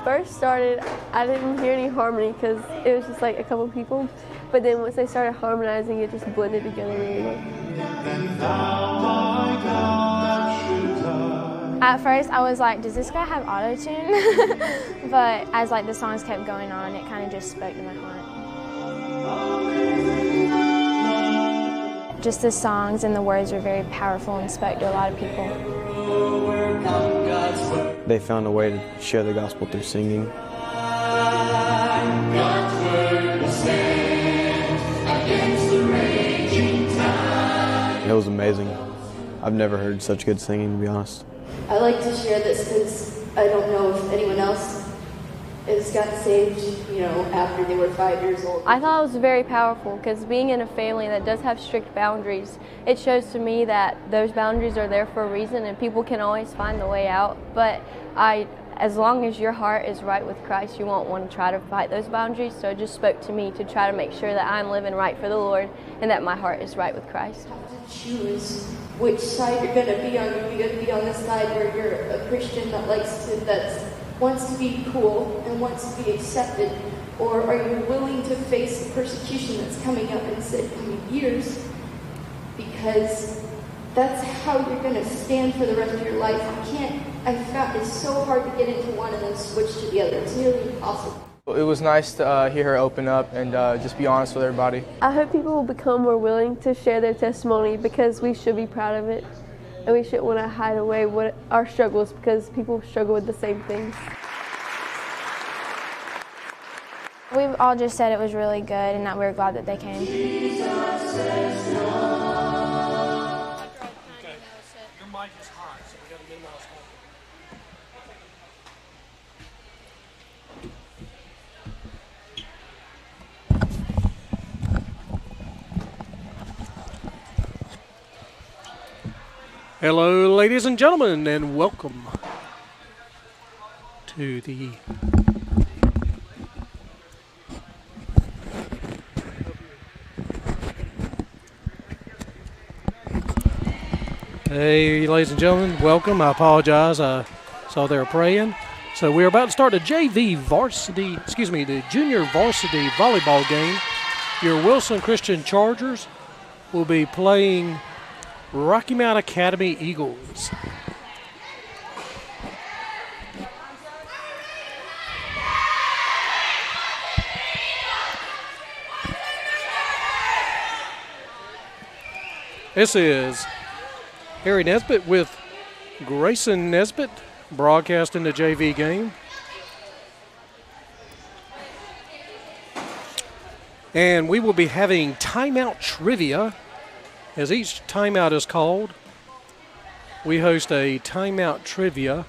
first started, I didn't hear any harmony because it was just like a couple people. But then once they started harmonizing, it just blended together really well. At first, I was like, does this guy have auto-tune? But as like the songs kept going on, it kind of just spoke to my heart. Just the songs and the words were very powerful and spoke to a lot of people. They found a way to share the gospel through singing. It was amazing. I've never heard such good singing, to be honest. I like to share this because I don't know if anyone else has gotten saved, after they were 5 years old. I thought it was very powerful because being in a family that does have strict boundaries, it shows to me that those boundaries are there for a reason and people can always find the way out. But as long as your heart is right with Christ, you won't want to try to fight those boundaries. So it just spoke to me to try to make sure that I'm living right for the Lord and that my heart is right with Christ. Choose which side you're going to be on. You're going to be on the side where you're a Christian that wants to be cool and wants to be accepted, or are you willing to face the persecution that's coming up in coming years? Because that's how you're going to stand for the rest of your life. I found it's so hard to get into one and then switch to the other. It's nearly impossible. It was nice to hear her open up and just be honest with everybody. I hope people will become more willing to share their testimony because we should be proud of it. And we shouldn't want to hide away what our struggles because people struggle with the same things. We've all just said it was really good and that we were glad that they came. Your mic is hot, so we got to get it out. Hello, ladies and gentlemen, and welcome to the Hey, ladies and gentlemen, welcome. I apologize. I saw they were praying. So we're about to start the the junior varsity volleyball game. Your Wilson Christian Chargers will be playing Rocky Mount Academy Eagles. This is Harry Nesbitt with Grayson Nesbitt broadcasting the JV game. And we will be having timeout trivia. As each timeout is called, we host a timeout trivia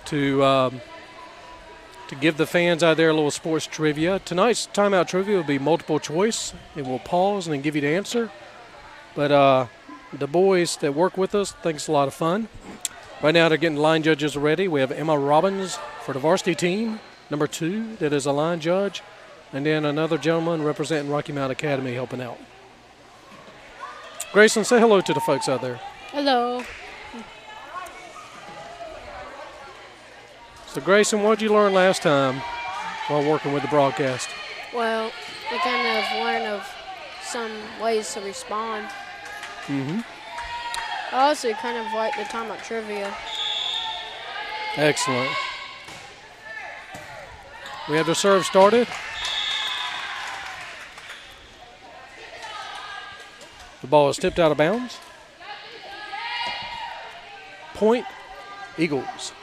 to give the fans out there a little sports trivia. Tonight's timeout trivia will be multiple choice. It will pause and then give you the answer. But the boys that work with us think it's a lot of fun. Right now they're getting line judges ready. We have Emma Robbins for the varsity team, number 2, that is a line judge, and then another gentleman representing Rocky Mount Academy helping out. Grayson, say hello to the folks out there. Hello. So Grayson, what did you learn last time while working with the broadcast? Well, we kind of learned of some ways to respond. Mm-hmm. I also kind of like the timeout trivia. Excellent. We have the serve started. The ball is tipped out of bounds. Point, Eagles.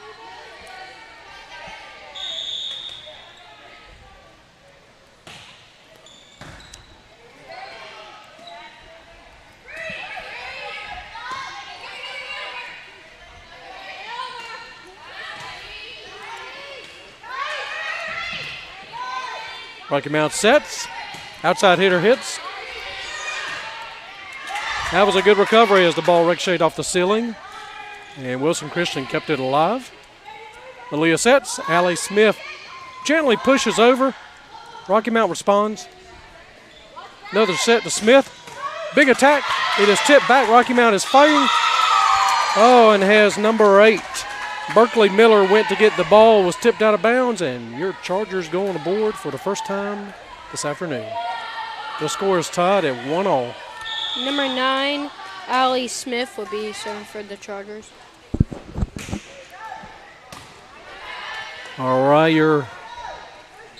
Rocky Mount sets. Outside hitter hits. That was a good recovery as the ball ricocheted off the ceiling. And Wilson Christian kept it alive. Malia sets. Allie Smith gently pushes over. Rocky Mount responds. Another set to Smith. Big attack. It is tipped back. Rocky Mount is fighting. Oh, and has number 8 Berkeley Miller went to get the ball, was tipped out of bounds, and your Chargers go on the board for the first time this afternoon. The score is tied at 1-all. Number 9, Allie Smith will be serving for the Chargers. All right, your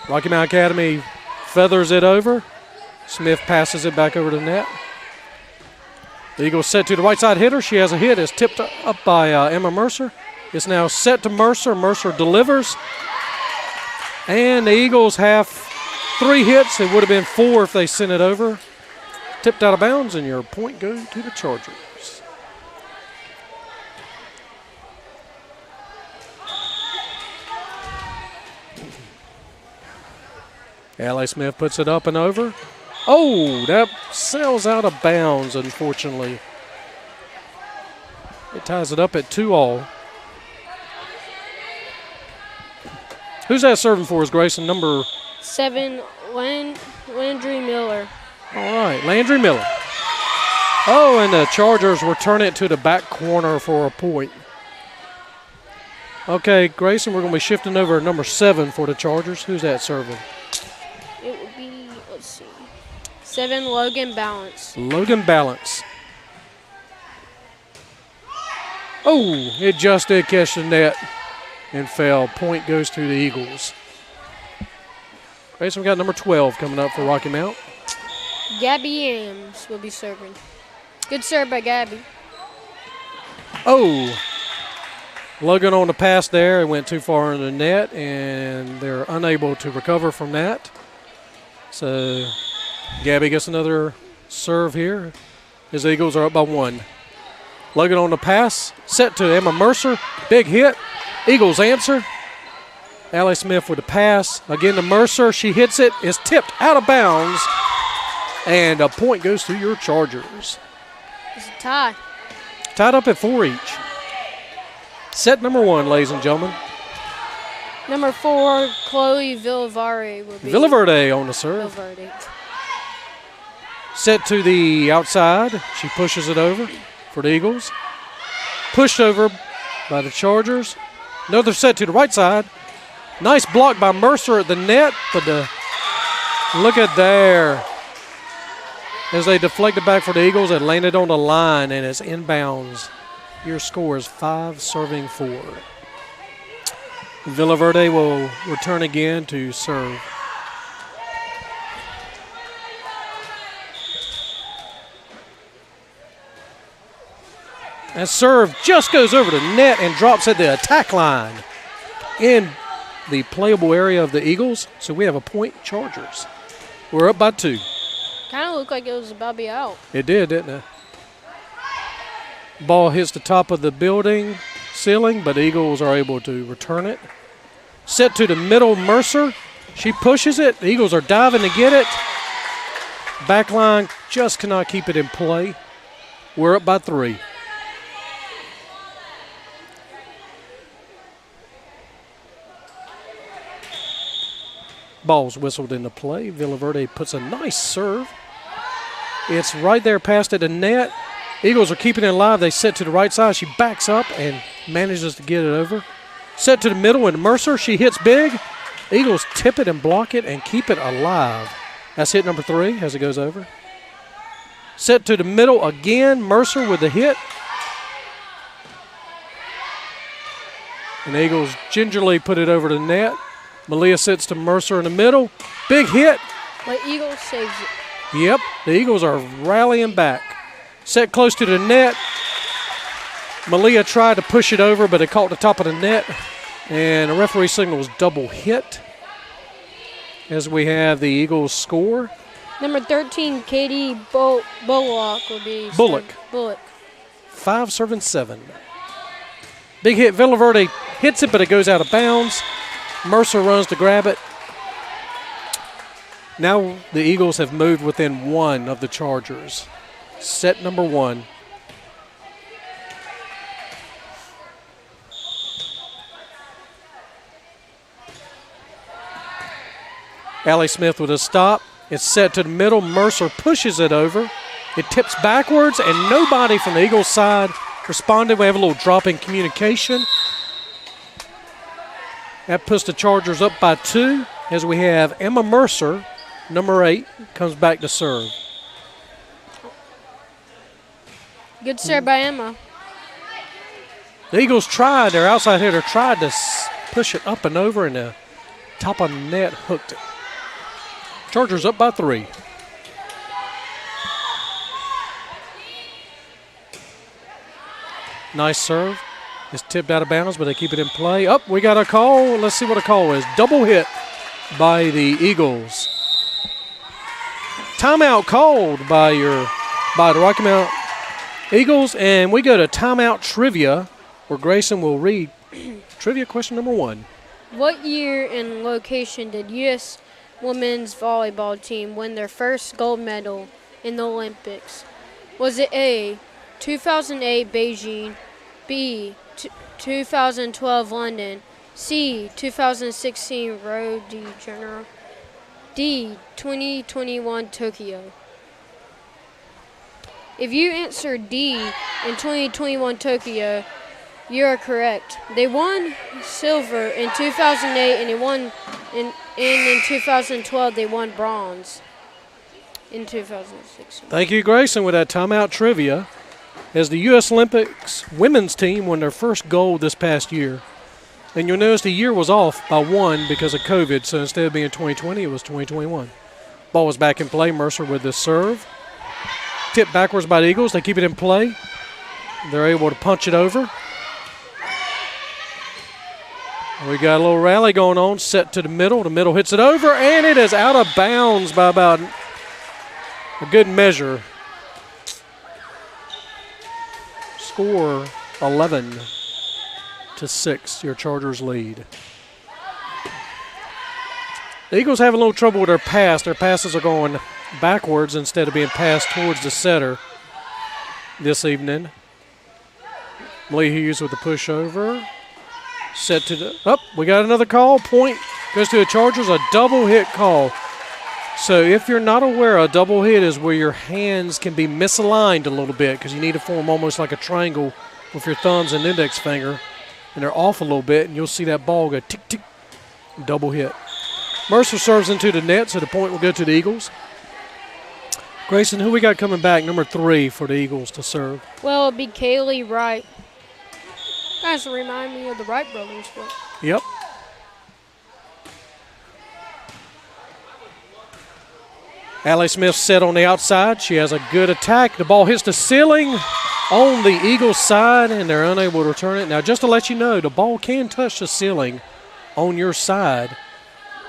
Rocky Mount Academy feathers it over. Smith passes it back over the net. The Eagles set to the right side hitter. She has a hit. It's tipped up by Emma Mercer. It's now set to Mercer. Mercer delivers. And the Eagles have 3 hits. It would have been 4 if they sent it over. Tipped out of bounds, and your point goes to the Chargers. Allie Smith puts it up and over. Oh, that sails out of bounds, unfortunately. It ties it up at 2-all. Who's that serving for us, Grayson? Number 7, Landry Miller. All right, Landry Miller. Oh, and the Chargers return it to the back corner for a point. Okay, Grayson, we're going to be shifting over to number 7 for the Chargers. Who's that serving? It would be, let's see, 7, Logan Balance. Logan Balance. Oh, it just did catch the net and fell. Point goes to the Eagles. Grayson, we got number 12 coming up for Rocky Mount. Gabby Ames will be serving. Good serve by Gabby. Oh, Logan on the pass there. It went too far in the net, and they're unable to recover from that. So Gabby gets another serve here. His Eagles are up by 1. Logan on the pass, set to Emma Mercer. Big hit. Eagles answer. Allie Smith with the pass. Again to Mercer. She hits it. It's tipped out of bounds. And a point goes to your Chargers. It's a tie. Tied up at 4 each. Set number 1, ladies and gentlemen. Number 4, Chloe Villaverde will be. Villaverde on the serve. Villaverde. Set to the outside. She pushes it over for the Eagles. Pushed over by the Chargers. Another set to the right side. Nice block by Mercer at the net, but look at there. As they deflected back for the Eagles, it landed on the line and it's inbounds. Your score is 5 serving 4. Villaverde will return again to serve. And serve just goes over the net and drops at the attack line in the playable area of the Eagles. So we have a point, Chargers. We're up by 2. Kind of looked like it was about to be out. It did, didn't it? Ball hits the top of the building ceiling, but Eagles are able to return it. Set to the middle, Mercer. She pushes it. The Eagles are diving to get it. Backline just cannot keep it in play. We're up by 3. Ball's whistled into play. Villaverde puts a nice serve. It's right there past the net. Eagles are keeping it alive. They set to the right side. She backs up and manages to get it over. Set to the middle, and Mercer, she hits big. Eagles tip it and block it and keep it alive. That's hit number 3 as it goes over. Set to the middle again. Mercer with the hit. And the Eagles gingerly put it over the net. Malia sits to Mercer in the middle. Big hit. But Eagles saves it. Yep, the Eagles are rallying back. Set close to the net. Malia tried to push it over, but it caught the top of the net. And the referee signals double hit as we have the Eagles score. Number 13, Katie Bullock will be. Bullock. 5 serving 7. Big hit. Villaverde hits it, but it goes out of bounds. Mercer runs to grab it. Now the Eagles have moved within 1 of the Chargers. Set number 1. Allie Smith with a stop. It's set to the middle. Mercer pushes it over. It tips backwards, and nobody from the Eagles side responded. We have a little drop in communication. That puts the Chargers up by 2 as we have Emma Mercer, number 8, comes back to serve. Good serve by Emma. The Eagles tried, their outside hitter tried to push it up and over, and the top of the net hooked it. Chargers up by 3. Nice serve. It's tipped out of bounds, but they keep it in play. Up, we got a call. Let's see what a call is. Double hit by the Eagles. Timeout called by the Rocky Mount Eagles, and we go to timeout trivia, where Grayson will read trivia question number 1. What year and location did U.S. women's volleyball team win their first gold medal in the Olympics? Was it A, 2008 Beijing, B, 2012 London, C, 2016 Rio de Janeiro, D, 2021 Tokyo? If you answer D in 2021 Tokyo, you are correct. They won silver in 2008, and they won in 2012 they won bronze in 2016. Thank you, Grayson, with that timeout trivia. As the U.S. Olympics women's team won their first gold this past year. And you'll notice the year was off by 1 because of COVID, so instead of being 2020, it was 2021. Ball was back in play. Mercer with the serve. Tipped backwards by the Eagles. They keep it in play. They're able to punch it over. We got a little rally going on, set to the middle. The middle hits it over, and it is out of bounds by about a good measure. Score 11-6, your Chargers lead. The Eagles have a little trouble with their pass. Their passes are going backwards instead of being passed towards the setter this evening. Lee Hughes with the pushover. Set to the, we got another call. Point goes to the Chargers, a double hit call. So if you're not aware, a double hit is where your hands can be misaligned a little bit because you need to form almost like a triangle with your thumbs and index finger, and they're off a little bit, and you'll see that ball go tick, tick, double hit. Mercer serves into the net, so the point will go to the Eagles. Grayson, who we got coming back, number 3 for the Eagles to serve? Well, it'd be Kaylee Wright. Guys remind me of the Wright brothers. But. Yep. Allie Smith set on the outside. She has a good attack. The ball hits the ceiling on the Eagles side, and they're unable to return it. Now, just to let you know, the ball can touch the ceiling on your side,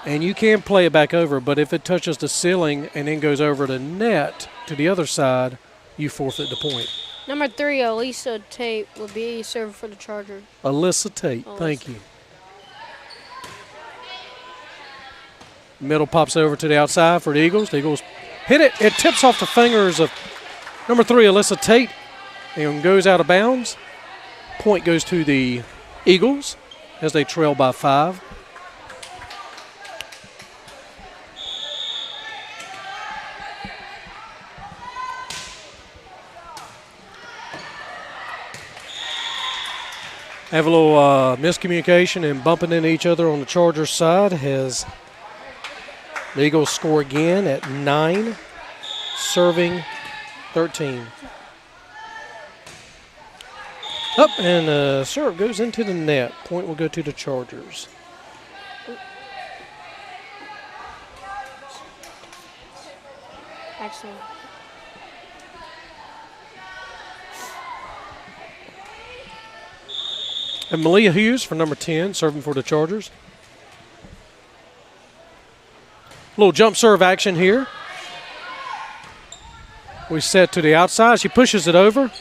and you can play it back over. But if it touches the ceiling and then goes over the net to the other side, you forfeit the point. Number 3, Alyssa Tate, will be serving for the Chargers. Alyssa Tate, thank you. Middle pops over to the outside for the Eagles. The Eagles hit it. It tips off the fingers of number 3, Alyssa Tate, and goes out of bounds. Point goes to the Eagles as they trail by 5. Have a little miscommunication and bumping into each other on the Chargers side as the Eagles score again at 9, serving 13. Up, and serve goes into the net. Point will go to the Chargers. Excellent. And Malia Hughes for number 10, serving for the Chargers. Little jump serve action here. We set to the outside. She pushes it over.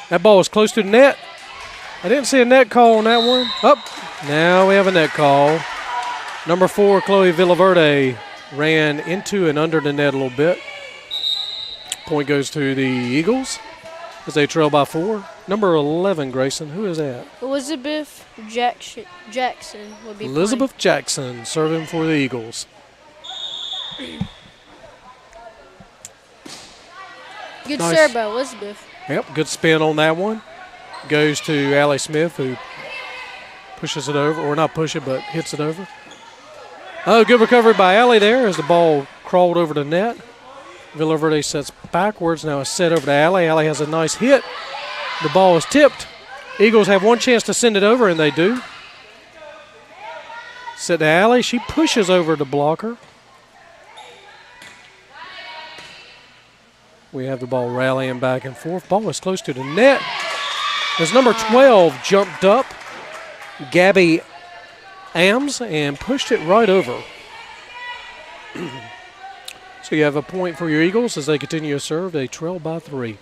That ball is close to the net. I didn't see a net call on that one. Now we have a net call. Number 4, Chloe Villaverde, ran into and under the net a little bit. Point goes to the Eagles as they trail by 4. Number 11, Grayson, who is that? Elizabeth Jackson will be Elizabeth playing. Jackson serving for the Eagles. Good Nice. serve by Elizabeth. Yep, good spin on that one. Goes to Allie Smith, who pushes it over, or not push it, but hits it over. Oh, good recovery by Allie there as the ball crawled over the net. Villaverde sets backwards. Now it's set over to Allie. Allie has a nice hit. The ball is tipped. Eagles have one chance to send it over, and they do. Set to Allie. She pushes over the blocker. We have the ball rallying back and forth. Ball is close to the net. As number 12 jumped up, Gabby Ams, and pushed it right over. So you have a point for your Eagles as they continue to serve. They trail by 3.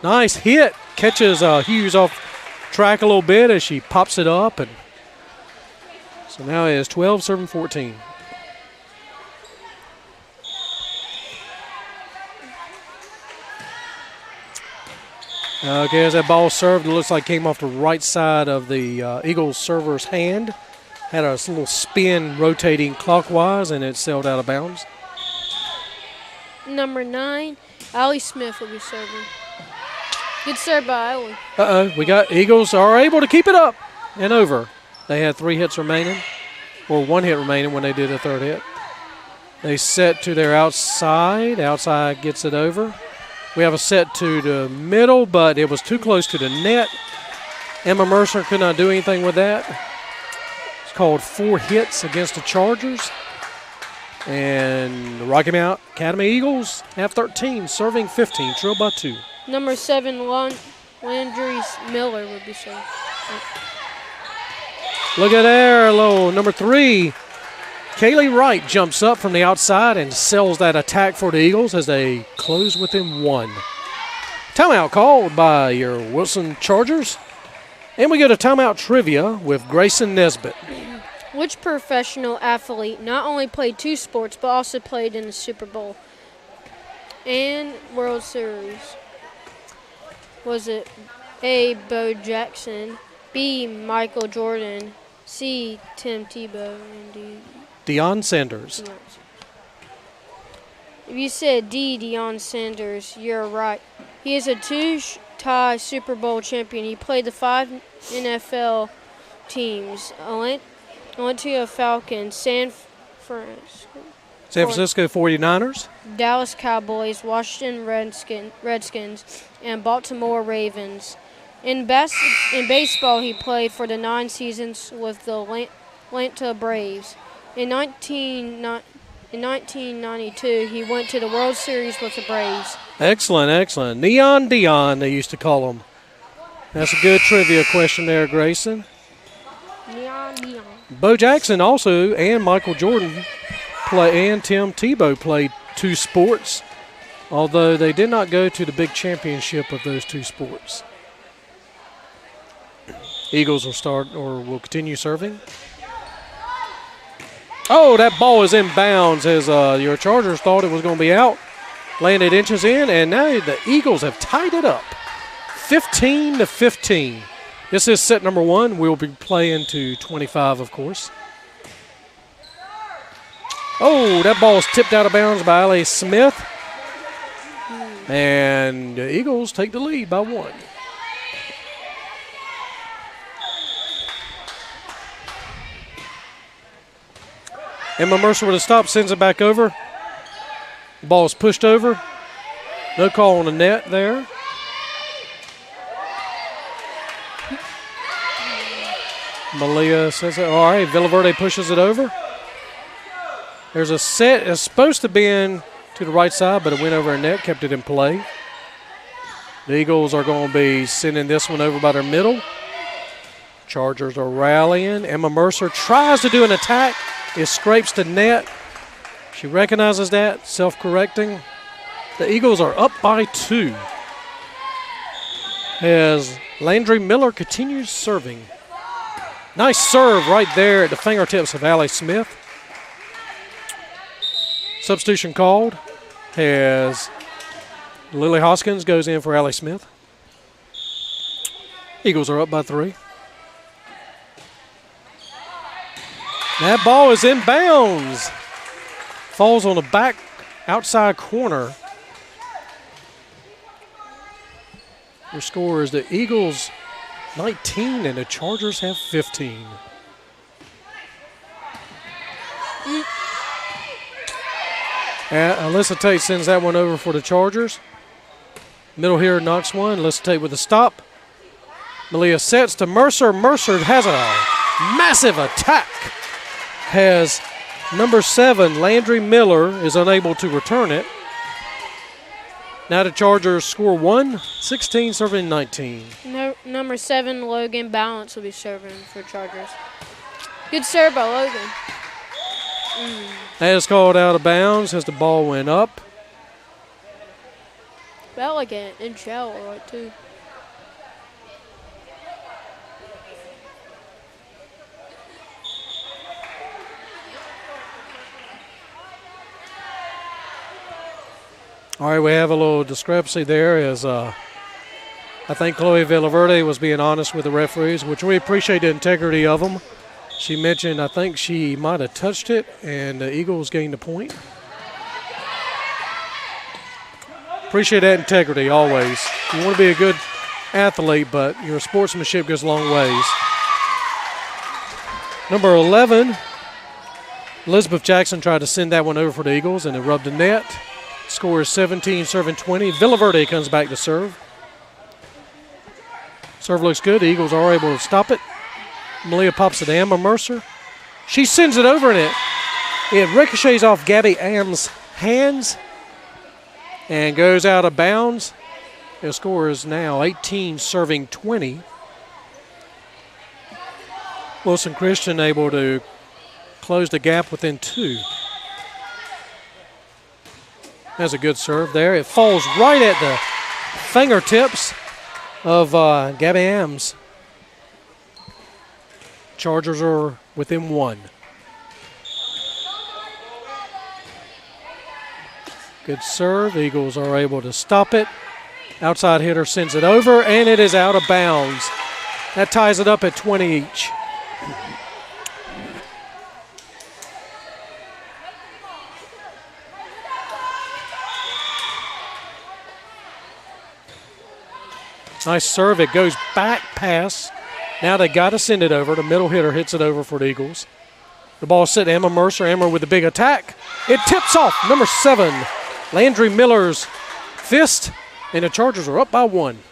Nice hit. Catches Hughes off track a little bit as she pops it up. And so now it is 12 serving 14. Okay, as that ball served, it looks like came off the right side of the Eagles server's hand. Had a little spin rotating clockwise, and it sailed out of bounds. Number 9, Allie Smith will be serving. Good serve by Allie. We got Eagles are able to keep it up and over. They had 3 hits remaining, or 1 hit remaining when they did a 3rd hit. They set to their outside. Outside gets it over. We have a set to the middle, but it was too close to the net. Emma Mercer could not do anything with that. It's called 4 hits against the Chargers. And the Rocky Mount Academy Eagles have 13, serving 15, trailed by 2. Number 7, Landry Miller will be serving. Look at there, little number 3. Kaylee Wright jumps up from the outside and sells that attack for the Eagles as they close within 1. Timeout called by your Wilson Chargers. And we go to timeout trivia with Grayson Nesbitt. Which professional athlete not only played 2 sports but also played in the Super Bowl and World Series? Was it A, Bo Jackson, B, Michael Jordan, C, Tim Tebow, and D, Deion Sanders. If you said D, Deion Sanders, you're right. He is a 2-time Super Bowl champion. He played the 5 NFL teams: Atlanta Falcons, San Francisco 49ers, Dallas Cowboys, Washington Redskins, and Baltimore Ravens. In baseball, he played for the 9 seasons with the Atlanta Braves. In 1992, he went to the World Series with the Braves. Excellent, excellent. Neon Dion, they used to call him. That's a good trivia question there, Grayson. Neon Dion. Bo Jackson also and Michael Jordan and Tim Tebow played 2 sports, although they did not go to the big championship of those 2 sports. Eagles will continue serving. Oh, that ball is in bounds as your Chargers thought it was going to be out. Landed inches in, and now the Eagles have tied it up. 15-15. This is set number 1. We'll be playing to 25, of course. Oh, that ball is tipped out of bounds by Allie Smith. And the Eagles take the lead by 1. Emma Mercer with a stop, sends it back over. The ball is pushed over. No call on the net there. Malia says it. All right, Villaverde pushes it over. There's a set. It's supposed to be in to the right side, but it went over a net, kept it in play. The Eagles are going to be sending this one over by their middle. Chargers are rallying. Emma Mercer tries to do an attack. It scrapes the net. She recognizes that, self-correcting. The Eagles are up by 2 as Landry Miller continues serving. Nice serve right there at the fingertips of Allie Smith. Substitution called as Lily Hoskins goes in for Allie Smith. Eagles are up by 3. That ball is in bounds. Falls on the back outside corner. Your score is the Eagles 19 and the Chargers have 15. Alyssa Tate sends that one over for the Chargers. Middle here knocks one. Alyssa Tate with a stop. Malia sets to Mercer. Mercer has a massive attack. Has number 7, Landry Miller, is unable to return it. Now the Chargers score 1-16, serving 19. Number 7, Logan Balance will be serving for Chargers. Good serve by Logan. That is called out of bounds as the ball went up. Felt like an inch out, right, too. All right, we have a little discrepancy there as I think Chloe Villaverde was being honest with the referees, which we appreciate the integrity of them. She mentioned I think she might have touched it, and the Eagles gained a point. Appreciate that integrity always. You want to be a good athlete, but your sportsmanship goes a long ways. Number 11, Elizabeth Jackson tried to send that one over for the Eagles, and it rubbed the net. Score is 17, serving 20. Villaverde comes back to serve. Serve looks good. The Eagles are able to stop it. Malia pops it to Emma Mercer. She sends it over, and it ricochets off Gabby Am's hands and goes out of bounds. The score is now 18, serving 20. Wilson Christian able to close the gap within 2. That's a good serve there. It falls right at the fingertips of Gabby Amms. Chargers are within 1. Good serve. Eagles are able to stop it. Outside hitter sends it over, and it is out of bounds. That ties it up at 20 each. Nice serve. It goes back pass. Now they got to send it over. The middle hitter hits it over for the Eagles. The ball set to Emma Mercer. Emma with the big attack. It tips off number 7, Landry Miller's fist, and the Chargers are up by 1. What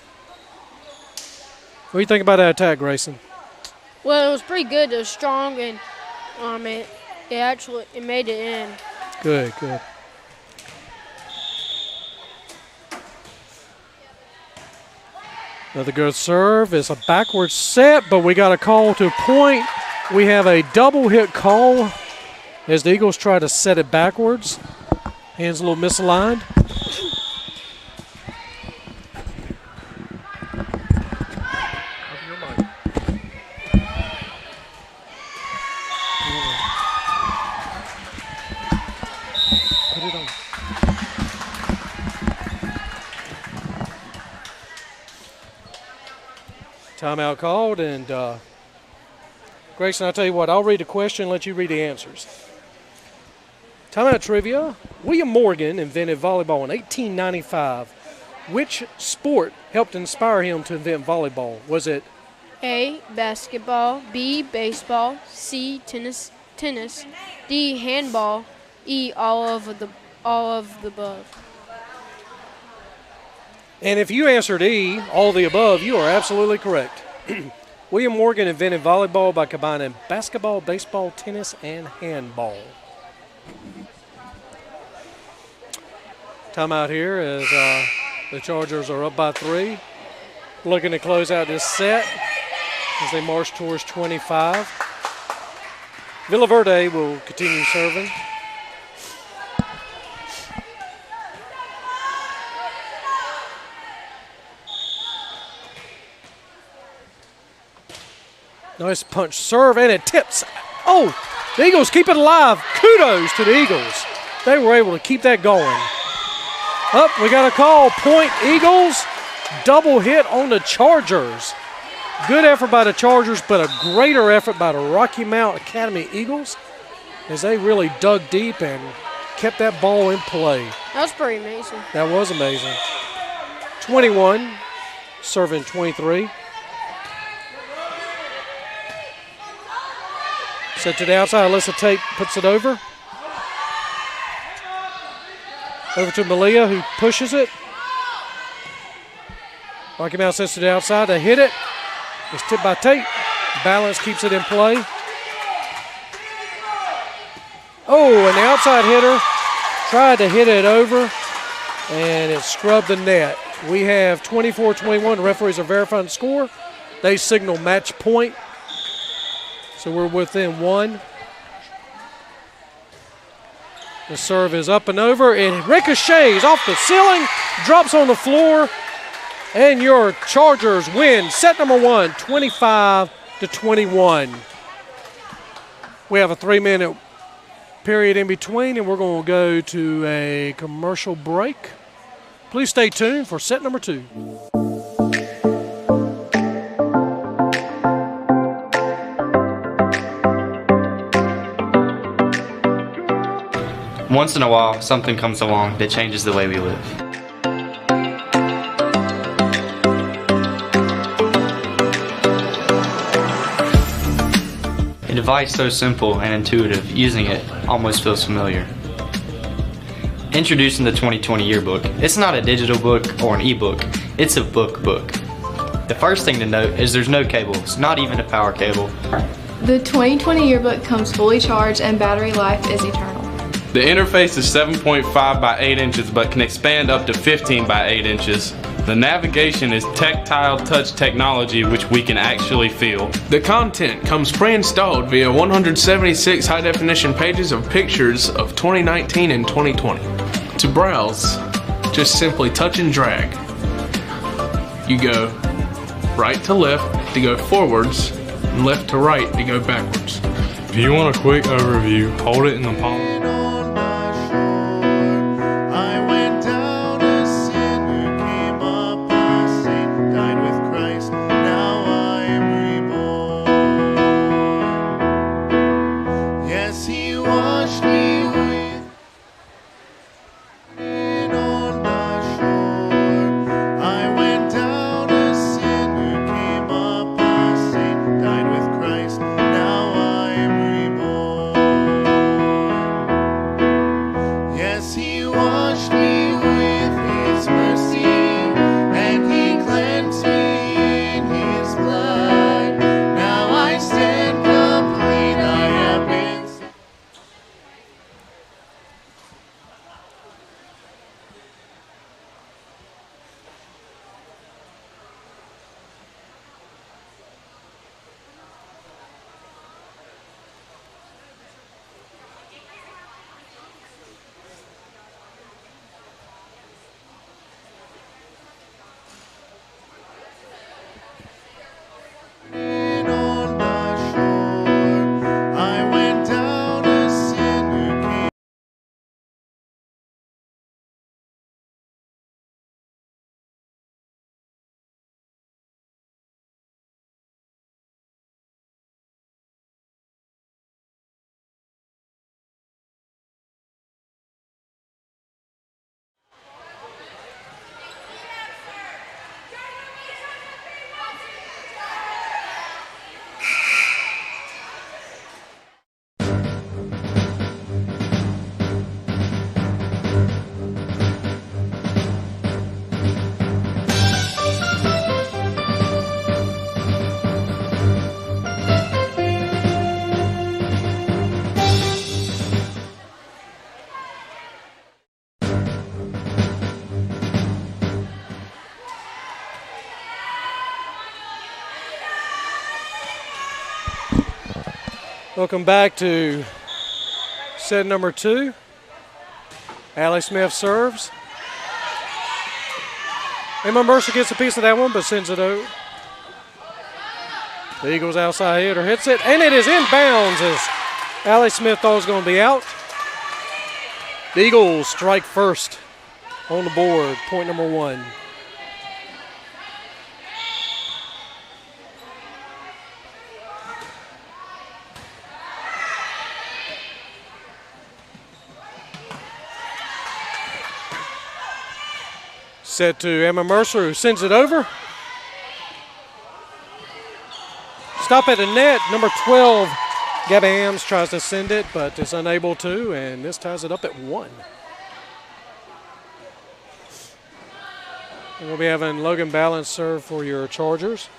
do you think about that attack, Grayson? Well, it was pretty good. It was strong, and it made it in. Good, good. Another good serve. It's a backward set, but we got a call to point. We have a double hit call as the Eagles try to set it backwards. Hands a little misaligned. Put it on. Timeout called, and Grayson, I'll tell you what, I'll read the question and let you read the answers. Timeout trivia. William Morgan invented volleyball in 1895. Which sport helped inspire him to invent volleyball? Was it A, basketball, B, baseball, C, tennis, D, handball, E, all of the above? And if you answered E, all of the above, you are absolutely correct. William Morgan invented volleyball by combining basketball, baseball, tennis, and handball. Timeout here as the Chargers are up by 3. Looking to close out this set as they march towards 25. Villaverde will continue serving. Nice punch serve, and it tips. Oh, the Eagles keep it alive. Kudos to the Eagles. They were able to keep that going. Up, we got a call. Point Eagles. Double hit on the Chargers. Good effort by the Chargers, but a greater effort by the Rocky Mount Academy Eagles as they really dug deep and kept that ball in play. That was pretty amazing. That was amazing. 21, serving 23. Set to the outside. Alyssa Tate puts it over. Over to Malia, who pushes it. Rocky Mount sets to the outside. They hit it. It's tipped by Tate. Balance keeps it in play. Oh, and the outside hitter tried to hit it over, and it scrubbed the net. We have 24-21. The referees are verifying the score. They signal match point. So we're within one. The serve is up and over. It ricochets off the ceiling, drops on the floor, and your Chargers win set number 1, 25-21. We have a 3-minute period in between, and we're going to go to a commercial break. Please stay tuned for set number 2. Once in a while, something comes along that changes the way we live. A device so simple and intuitive, using it almost feels familiar. Introducing the 2020 yearbook. It's not a digital book or an ebook, it's a book. The first thing to note is there's no cables, not even a power cable. The 2020 yearbook comes fully charged and battery life is eternal. The interface is 7.5 by 8 inches but can expand up to 15 by 8 inches. The navigation is tactile touch technology which we can actually feel. The content comes pre-installed via 176 high-definition pages of pictures of 2019 and 2020. To browse, just simply touch and drag. You go right to left to go forwards, and left to right to go backwards. If you want a quick overview, hold it in the palm. Welcome back to set number 2. Allie Smith serves. Emma Mercer gets a piece of that one, but sends it out. The Eagles outside hitter hits it, and it is inbounds as Allie Smith thought it was going to be out. The Eagles strike first on the board, point number 1. Set to Emma Mercer, who sends it over. Stop at the net. Number 12, Gabby Hams tries to send it, but is unable to, and this ties it up at 1. And we'll be having Logan Balance serve for your Chargers.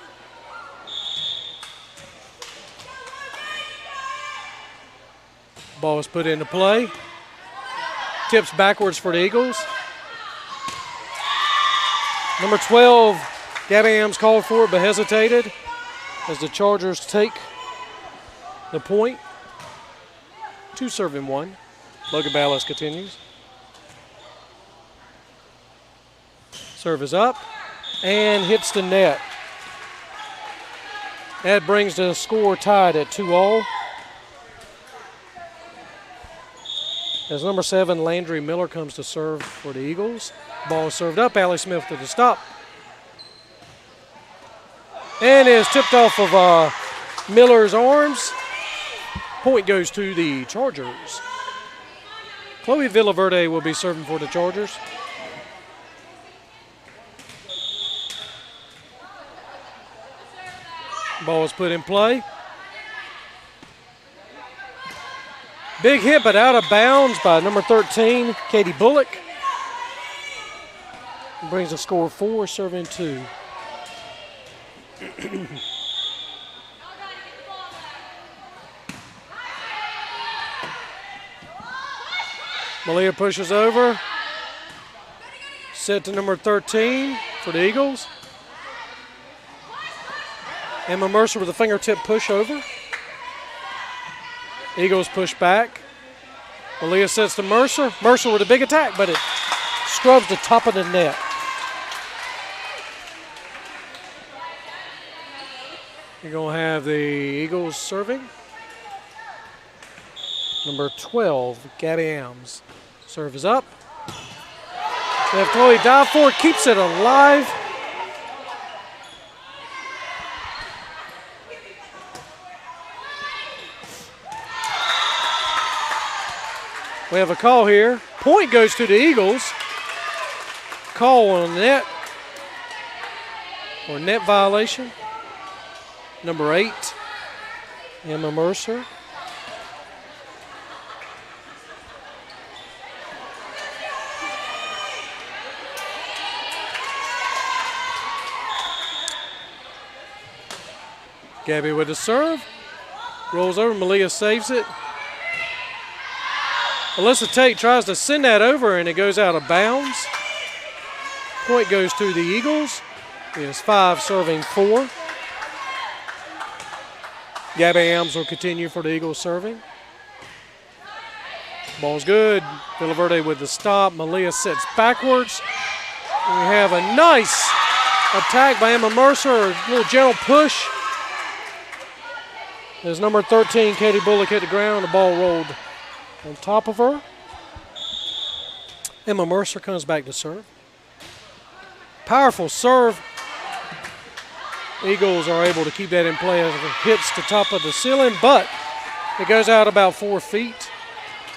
Ball is put into play. Tips backwards for the Eagles. Number 12, Gabby Hams called for it but hesitated as the Chargers take the point. 2 serving 1. Logan Ballas continues. Serve is up and hits the net. That brings the score tied at 2-all. As number 7, Landry Miller comes to serve for the Eagles. Ball is served up. Allie Smith to the stop. And is tipped off of Miller's arms. Point goes to the Chargers. Chloe Villaverde will be serving for the Chargers. Ball is put in play. Big hit, but out of bounds by number 13, Katie Bullock. Brings a score of 4, serving 2. Malia pushes over. Set to number 13 for the Eagles. Emma Mercer with a fingertip push over. Eagles push back. Malia sets to Mercer. Mercer with a big attack, but it scrubs the top of the net. You're going to have the Eagles serving. Number 12, Gabby Hams. Serve is up. They have Chloe dive for it, keeps it alive. We have a call here. Point goes to the Eagles. Call on net or net violation. Number 8, Emma Mercer. Gabby with a serve. Rolls over, Malia saves it. Alyssa Tate tries to send that over, and it goes out of bounds. Point goes to the Eagles. It is 5 serving 4. Gabby Hams will continue for the Eagles serving. Ball's good. Villaverde with the stop. Malia sits backwards. We have a nice attack by Emma Mercer. A little gentle push. As number 13, Katie Bullock, hit the ground. The ball rolled on top of her. Emma Mercer comes back to serve. Powerful serve. Eagles are able to keep that in play as it hits the top of the ceiling, but it goes out about 4 feet,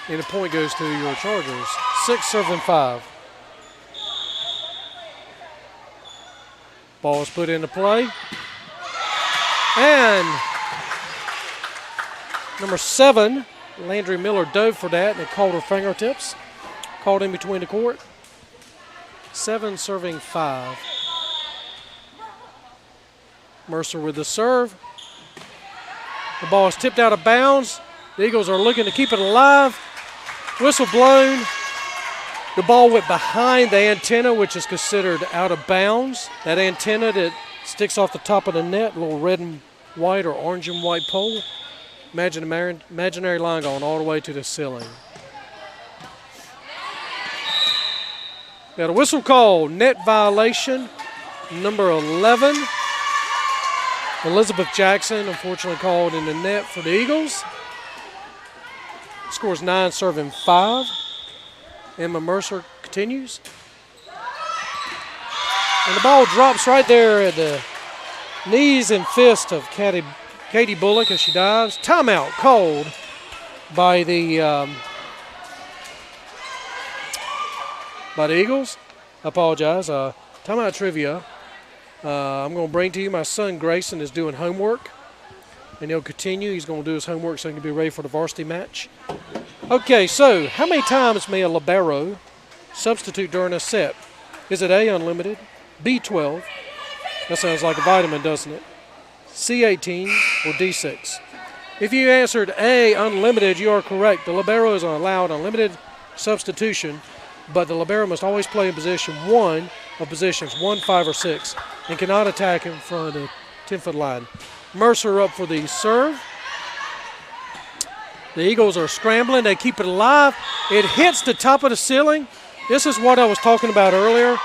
and the point goes to your Chargers. 6 serving 5. Ball is put into play. And number 7, Landry Miller dove for that, and it called her fingertips. Called in between the court. 7 serving 5. Mercer with the serve. The ball is tipped out of bounds. The Eagles are looking to keep it alive. Whistle blown. The ball went behind the antenna, which is considered out of bounds. That antenna that sticks off the top of the net, a little red and white or orange and white pole. Imagine an imaginary line going all the way to the ceiling. Got a whistle call, net violation, number 11. Elizabeth Jackson, unfortunately called in the net for the Eagles. Scores 9 serving 5. Emma Mercer continues. And the ball drops right there at the knees and fist of Katie Bullock as she dives. Timeout called by the Eagles. I apologize. Timeout trivia. I'm going to bring to you my son Grayson is doing homework. and he'll continue. He's going to do his homework so he can be ready for the varsity match. Okay, so how many times may a libero substitute during a set? Is it A, unlimited, B, 12? That sounds like a vitamin, doesn't it? C, 18, or D, 6? If you answered A, unlimited, you are correct. The libero is allowed unlimited substitution, but the libero must always play in position 1 of positions 1, 5, or 6 and cannot attack in front of the 10-foot line. Mercer up for the serve. The Eagles are scrambling. They keep it alive. It hits the top of the ceiling. This is what I was talking about earlier.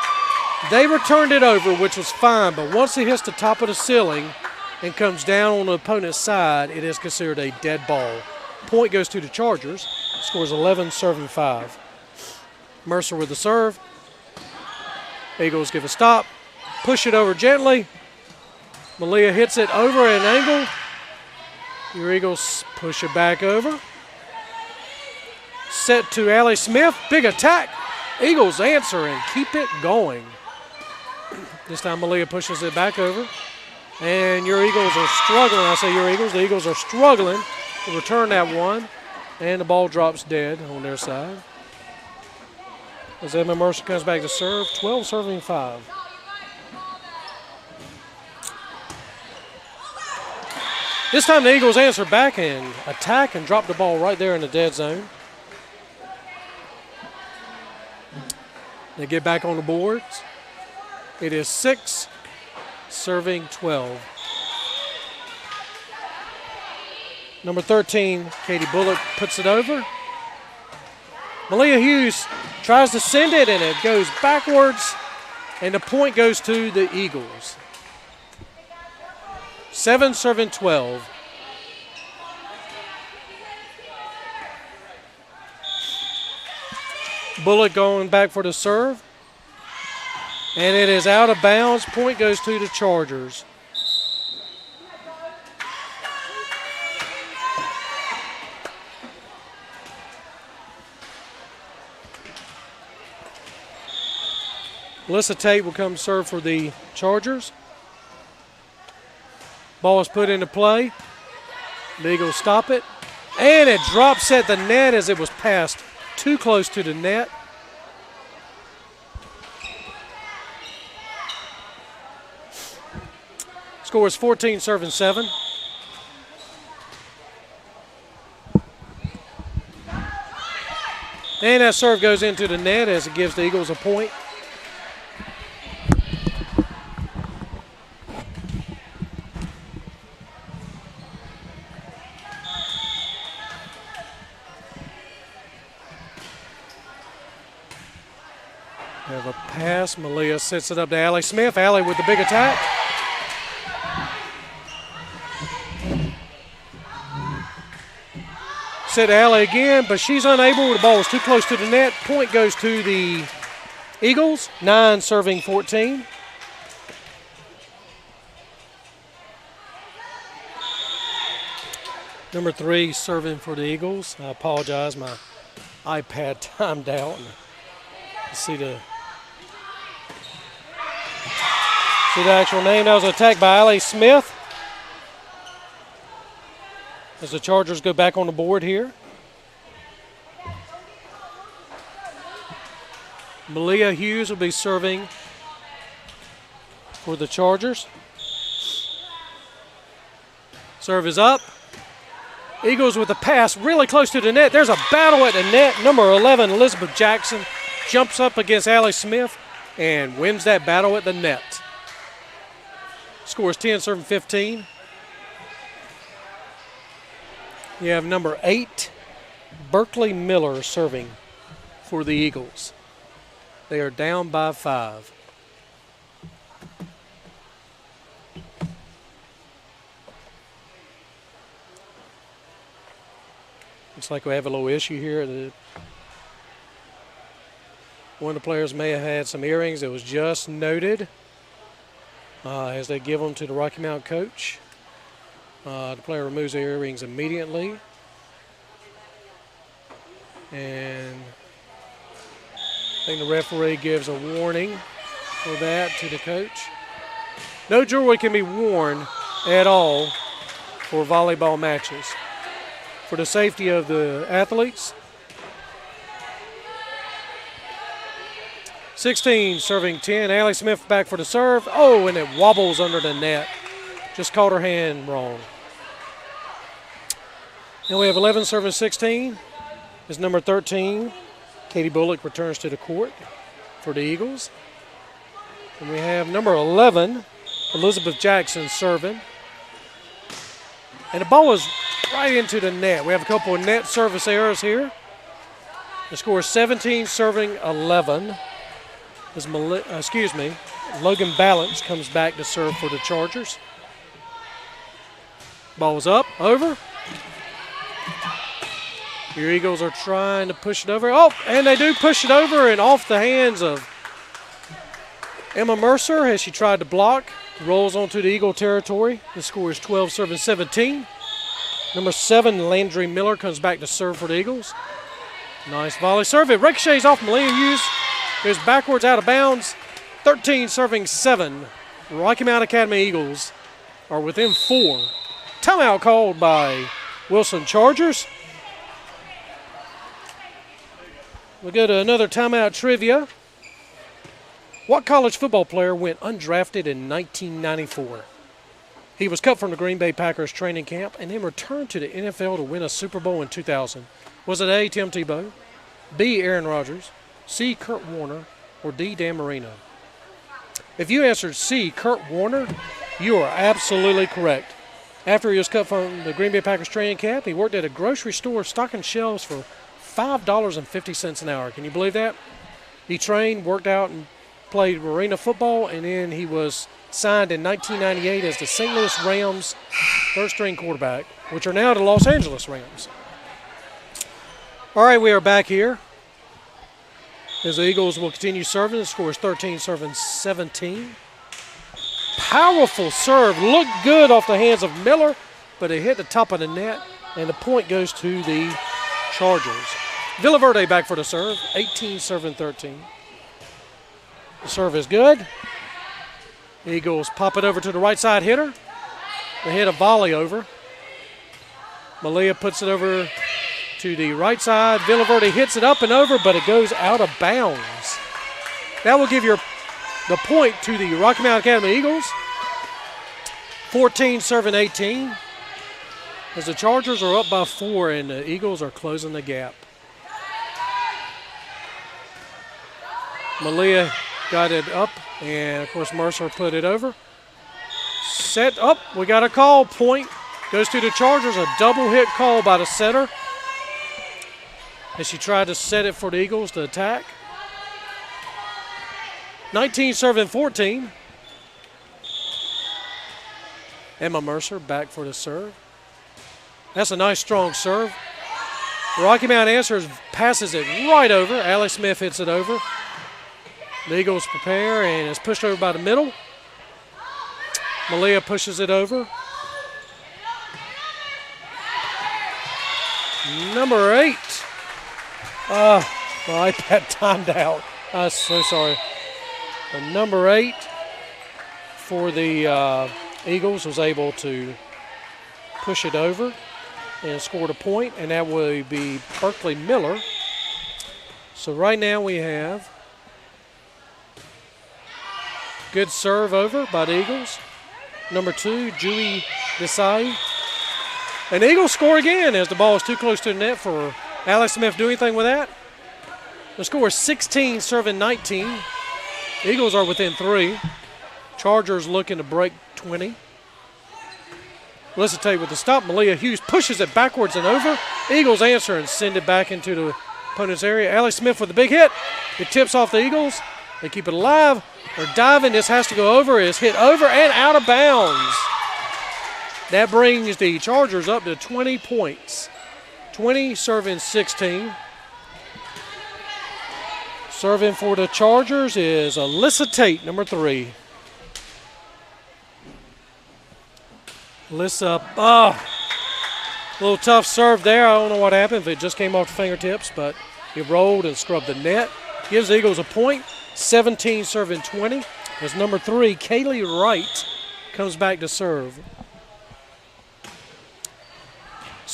They returned it over, which was fine, but once it hits the top of the ceiling and comes down on the opponent's side, it is considered a dead ball. Point goes to the Chargers. Scores 11, serving 5. Mercer with the serve. Eagles give a stop. Push it over gently. Malia hits it over at an angle. Your Eagles push it back over. Set to Allie Smith. Big attack. Eagles answer and keep it going. This time Malia pushes it back over. And your Eagles are struggling. I say your Eagles. The Eagles are struggling to return that one. And the ball drops dead on their side. As Emma Mercer comes back to serve. 12 serving 5. This time the Eagles answer back and attack and drop the ball right there in the dead zone. They get back on the boards. It is 6 serving 12. Number 13, Katie Bullock, puts it over. Malia Hughes tries to send it, and it goes backwards, and the point goes to the Eagles. 7 serving 12. Bullock going back for the serve. And it is out of bounds. Point goes to the Chargers. Alyssa Tate will come serve for the Chargers. Ball is put into play. The Eagles stop it. And it drops at the net as it was passed too close to the net. Score is 14 serving 7. And that serve goes into the net as it gives the Eagles a point. We have a pass. Malia sets it up to Allie Smith. Allie with the big attack. Set Allie again, but she's unable. The ball was too close to the net. Point goes to the Eagles. 9 serving 14. Number 3 serving for the Eagles. I apologize. My iPad timed out. See the actual name. That was an attack by Allie Smith. As the Chargers go back on the board here. Malia Hughes will be serving for the Chargers. Serve is up. Eagles with the pass really close to the net. There's a battle at the net. Number 11, Elizabeth Jackson, jumps up against Allie Smith and wins that battle at the net. Scores 10 serving 15. You have number 8, Berkeley Miller, serving for the Eagles. They are down by 5. Looks like we have a little issue here. One of the players may have had some earrings. It was just noted as they give them to the Rocky Mount coach. The player removes the earrings immediately. And I think the referee gives a warning for that to the coach. No jewelry can be worn at all for volleyball matches. For the safety of the athletes, 16 serving 10. Allie Smith back for the serve. Oh, and it wobbles under the net. Just caught her hand wrong. And we have 11 serving 16. Is number 13. Katie Bullock returns to the court for the Eagles. And we have number 11, Elizabeth Jackson, serving. And the ball is right into the net. We have a couple of net service errors here. The score is 17 serving 11. Logan Balance comes back to serve for the Chargers. Ball's up, over. Your Eagles are trying to push it over. Oh, and they do push it over and off the hands of Emma Mercer as she tried to block. Rolls onto the Eagle territory. The score is 12 serving 17. Number 7, Landry Miller, comes back to serve for the Eagles. Nice volley serve. It ricochets off Malia Hughes. Goes backwards out of bounds. 13 serving 7. Rocky Mount Academy Eagles are within 4. Timeout called by Wilson Chargers. We'll go to another timeout trivia. What college football player went undrafted in 1994? He was cut from the Green Bay Packers training camp and then returned to the NFL to win a Super Bowl in 2000. Was it A, Tim Tebow, B, Aaron Rodgers, C, Kurt Warner, or D, Dan Marino? If you answered C, Kurt Warner, you are absolutely correct. After he was cut from the Green Bay Packers training camp, he worked at a grocery store stocking shelves for $5.50 an hour. Can you believe that? He trained, worked out, and played arena football, and then he was signed in 1998 as the St. Louis Rams third-string quarterback, which are now the Los Angeles Rams. All right, we are back here as the Eagles will continue serving. The score is 13 serving 17. Powerful serve. Looked good off the hands of Miller, but it hit the top of the net, and the point goes to the Chargers. Villaverde back for the serve, 18 serving 13. The serve is good. Eagles pop it over to the right side hitter. They hit a volley over. Malia puts it over to the right side. Villaverde hits it up and over, but it goes out of bounds. That will give the point to the Rocky Mount Academy Eagles. 14 serving 18. As the Chargers are up by 4 and the Eagles are closing the gap. Malia got it up, and of course Mercer put it over. Set up, we got a call. Point goes to the Chargers, a double hit call by the setter as she tried to set it for the Eagles to attack. 19 serving 14. Emma Mercer back for the serve. That's a nice strong serve. Rocky Mount answers, passes it right over. Allie Smith hits it over. The Eagles prepare, and it's pushed over by the middle. Malia pushes it over. Number 8. My iPad timed out. I'm so sorry. Number 8 for the Eagles was able to push it over and scored a point, and that will be Berkeley Miller. So right now we have good serve over by the Eagles. Number 2, Julie Desai. And the Eagles score again as the ball is too close to the net for Alex Smith to do anything with that. The score is 16 serving 19. Eagles are within 3. Chargers looking to break 20. Let's tell you with the stop, Malia Hughes pushes it backwards and over. Eagles answer and send it back into the opponent's area. Alex Smith with a big hit. It tips off the Eagles. They keep it alive. They're diving. This has to go over. It's hit over and out of bounds. That brings the Chargers up to 20 points. 20 serving 16. Serving for the Chargers is Alyssa Tate, number 3. Alyssa, a little tough serve there. I don't know what happened, if it just came off the fingertips, but it rolled and scrubbed the net. Gives the Eagles a point. 17 serving 20. As number 3, Kaylee Wright, comes back to serve.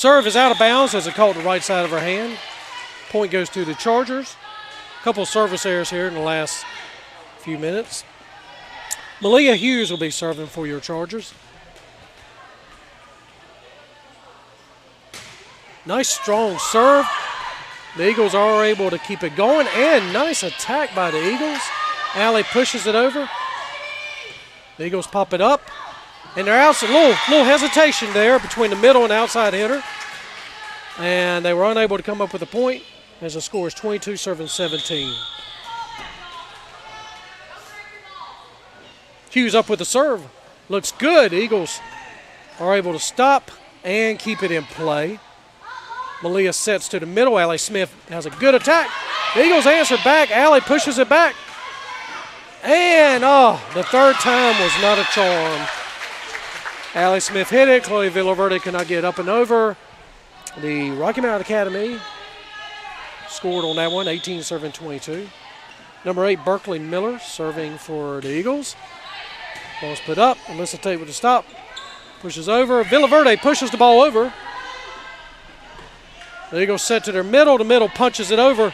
Serve is out of bounds as it caught the right side of her hand. Point goes to the Chargers. A couple service errors here in the last few minutes. Malia Hughes will be serving for your Chargers. Nice strong serve. The Eagles are able to keep it going, and nice attack by the Eagles. Allie pushes it over. The Eagles pop it up, and they're out. A little hesitation there between the middle and outside hitter, and they were unable to come up with a point as the score is 22-17. Hughes up with the serve. Looks good. Eagles are able to stop and keep it in play. Malia sets to the middle. Allie Smith has a good attack. The Eagles answer back. Allie pushes it back. And, the third time was not a charm. Allie Smith hit it. Chloe Villaverde could not get up and over. The Rocky Mountain Academy scored on that one, 18-22. Number 8, Berkeley Miller, serving for the Eagles. Ball's put up. Alyssa Tate with the stop. Pushes over. Villaverde pushes the ball over. The Eagles set to their middle. The middle punches it over.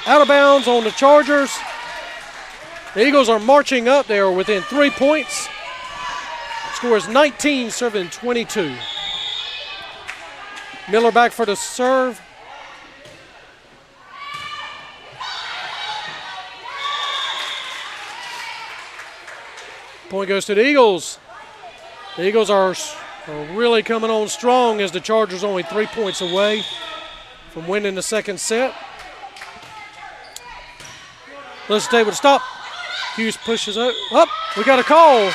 Out of bounds on the Chargers. The Eagles are marching up. They are within 3 points. Score is 19-22. Miller back for the serve. Point goes to the Eagles. The Eagles are really coming on strong as the Chargers only 3 points away from winning the second set. Let's stay with a stop. Hughes pushes up. We got a call.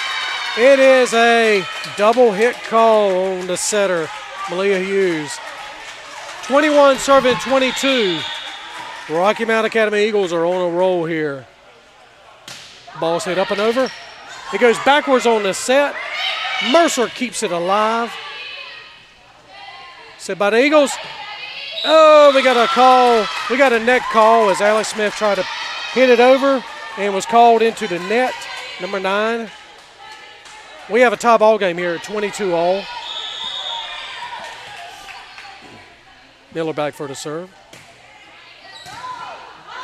It is a double hit call on the setter, Malia Hughes. 21-22. Rocky Mountain Academy Eagles are on a roll here. Ball's hit up and over. It goes backwards on the set. Mercer keeps it alive. Set by the Eagles. We got a call. We got a net call as Alex Smith tried to hit it over and was called into the net, number 9. We have a tie ball game here at 22 all. Miller back for the serve.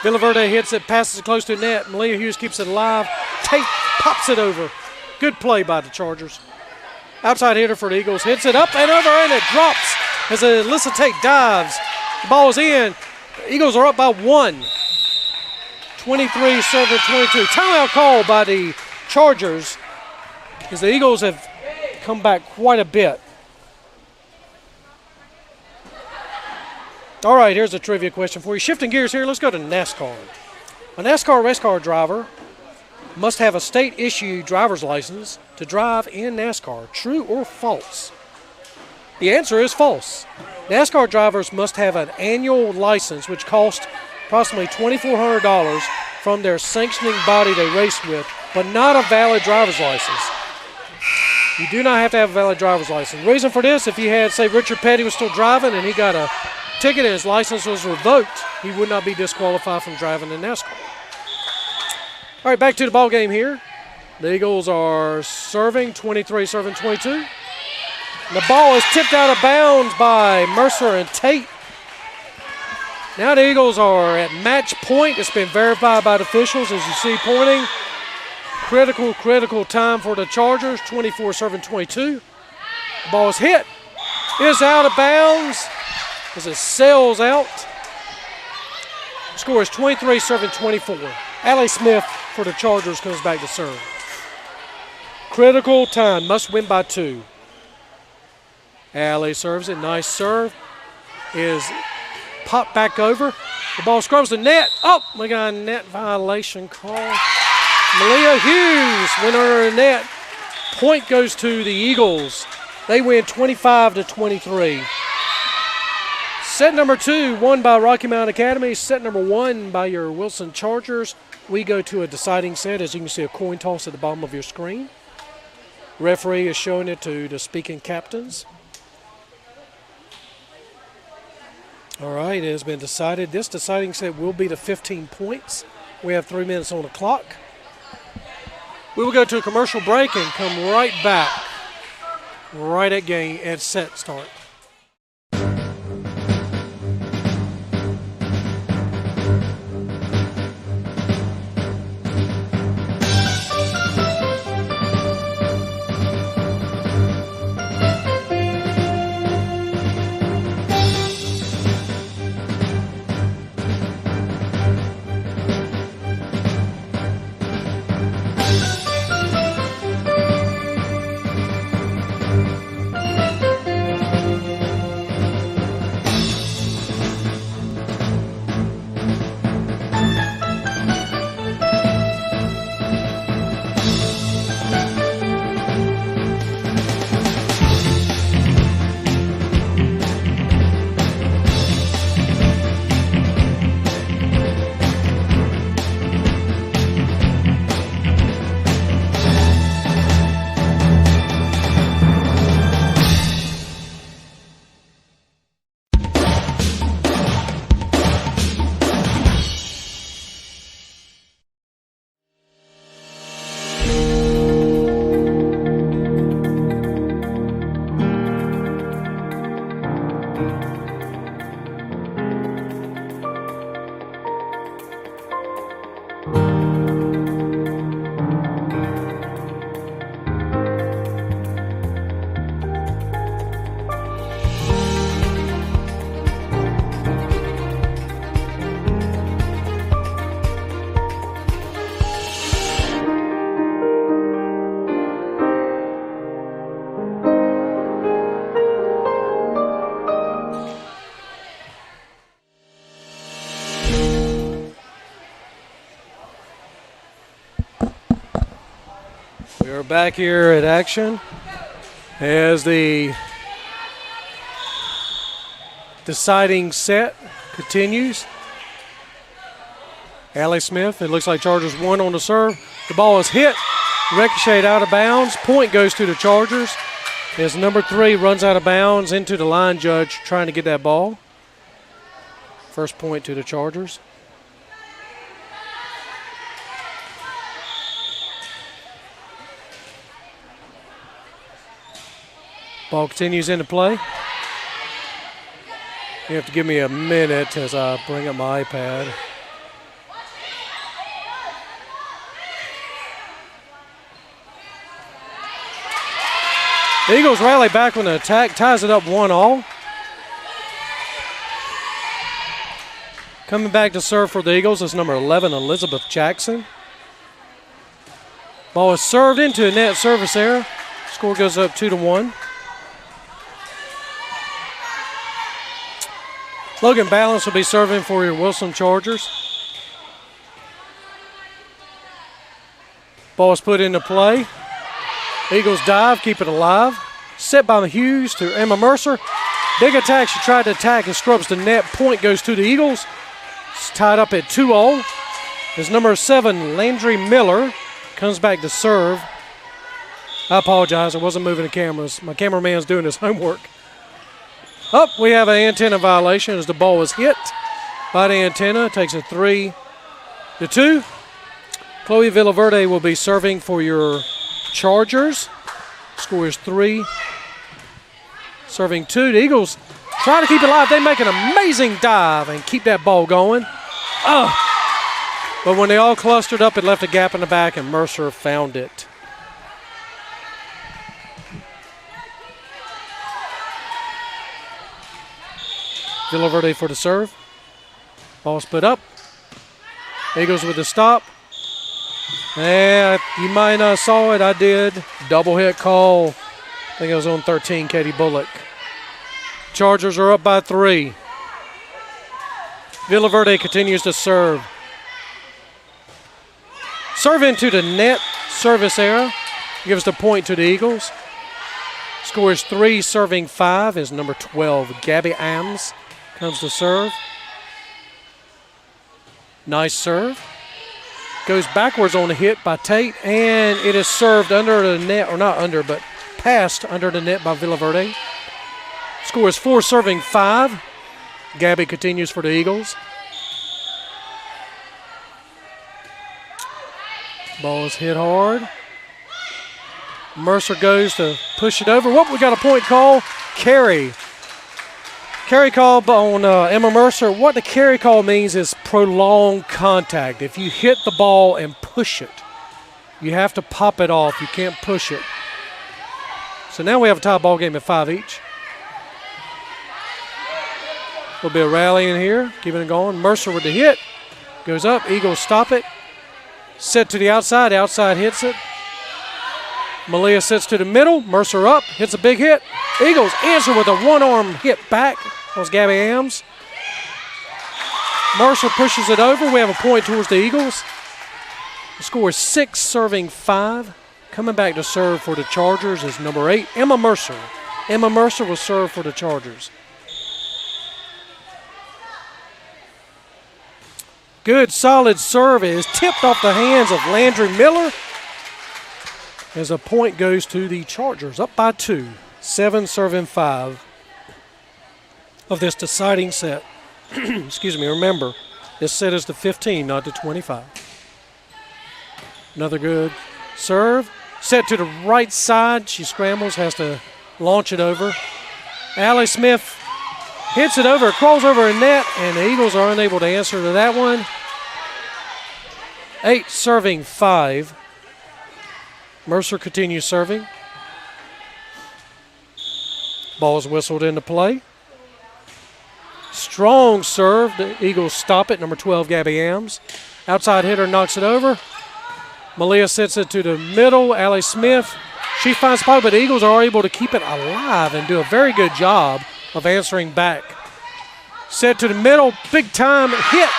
Villaverde hits it, passes it close to the net. Malia Hughes keeps it alive. Tate pops it over. Good play by the Chargers. Outside hitter for the Eagles. Hits it up and over, and it drops as Alyssa Tate dives. The ball is in. The Eagles are up by 1. 23-22. Timeout call by the Chargers as the Eagles have come back quite a bit. All right, here's a trivia question for you. Shifting gears here, let's go to NASCAR. A NASCAR race car driver must have a state-issued driver's license to drive in NASCAR. True or false? The answer is false. NASCAR drivers must have an annual license which costs approximately $2,400 from their sanctioning body they race with, but not a valid driver's license. You do not have to have a valid driver's license. The reason for this, if you had, say, Richard Petty was still driving and he got a ticket and his license was revoked, he would not be disqualified from driving in NASCAR. All right, back to the ball game here. The Eagles are serving 23-22. The ball is tipped out of bounds by Mercer and Tate. Now the Eagles are at match point. It's been verified by the officials, as you see pointing. Critical time for the Chargers, 24-22. The ball is hit. It's out of bounds as it sails out. The score is 23-24. Allie Smith for the Chargers comes back to serve. Critical time, must win by 2. Allie serves it, nice serve. Is popped back over. The ball scrubs the net. We got a net violation call. Malia Hughes went under the net. Point goes to the Eagles. They win 25-23. Set number 2 won by Rocky Mountain Academy. Set number 1 by your Wilson Chargers. We go to a deciding set. As you can see, a coin toss at the bottom of your screen. Referee is showing it to the speaking captains. All right, it has been decided. This deciding set will be the 15 points. We have 3 minutes on the clock. We will go to a commercial break and come right back right at set start. back here at action as the deciding set continues. Allie Smith, it looks like Chargers won on the serve. The ball is hit, ricocheted out of bounds. Point goes to the Chargers as number 3 runs out of bounds into the line judge trying to get that ball. First point to the Chargers. Ball continues into play. You have to give me a minute as I bring up my iPad. The Eagles rally back with an attack, ties it up 1-all. Coming back to serve for the Eagles is number 11, Elizabeth Jackson. Ball is served into a net service error. Score goes up 2-1. Logan Balance will be serving for your Wilson Chargers. Ball is put into play. Eagles dive, keep it alive. Set by Hughes to Emma Mercer. Big attack, she tried to attack and scrubs the net. Point goes to the Eagles. It's tied up at 2-0. As number 7, Landry Miller, comes back to serve. I apologize, I wasn't moving the cameras. My cameraman's doing his homework. Up, we have an antenna violation as the ball was hit by the antenna. Takes a 3-2. Chloe Villaverde will be serving for your Chargers. Score is 3, serving 2. The Eagles try to keep it alive. They make an amazing dive and keep that ball going. But when they all clustered up, it left a gap in the back, and Mercer found it. Villaverde for the serve. Ball's put up. Eagles with the stop. Yeah, you might not saw it. I did. Double hit call. I think it was on 13, Katie Bullock. Chargers are up by 3. Villaverde continues to serve. Serve into the net. Service error. Gives the point to the Eagles. Score is 3, serving 5 is number 12, Gabby Ams. Comes to serve. Nice serve. Goes backwards on the hit by Tate, and it is served under the net, or not under, but passed under the net by Villaverde. Score is 4, serving 5. Gabby continues for the Eagles. Ball is hit hard. Mercer goes to push it over. Whoop, we got a point call. Carry call on Emma Mercer. What the carry call means is prolonged contact. If you hit the ball and push it, you have to pop it off. You can't push it. So now we have a tie ball game at 5 each. There'll be a rally in here, keeping it going. Mercer with the hit. Goes up, Eagles stop it. Set to the outside hits it. Malia sits to the middle, Mercer up, hits a big hit. Eagles answer with a one-arm hit back. That was Gabby Ams. Mercer pushes it over. We have a point towards the Eagles. The score is 6, serving 5. Coming back to serve for the Chargers is number 8, Emma Mercer. Emma Mercer will serve for the Chargers. Good, solid serve is tipped off the hands of Landry Miller as a point goes to the Chargers, up by 2. 7, serving 5 of this deciding set. Excuse me, remember, this set is to 15, not to 25. Another good serve. Set to the right side. She scrambles, has to launch it over. Allie Smith hits it over, crawls over a net, and the Eagles are unable to answer to that one. 8, serving 5. Mercer continues serving. Ball is whistled into play. Strong serve. The Eagles stop it. Number 12, Gabby Ams. Outside hitter knocks it over. Malia sits it to the middle. Allie Smith. She finds spot, but the Eagles are able to keep it alive and do a very good job of answering back. Set to the middle. Big time hit.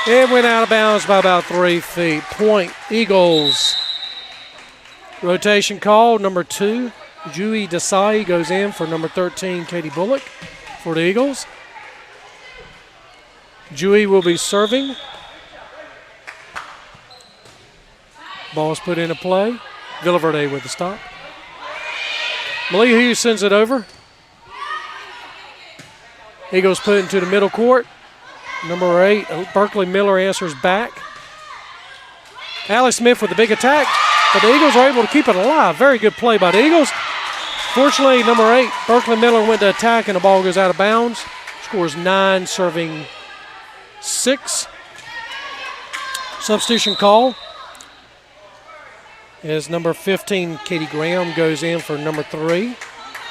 It went out of bounds by about 3 feet. Point Eagles. Rotation call, number 2, Jui Desai goes in for number 13, Katie Bullock for the Eagles. Jui will be serving. Ball is put into play. Villaverde with the stop. Malia Hughes sends it over. Eagles put it into the middle court. Number 8, Berkeley Miller answers back. Allie Smith with the big attack, but the Eagles are able to keep it alive. Very good play by the Eagles. Fortunately, number 8, Berkeley Miller went to attack and the ball goes out of bounds. Scores 9, serving 6. Substitution call is number 15, Katie Graham goes in for number 3,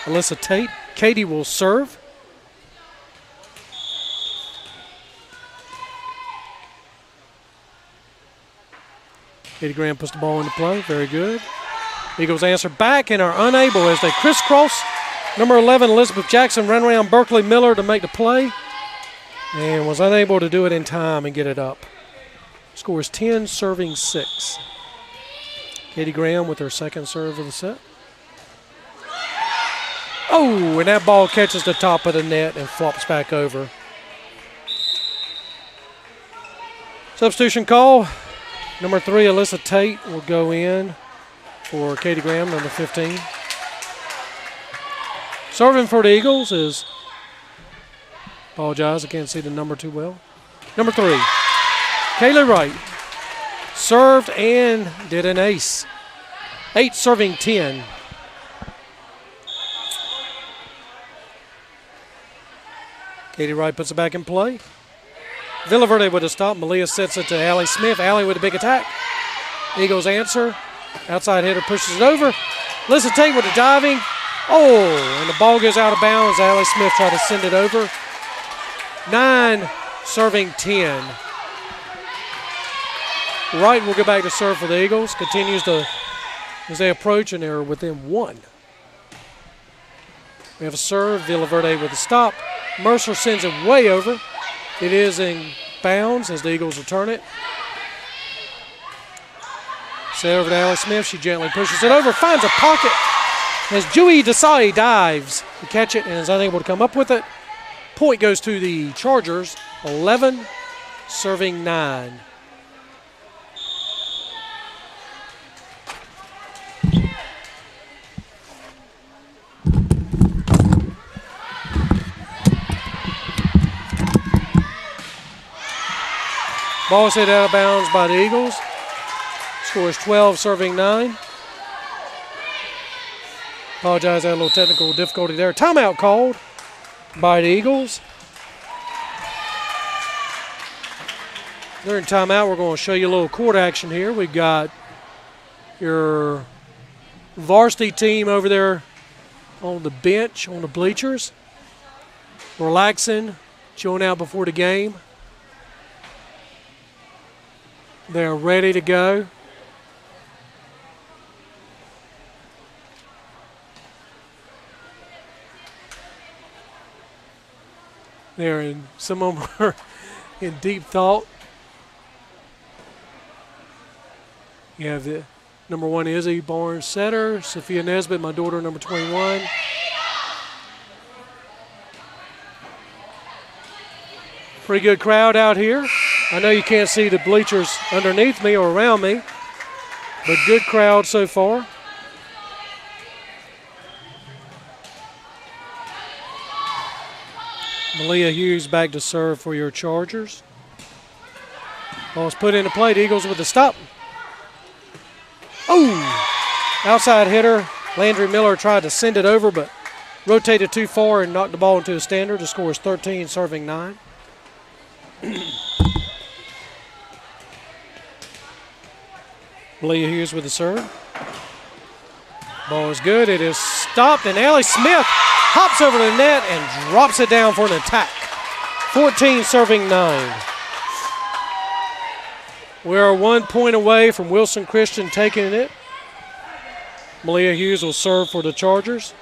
Alyssa Tate. Katie will serve. Katie Graham puts the ball into play. Very good. Eagles answer back and are unable as they crisscross. Number 11, Elizabeth Jackson, run around Berkeley Miller to make the play and was unable to do it in time and get it up. Scores 10, serving 6. Katie Graham with her second serve of the set. Oh, and that ball catches the top of the net and flops back over. Substitution call. Number 3, Alyssa Tate will go in for Katie Graham, number 15. Serving for the Eagles is, apologize, I can't see the number too well. Number 3, Kaylee Wright. Served and did an ace. 8 serving 10. Katie Wright puts it back in play. Villaverde with a stop. Malia sets it to Allie Smith. Allie with a big attack. Eagles answer. Outside hitter pushes it over. Alyssa Tate with a diving. Oh, and the ball goes out of bounds. Allie Smith tried to send it over. 9 serving 10. Wright will go back to serve for the Eagles. Continues to, as they approach, and they're within 1. We have a serve. Villaverde with a stop. Mercer sends it way over. It is in bounds as the Eagles return it. Set over to Allie Smith. She gently pushes it over, finds a pocket as Jui Desai dives to catch it and is unable to come up with it. Point goes to the Chargers, 11, serving 9. Ball is hit out of bounds by the Eagles. Scores 12, serving 9. Apologize, I had a little technical difficulty there. Timeout called by the Eagles. During timeout, we're going to show you a little court action here. We've got your varsity team over there on the bench, on the bleachers, relaxing, chilling out before the game. They're ready to go. Some of them are in deep thought. You have the number 1 Izzy Barnes setter, Sophia Nesbitt, my daughter, number 21. Pretty good crowd out here. I know you can't see the bleachers underneath me or around me, but good crowd so far. Malia Hughes back to serve for your Chargers. Ball's put into play. The Eagles with the stop. Oh! Outside hitter. Landry Miller tried to send it over, but rotated too far and knocked the ball into a standard. The score is 13, serving 9. Malia Hughes with the serve. Ball is good. It is stopped, and Allie Smith hops over the net and drops it down for an attack. 14, serving 9. We are 1 point away from Wilson Christian taking it. Malia Hughes will serve for the Chargers.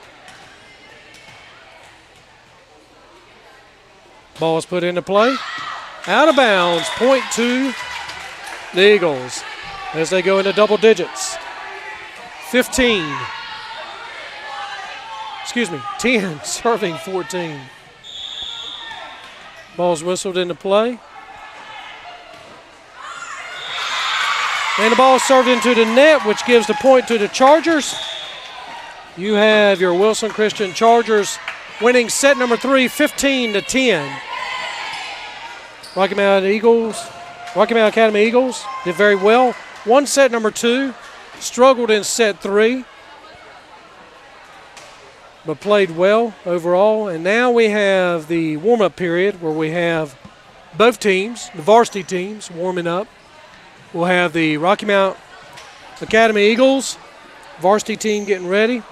Ball is put into play. Out of bounds, point to the Eagles as they go into double digits. 15. Excuse me, 10 serving 14. Ball's whistled into play. And the ball served into the net, which gives the point to the Chargers. You have your Wilson Christian Chargers winning set number 3, 15-10. Rocky Mount Academy Eagles did very well. Won set number 2, struggled in set 3, but played well overall. And now we have the warm-up period where we have both teams, the varsity teams, warming up. We'll have the Rocky Mount Academy Eagles varsity team getting ready,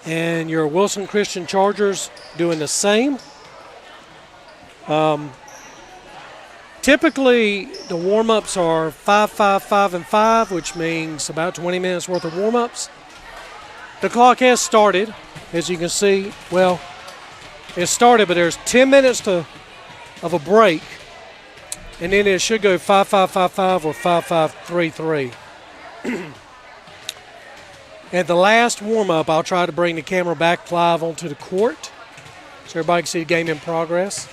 and your Wilson Christian Chargers doing the same. Typically, the warm-ups are 5, 5, 5, and 5, which means about 20 minutes worth of warm-ups. The clock has started, as you can see. Well, it started, but there's 10 minutes of a break, and then it should go 5, 5, 5, 5 or 5, 5, 3, 3. At the last warm-up, I'll try to bring the camera back live onto the court so everybody can see the game in progress.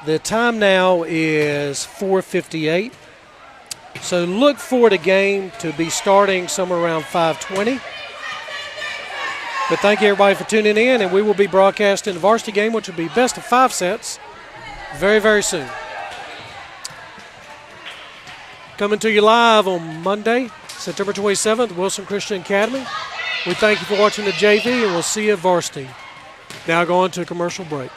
The time now is 4:58. So look for the game to be starting somewhere around 5:20. But thank you, everybody, for tuning in, and we will be broadcasting the varsity game, which will be best of 5 sets very, very soon. Coming to you live on Monday, September 27th, Wilson Christian Academy. We thank you for watching the JV, and we'll see you at varsity. Now going to a commercial break.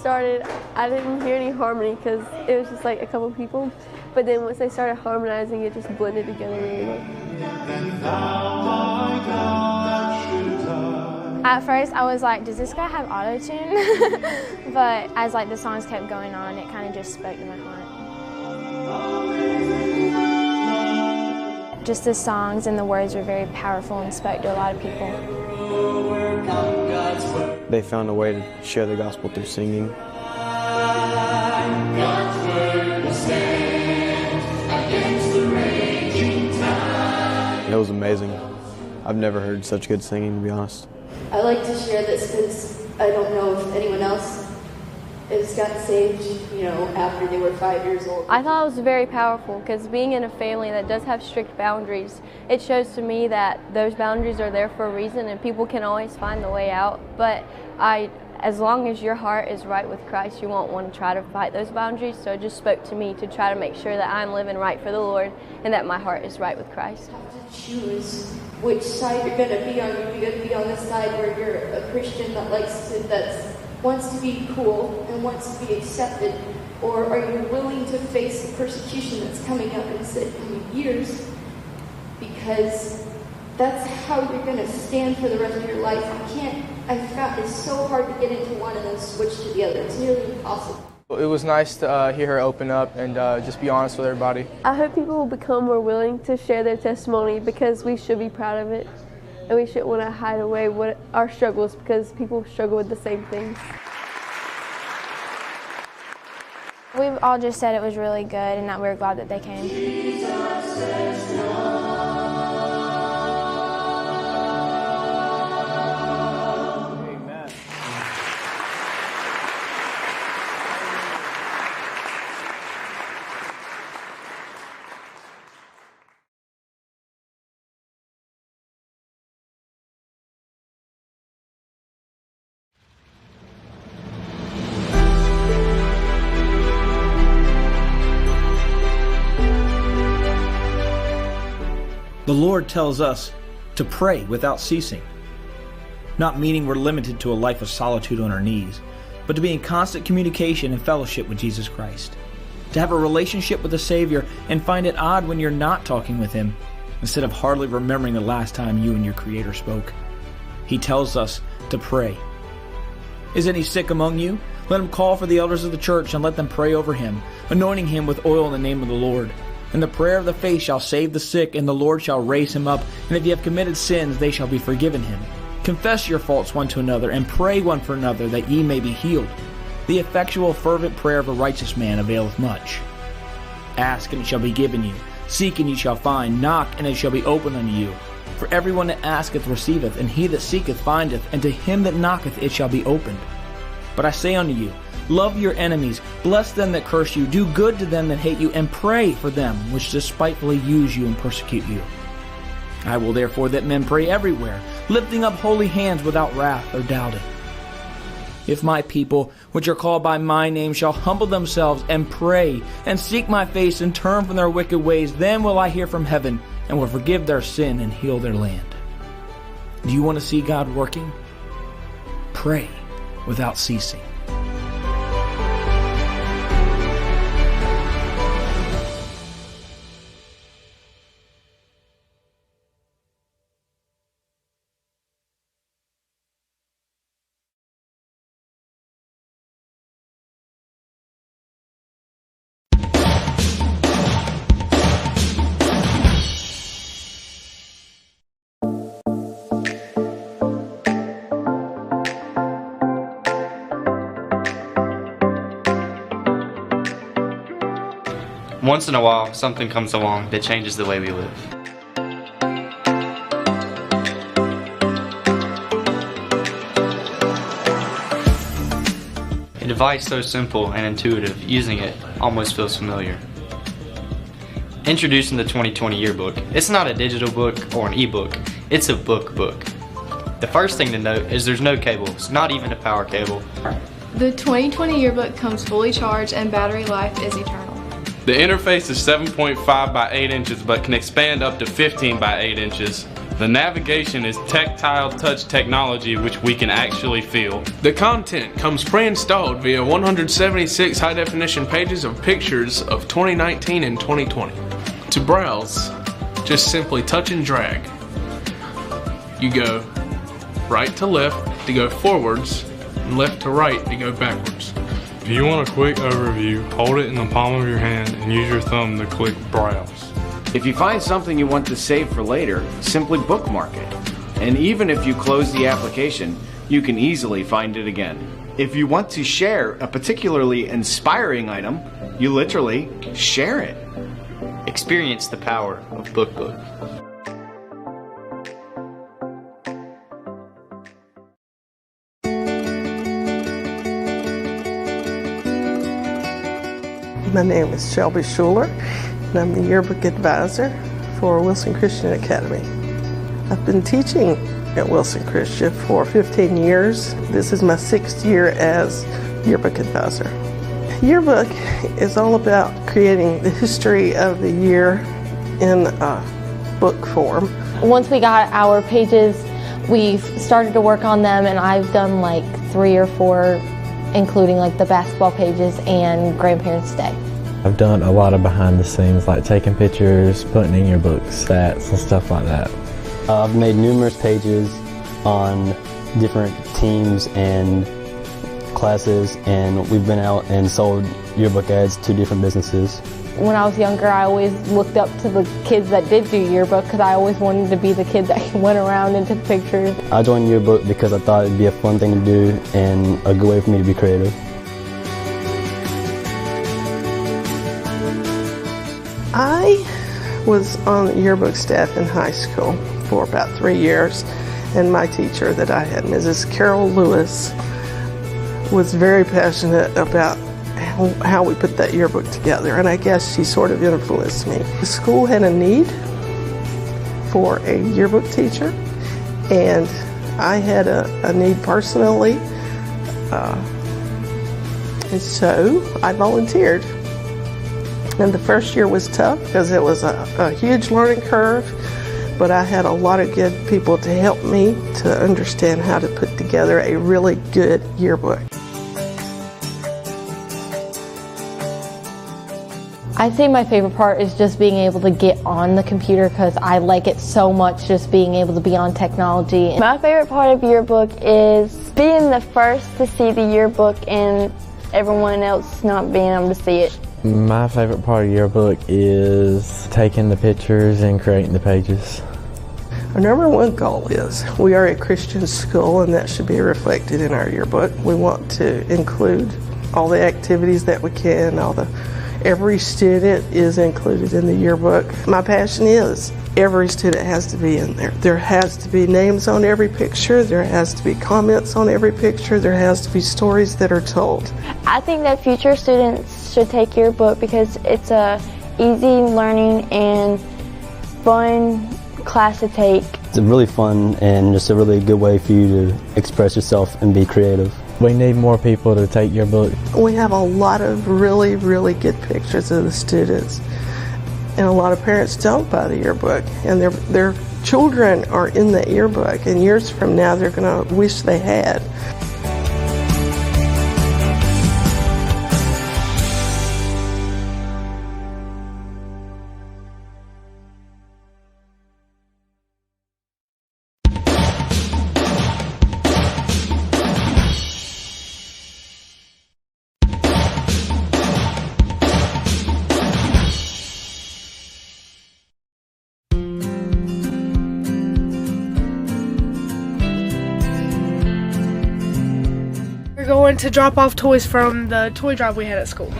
started, I didn't hear any harmony because it was just like a couple people. But then once they started harmonizing, it just blended together really well. At first, I was like, does this guy have auto-tune? But as like the songs kept going on, it kind of just spoke to my heart. Just the songs and the words were very powerful and spoke to a lot of people. They found a way to share the gospel through singing. It was amazing. I've never heard such good singing, to be honest. I like to share this because I don't know if anyone else has gotten saved, after they were 5 years old. I thought it was very powerful because being in a family that does have strict boundaries, it shows to me that those boundaries are there for a reason and people can always find the way out. But as long as your heart is right with Christ, you won't want to try to fight those boundaries. So it just spoke to me to try to make sure that I'm living right for the Lord and that my heart is right with Christ. You have to choose which side you're going to be on. You're going to be on the side where you're a Christian that wants to be cool and wants to be accepted, or are you willing to face the persecution that's coming up in the coming years? Because that's how you're going to stand for the rest of your life. I found it's so hard to get into one and then switch to the other. It's nearly impossible. It was nice to hear her open up and just be honest with everybody. I hope people will become more willing to share their testimony because we should be proud of it. And we shouldn't want to hide away what our struggles because people struggle with the same things. We've all just said it was really good and that we were glad that they came. The Lord tells us to pray without ceasing, not meaning we're limited to a life of solitude on our knees, but to be in constant communication and fellowship with Jesus Christ, to have a relationship with the Savior and find it odd when you're not talking with Him, instead of hardly remembering the last time you and your Creator spoke. He tells us to pray. Is any sick among you? Let him call for the elders of the church and let them pray over him, anointing him with oil in the name of the Lord. And the prayer of the faith shall save the sick, and the Lord shall raise him up. And if ye have committed sins, they shall be forgiven him. Confess your faults one to another, and pray one for another, that ye may be healed. The effectual fervent prayer of a righteous man availeth much. Ask, and it shall be given you. Seek, and ye shall find. Knock, and it shall be opened unto you. For everyone that asketh receiveth, and he that seeketh findeth, and to him that knocketh it shall be opened. But I say unto you, love your enemies, bless them that curse you, do good to them that hate you, and pray for them which despitefully use you and persecute you. I will therefore that men pray everywhere, lifting up holy hands without wrath or doubting. If my people, which are called by my name, shall humble themselves and pray, and seek my face, and turn from their wicked ways, then will I hear from heaven, and will forgive their sin and heal their land. Do you want to see God working? Pray without ceasing. Once in a while, something comes along that changes the way we live. A device so simple and intuitive, using it almost feels familiar. Introducing the 2020 yearbook. It's not a digital book or an ebook, it's a book. The first thing to note is there's no cables, not even a power cable. The 2020 yearbook comes fully charged and battery life is eternal. The interface is 7.5 by 8 inches but can expand up to 15 by 8 inches. The navigation is tactile touch technology which we can actually feel. The content comes pre-installed via 176 high-definition pages of pictures of 2019 and 2020. To browse, just simply touch and drag. You go right to left to go forwards, and left to right to go backwards. If you want a quick overview, hold it in the palm of your hand and use your thumb to click Browse. If you find something you want to save for later, simply bookmark it. And even if you close the application, you can easily find it again. If you want to share a particularly inspiring item, you literally share it. Experience the power of BookBook. My name is Shelby Schuler, and I'm the yearbook advisor for Wilson Christian Academy. I've been teaching at Wilson Christian for 15 years. This is my 6th year as yearbook advisor. Yearbook is all about creating the history of the year in a book form. Once we got our pages, we've started to work on them, and I've done like 3 or 4, including like the basketball pages and Grandparents' Day. I've done a lot of behind the scenes, like taking pictures, putting in your book stats and stuff like that. I've made numerous pages on different teams and classes, and we've been out and sold yearbook ads to different businesses. When I was younger, I always looked up to the kids that did do yearbook because I always wanted to be the kid that went around and took pictures. I joined yearbook because I thought it'd be a fun thing to do and a good way for me to be creative. I was on the yearbook staff in high school for about 3 years, and my teacher that I had, Mrs. Carol Lewis, was very passionate about how we put that yearbook together, and I guess she sort of influenced me. The school had a need for a yearbook teacher, and I had a need personally, and so I volunteered. And the first year was tough because it was a huge learning curve, but I had a lot of good people to help me to understand how to put together a really good yearbook. I'd say my favorite part is just being able to get on the computer because I like it so much, just being able to be on technology. My favorite part of yearbook is being the first to see the yearbook and everyone else not being able to see it. My favorite part of yearbook is taking the pictures and creating the pages. Our number one goal is we are a Christian school, and that should be reflected in our yearbook. We want to include all the activities that we can, every student is included in the yearbook. My passion is every student has to be in there. There has to be names on every picture, there has to be comments on every picture, there has to be stories that are told. I think that future students should take yearbook because it's a easy learning and fun class to take. It's really fun and just a really good way for you to express yourself and be creative. We need more people to take yearbook. We have a lot of really, really good pictures of the students, and a lot of parents don't buy the yearbook, and their children are in that yearbook, and years from now they're going to wish they had. We're going to drop off toys from the toy drive we had at school.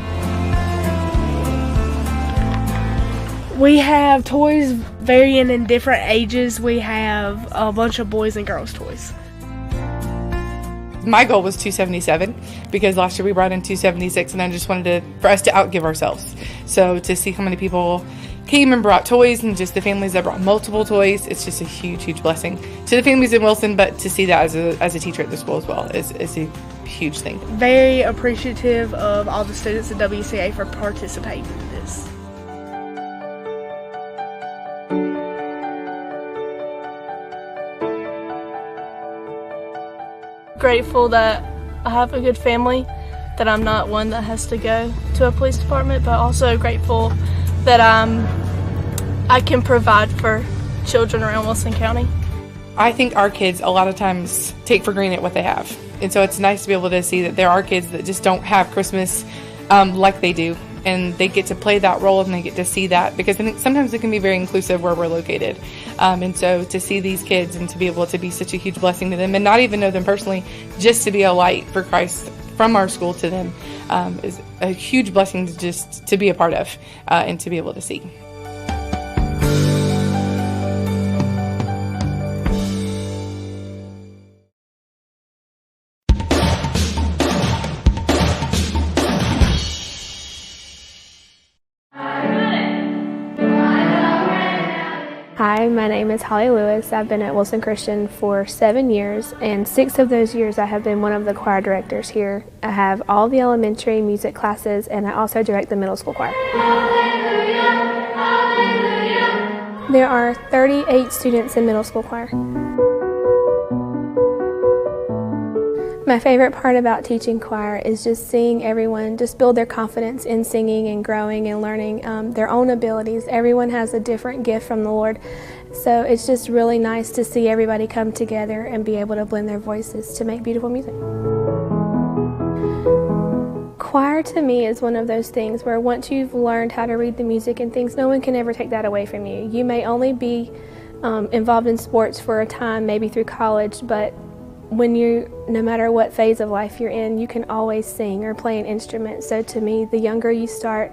We have toys varying in different ages. We have a bunch of boys and girls toys. My goal was 277 because last year we brought in 276, and I just wanted for us to outgive ourselves. So to see how many people came and brought toys, and just the families that brought multiple toys, it's just a huge, huge blessing to the families in Wilson, but to see that as a teacher at the school as well is a huge thing. Very appreciative of all the students at WCA for participating in this. grateful that I have a good family, that I'm not one that has to go to a police department, but also grateful that I can provide for children around Wilson County. I think our kids a lot of times take for granted what they have. And so it's nice to be able to see that there are kids that just don't have Christmas like they do. And they get to play that role and they get to see that, because I think sometimes it can be very inclusive where we're located. And so to see these kids and to be able to be such a huge blessing to them and not even know them personally, just to be a light for Christ from our school to them is a huge blessing to just to be a part of and to be able to see. Hi, my name is Holly Lewis. I've been at Wilson Christian for 7 years, and 6 of those years I have been one of the choir directors here. I have all the elementary music classes, and I also direct the middle school choir. Hallelujah, hallelujah. There are 38 students in middle school choir. My favorite part about teaching choir is just seeing everyone just build their confidence in singing and growing and learning their own abilities. Everyone has a different gift from the Lord, so it's just really nice to see everybody come together and be able to blend their voices to make beautiful music. Choir to me is one of those things where once you've learned how to read the music and things, no one can ever take that away from you. You may only be involved in sports for a time, maybe through college, but when no matter what phase of life you're in, you can always sing or play an instrument. So to me, the younger you start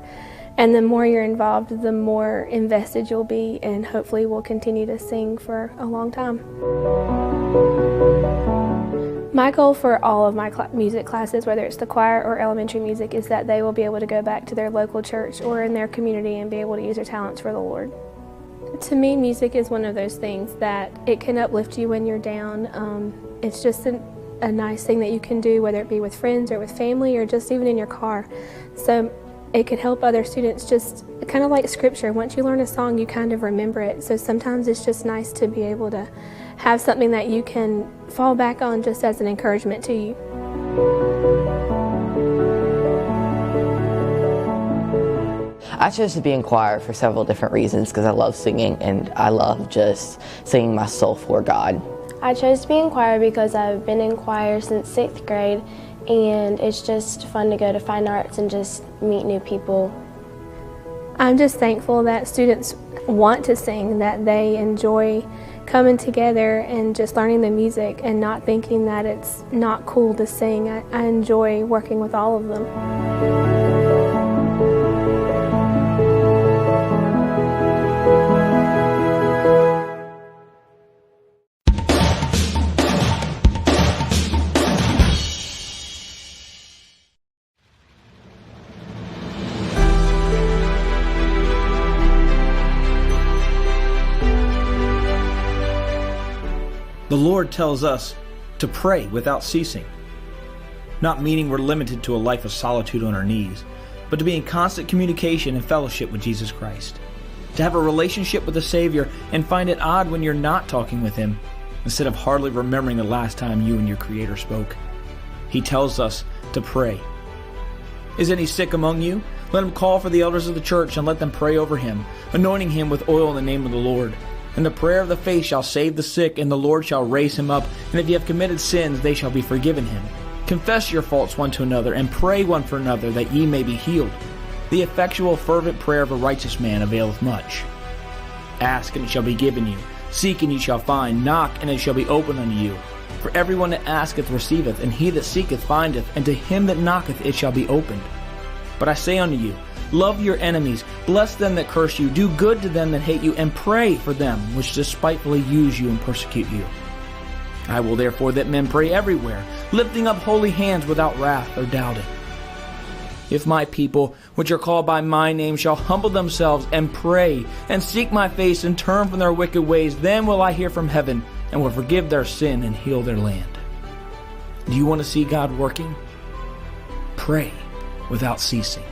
and the more you're involved, the more invested you'll be, and hopefully will continue to sing for a long time. My goal for all of my music classes, whether it's the choir or elementary music, is that they will be able to go back to their local church or in their community and be able to use their talents for the Lord. To me, music is one of those things that it can uplift you when you're down. It's just a nice thing that you can do, whether it be with friends or with family or just even in your car. So it can help other students, just kind of like scripture. Once you learn a song, you kind of remember it. So sometimes it's just nice to be able to have something that you can fall back on just as an encouragement to you. I chose to be in choir for several different reasons, because I love singing and I love just singing my soul for God. I chose to be in choir because I've been in choir since 6th grade, and it's just fun to go to fine arts and just meet new people. I'm just thankful that students want to sing, that they enjoy coming together and just learning the music and not thinking that it's not cool to sing. I enjoy working with all of them. The Lord tells us to pray without ceasing, not meaning we're limited to a life of solitude on our knees, but to be in constant communication and fellowship with Jesus Christ, to have a relationship with the Savior and find it odd when you're not talking with Him, instead of hardly remembering the last time you and your Creator spoke. He tells us to pray. Is any sick among you? Let him call for the elders of the church and let them pray over him, anointing him with oil in the name of the Lord. And the prayer of the faith shall save the sick, and the Lord shall raise him up. And if ye have committed sins, they shall be forgiven him. Confess your faults one to another, and pray one for another, that ye may be healed. The effectual fervent prayer of a righteous man availeth much. Ask, and it shall be given you. Seek, and ye shall find. Knock, and it shall be opened unto you. For everyone that asketh receiveth, and he that seeketh findeth, and to him that knocketh it shall be opened. But I say unto you, love your enemies, bless them that curse you, do good to them that hate you, and pray for them which despitefully use you and persecute you. I will therefore that men pray everywhere, lifting up holy hands without wrath or doubting. If my people, which are called by my name, shall humble themselves and pray, and seek my face, and turn from their wicked ways, then will I hear from heaven, and will forgive their sin and heal their land. Do you want to see God working? Pray without ceasing.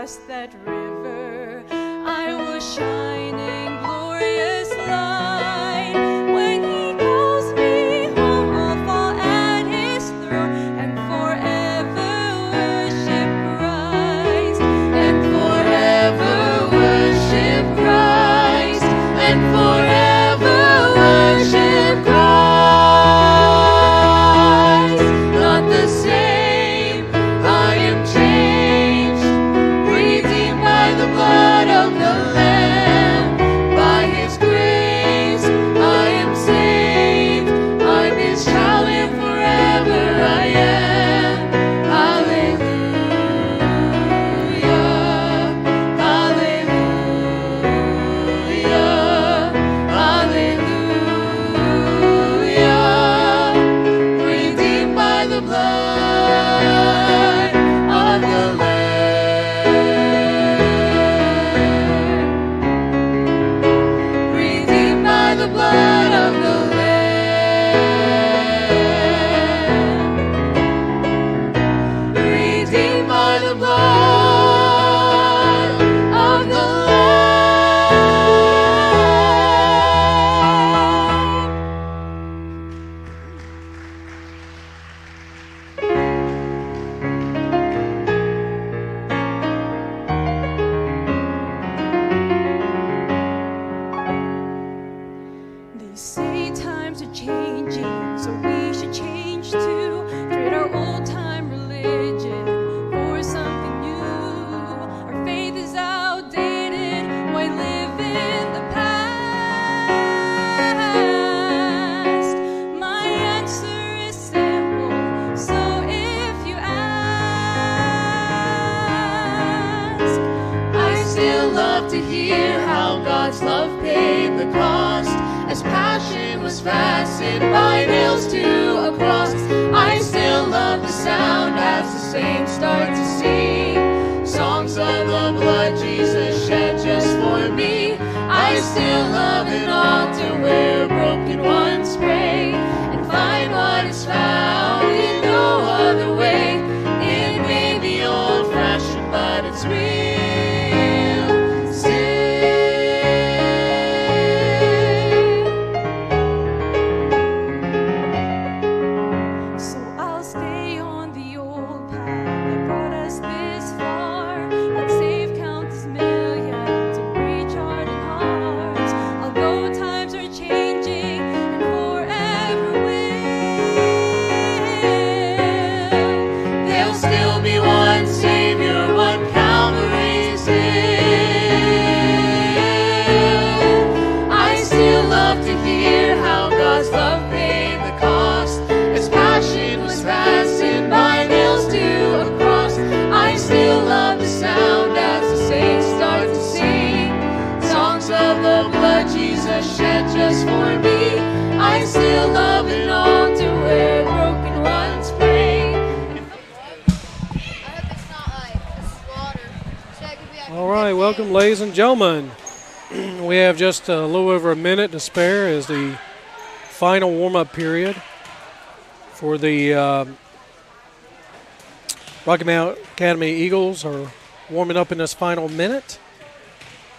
across that river, I was shining glorious light. When he calls me home, I'll fall at his throne and forever worship Christ, and forever worship Christ, and forever worship Christ. Not the same, I am changed, redeemed by the blood of the Lamb. By his grace I am saved, I'm his child and forever I am. Hallelujah, hallelujah, hallelujah. Redeemed by the blood of the Lamb. Redeemed by the blood of the Lamb. Redeemed by the blood of the They say times are changing, so we should change too. Trade our old-time religion for something new. Our faith is outdated, why live in the past? My answer is simple, so if you ask, I still love to hear how God's love paid the cost, as passion was fastened by nails to a cross. I still love the sound as the saints start to sing songs of the blood Jesus shed just for me. I still love an altar where broken ones pray and find what is found in no other way. It may be old-fashioned, but it's real still. So I'll stay on the old path that brought us this far, that save countless millions and reach hardened hearts. Although times are changing and forever will, there'll still be one Savior, one Calvary still. I still love to hear how God's love paid the cost, as passion was fastened by nails to a cross. I still love the sound as the saints start to sing songs of the blood Jesus shed just for me. I still love an altar where broken ones pray. All right, welcome, ladies and gentlemen. We have just a little over a minute to spare as the final warm-up period for the Rocky Mount Academy Eagles are warming up in this final minute.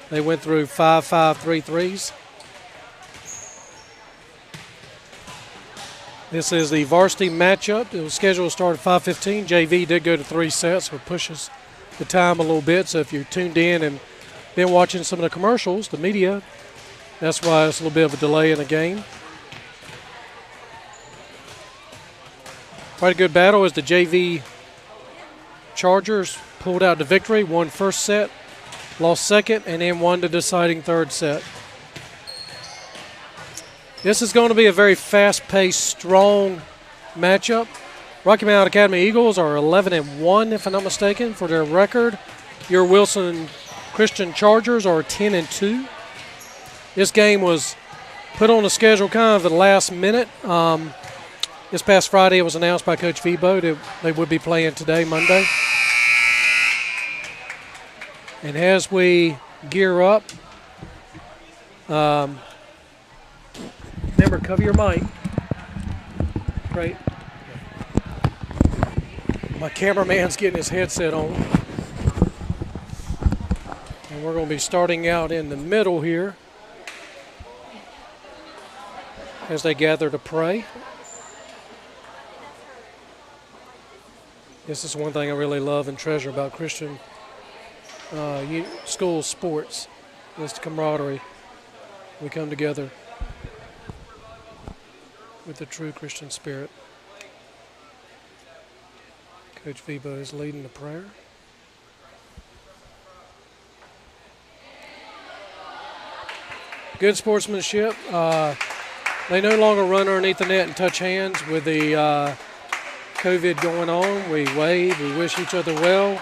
They went through 5-5-3-3s. This is the varsity matchup. It was scheduled to start at 5:15. JV did go to 3 sets, so it pushes the time a little bit. So if you're tuned in and been watching some of the commercials, the media, that's why it's a little bit of a delay in the game. Quite a good battle as the JV Chargers pulled out the victory, won first set, lost second, and then won the deciding third set. This is going to be a very fast-paced, strong matchup. Rocky Mount Academy Eagles are 11-1, if I'm not mistaken, for their record. Your Wilson Christian Chargers are 10-2. This game was put on the schedule kind of at the last minute. This past Friday, it was announced by Coach Vibo that they would be playing today, Monday. And as we gear up, remember, cover your mic. Great. My cameraman's getting his headset on. And we're going to be starting out in the middle here as they gather to pray. This is one thing I really love and treasure about Christian school sports, is the camaraderie. We come together with the true Christian spirit. Coach Vibo is leading the prayer. Good sportsmanship. They no longer run underneath the net and touch hands with the COVID going on. We wave, we wish each other well.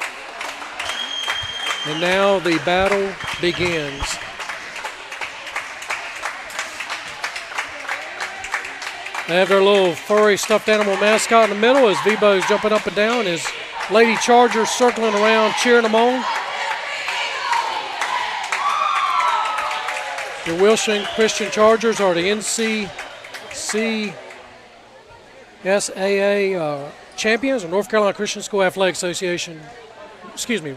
And now the battle begins. They have their little furry stuffed animal mascot in the middle as Vibo's jumping up and down. His Lady Chargers circling around, cheering them on. The Wilson Christian Chargers are the NCCSAA champions, or North Carolina Christian School Athletic Association,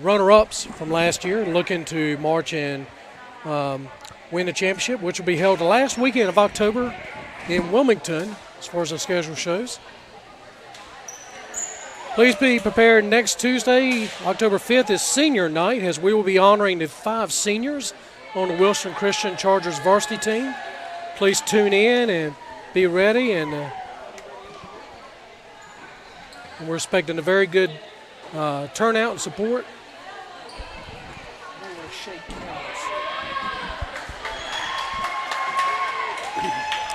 runner-ups from last year, looking to march and win the championship, which will be held the last weekend of October in Wilmington, as far as the schedule shows. Please be prepared. Next Tuesday, October 5th, is senior night, as we will be honoring the 5 seniors on the Wilson Christian Chargers varsity team. Please tune in and be ready, and we're expecting a very good turnout and support.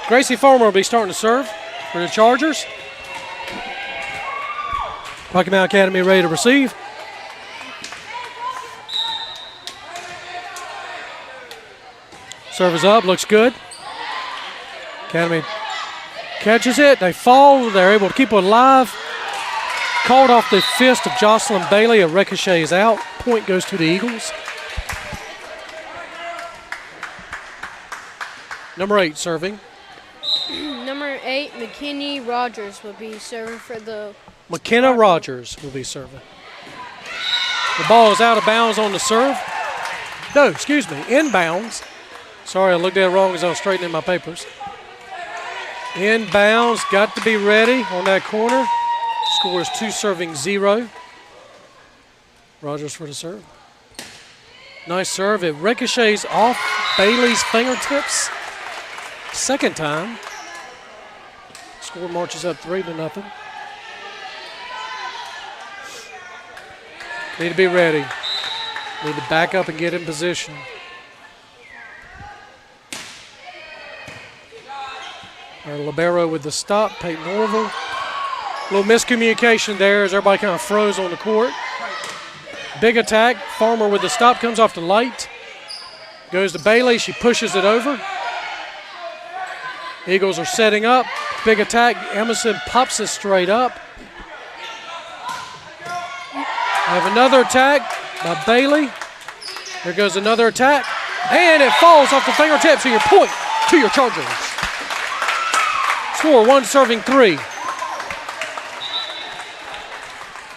Gracie Farmer will be starting to serve for the Chargers. Rocky Mount Academy ready to receive. Serve is up, looks good. Academy catches it, they fall, they're able to keep it alive. Called off the fist of Jocelyn Bailey, a ricochet is out. Point goes to the Eagles. Number 8 serving. Number 8, McKinney Rogers will be serving for the... McKenna Rogers will be serving. The ball is out of bounds on the serve. No, excuse me, inbounds. Sorry, I looked at it wrong as I was straightening my papers. Inbounds, got to be ready on that corner. Score is 2-0. Rogers for the serve. Nice serve. It ricochets off Bailey's fingertips. Second time. Score marches up 3-0. Need to be ready. Need to back up and get in position. Our libero with the stop, Peyton Orville. A little miscommunication there as everybody kind of froze on the court. Big attack. Farmer with the stop comes off the light. Goes to Bailey. She pushes it over. Eagles are setting up. Big attack. Emerson pops it straight up. I have another attack by Bailey. There goes another attack. And it falls off the fingertips of your point to your Chargers. Score 1-3.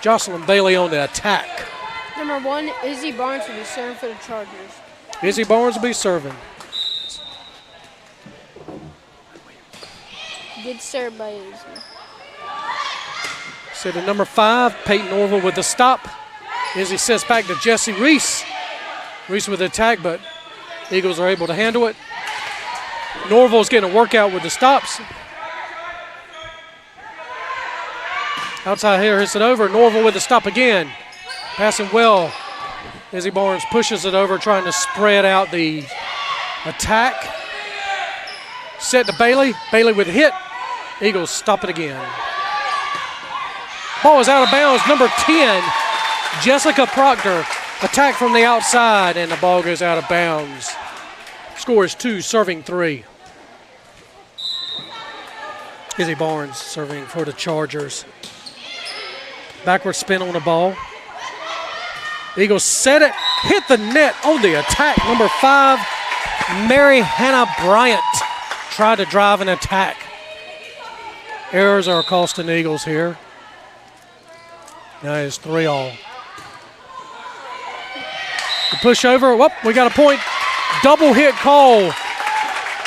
Jocelyn Bailey on the attack. Number 1, Izzy Barnes will be serving for the Chargers. Izzy Barnes will be serving. Good serve by Izzy. So to number 5, Peyton Orville with the stop. Izzy sets back to Jesse Reese. Reese with the attack, but Eagles are able to handle it. Norville's getting a workout with the stops. Outside here, hits it over. Norville with the stop again. Passing well. Izzy Barnes pushes it over, trying to spread out the attack. Set to Bailey. Bailey with a hit. Eagles stop it again. Ball is out of bounds. Number 10, Jessica Proctor. Attack from the outside, and the ball goes out of bounds. Score is 2-3. Izzy Barnes serving for the Chargers. Backward spin on the ball. Eagles set it, hit the net on the attack. Number 5, Mary Hannah Bryant tried to drive an attack. Errors are costing the Eagles here. Now it's 3-all. The push over. Whoop, we got a point. Double hit call.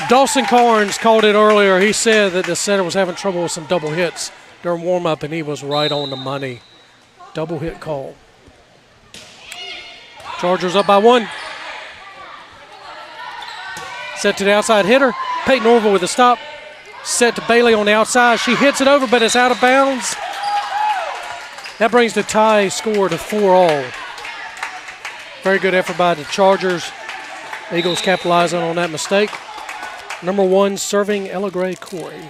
Dawson Carnes called it earlier. He said that the setter was having trouble with some double hits during warm-up, and he was right on the money. Double hit call. Chargers up by 1. Set to the outside hitter. Peyton Orville with a stop. Set to Bailey on the outside. She hits it over, but it's out of bounds. That brings the tie score to 4-all. Very good effort by the Chargers. Eagles capitalizing on that mistake. Number 1 serving Ella Gray Corey.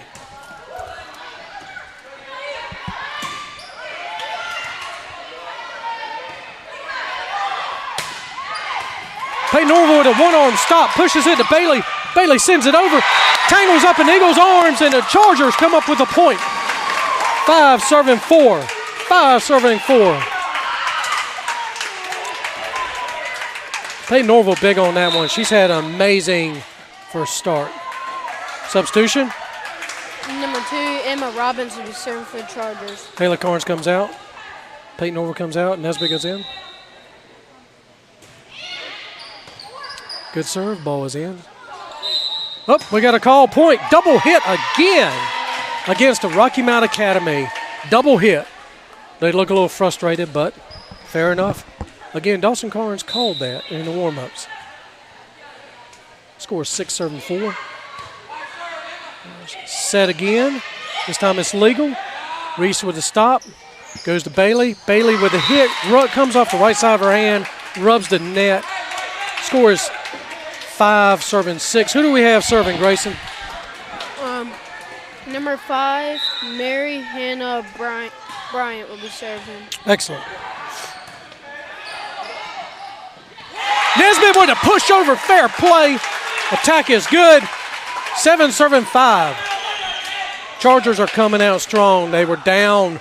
Peyton Orville with a one-arm stop, pushes it to Bailey. Bailey sends it over, tangles up in Eagles' arms, and the Chargers come up with a point. 5 serving 4. 5 serving 4. Peyton Orville big on that one. She's had an amazing first start. Substitution. Number 2, Emma Robbins will be serving for the Chargers. Taylor Carnes comes out. Peyton Orville comes out. Nesbitt goes in. Good serve. Ball is in. Oh, we got a call. Point. Double hit again against the Rocky Mount Academy. Double hit. They look a little frustrated, but fair enough. Again, Dawson Carnes called that in the warm-ups. Score 6 serving 4. Set again. This time it's legal. Reese with a stop. Goes to Bailey. Bailey with a hit. Comes off the right side of her hand. Rubs the net. Scores 5 serving 6. Who do we have serving, Grayson? Number 5, Mary Hannah Bryant will be serving. Excellent. Nesbitt with a push over, fair play. Attack is good. 7 serving 5. Chargers are coming out strong. They were down,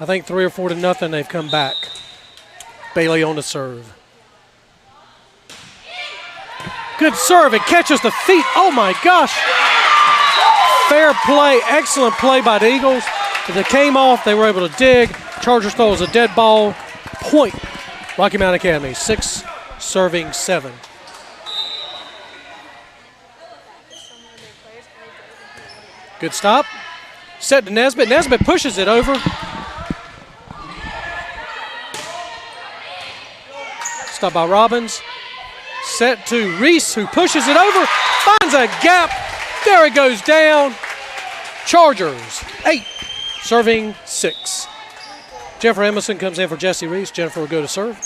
I think 3 or 4 to nothing. They've come back. Bailey on the serve. Good serve. It catches the feet. Oh my gosh. Fair play. Excellent play by the Eagles. If it came off, they were able to dig. Chargers throw as a dead ball. Point. Rocky Mount Academy. 6 serving 7. Good stop. Set to Nesbitt. Nesbitt pushes it over. Stop by Robbins. Set to Reese, who pushes it over. Finds a gap. There it goes down. Chargers 8 serving 6. Jennifer Emerson comes in for Jesse Reese. Jennifer will go to serve.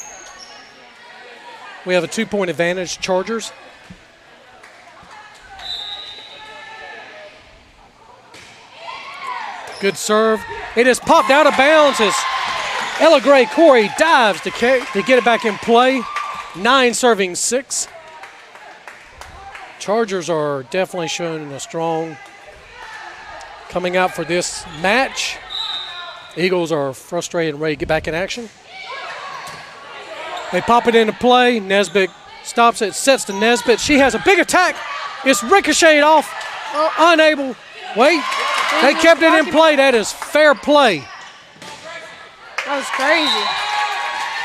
We have a 2-point advantage, Chargers. Good serve. It is popped out of bounds as Ella Gray Corey dives to get it back in play. 9 serving 6. Chargers are definitely showing a strong coming out for this match. Eagles are frustrated and ready to get back in action. They pop it into play. Nesbitt stops it, sets to Nesbitt. She has a big attack. It's ricocheted off. Unable. Wait. They kept it in play. That is fair play. That was crazy.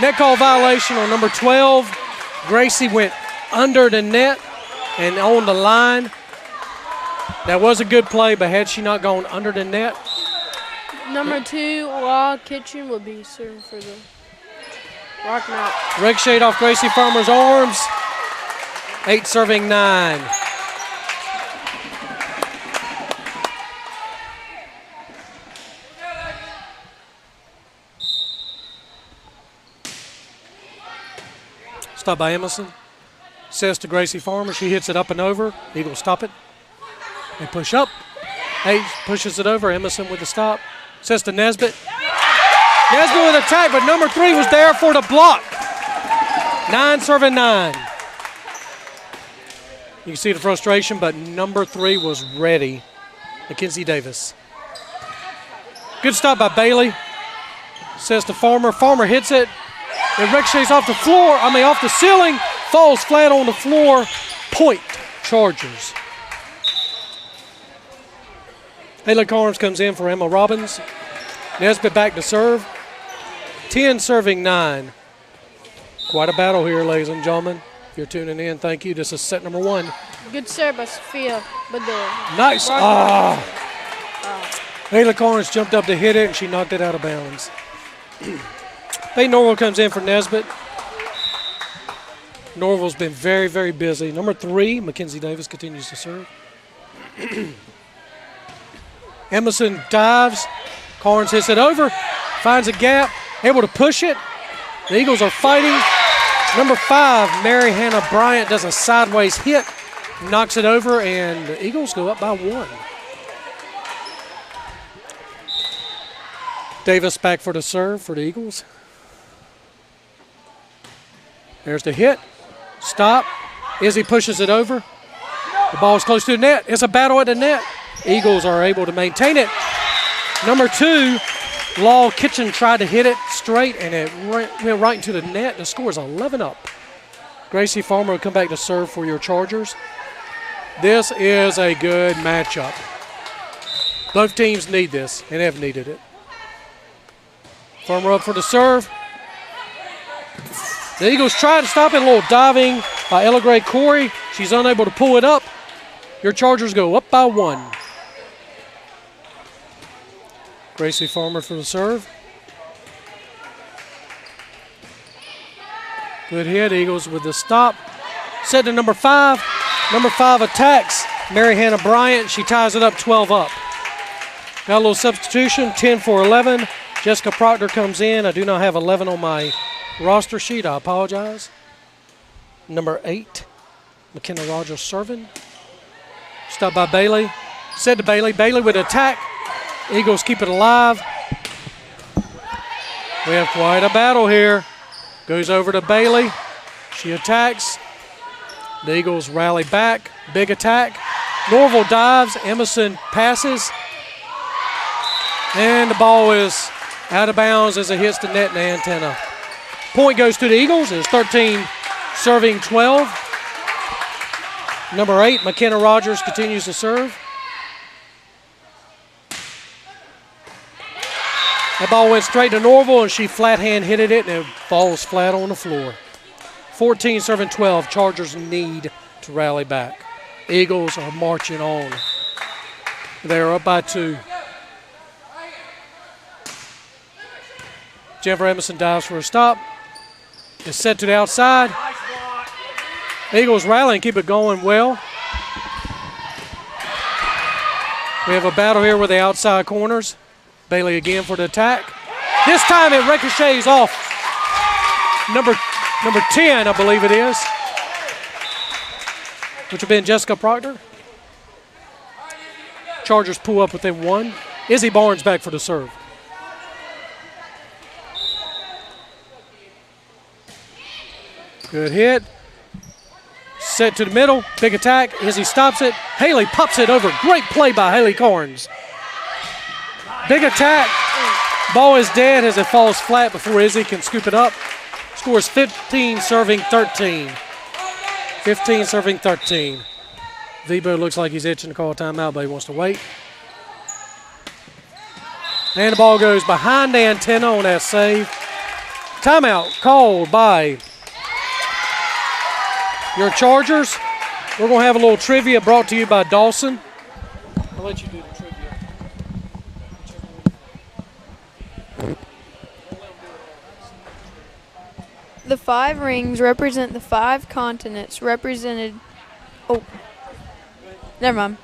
Net call violation on number 12. Gracie went under the net and on the line. That was a good play, but had she not gone under the net. Number 2, Law Kitchen will be serving for the Rock Mount. Ricochet off Gracie Farmer's arms. 8 serving 9. Stop by Emerson. Says to Gracie Farmer. She hits it up and over. Eagles stop it. They push up. 8 pushes it over. Emerson with the stop. Says to Nesbitt. Nesbitt with attack, but number 3 was there for the block. 9 serving 9. You can see the frustration, but number 3 was ready. Mackenzie Davis. Good stop by Bailey. Says to Farmer. Farmer hits it. It ricochets off the floor, off the ceiling, falls flat on the floor. Point, Chargers. Haley Carnes comes in for Emma Robbins. Nesbitt back to serve. 10 serving 9. Quite a battle here, ladies and gentlemen. If you're tuning in, thank you. This is set number 1. Good serve by Sophia, but the Nice. Haley Carnes jumped up to hit it, and she knocked it out of bounds. Peyton Norville comes in for Nesbitt. Norville's been very, very busy. Number 3, Mackenzie Davis continues to serve. Emerson dives. Carnes hits it over, finds a gap, able to push it. The Eagles are fighting. Number 5, Mary Hannah Bryant does a sideways hit, knocks it over, and the Eagles go up by 1. Davis back for the serve for the Eagles. There's the hit. Stop. Izzy pushes it over. The ball is close to the net. It's a battle at the net. Eagles are able to maintain it. Number 2, Law Kitchen tried to hit it straight, and it went right into the net. The score is 11 up. Gracie Farmer will come back to serve for your Chargers. This is a good matchup. Both teams need this and have needed it. Farmer up for the serve. The Eagles try to stop it. A little diving by Ella Gray Corey. She's unable to pull it up. Your Chargers go up by 1. Gracie Farmer for the serve. Good hit. Eagles with the stop. Set to number 5. Number 5 attacks Mary Hannah Bryant. She ties it up 12 up. Got a little substitution, 10 for 11. Jessica Proctor comes in. I do not have 11 on my roster sheet. I apologize. Number 8, McKenna Rogers serving. Stopped by Bailey. Set to Bailey. Bailey with attack. Eagles keep it alive. We have quite a battle here. Goes over to Bailey. She attacks. The Eagles rally back. Big attack. Norville dives. Emerson passes. And the ball is out of bounds as it hits the net and the antenna. Point goes to the Eagles. It's 13 serving 12. Number 8, McKenna Rogers continues to serve. That ball went straight to Norville, and she flat hand hit it, and it falls flat on the floor. 14 serving 12. Chargers need to rally back. Eagles are marching on. They're up by 2. Jennifer Emerson dives for a stop. It's set to the outside. Eagles rally and keep it going well. We have a battle here with the outside corners. Bailey again for the attack. This time it ricochets off number 10, I believe it is, which have been Jessica Proctor. Chargers pull up within 1. Izzy Barnes back for the serve. Good hit. Set to the middle. Big attack. Izzy stops it. Haley pops it over. Great play by Haley Carnes. Big attack. Ball is dead as it falls flat before Izzy can scoop it up. Scores 15 serving 13. 15 serving 13. Vibo looks like he's itching to call a timeout, but he wants to wait. And the ball goes behind the antenna on that save. Timeout called by your Chargers. We're going to have a little trivia brought to you by Dawson. I'll let you do the trivia. The 5 rings represent the 5 continents represented. Oh, never mind.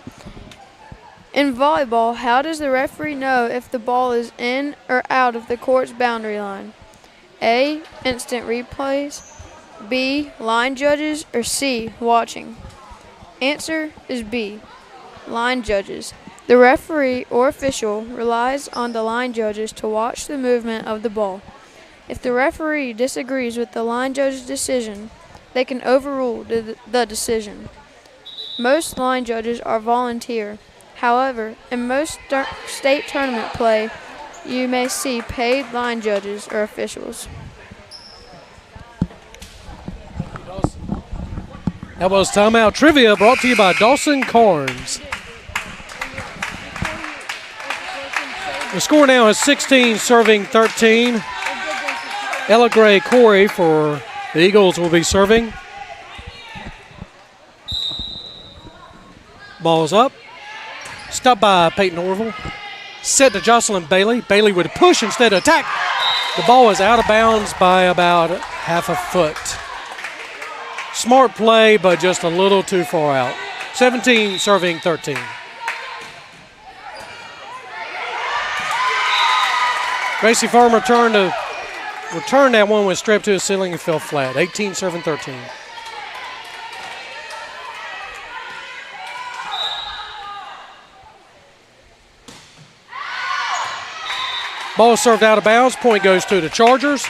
In volleyball, how does the referee know if the ball is in or out of the court's boundary line? A, instant replays. B, line judges, or C, watching? Answer is B, line judges. The referee or official relies on the line judges to watch the movement of the ball. If the referee disagrees with the line judge's decision, they can overrule the decision. Most line judges are volunteer. However, in most state tournament play, you may see paid line judges or officials. That was timeout trivia brought to you by Dawson Carnes. The score now is 16 serving 13. Ella Gray Corey for The Eagles will be serving. Ball's up. Stopped by Peyton Orville. Set to Jocelyn Bailey. Bailey with a push instead of attack. The ball is out of bounds by about half a foot. Smart play, but just a little too far out. 17 serving 13. Gracie Farm returned that one, went straight to the ceiling and fell flat. 18 serving 13. Ball served out of bounds. Point goes to the Chargers.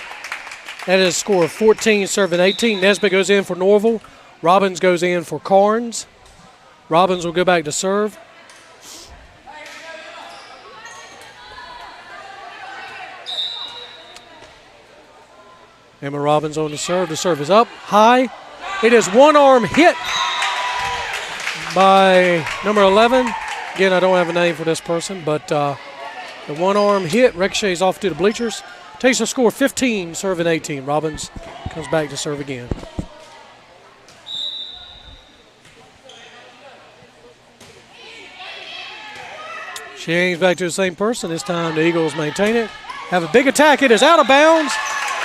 That is a score of 14 serving 18. Nesbitt goes in for Norval. Robbins goes in for Carnes. Robbins will go back to serve. Emma Robbins on the serve. The serve is up high. It is one arm hit by number 11. Again, I don't have a name for this person, but the one arm hit ricochets off to the bleachers. Takes a score 15, serving 18. Robbins comes back to serve again. She aims back to the same person. This time the Eagles maintain it. Have a big attack. It is out of bounds.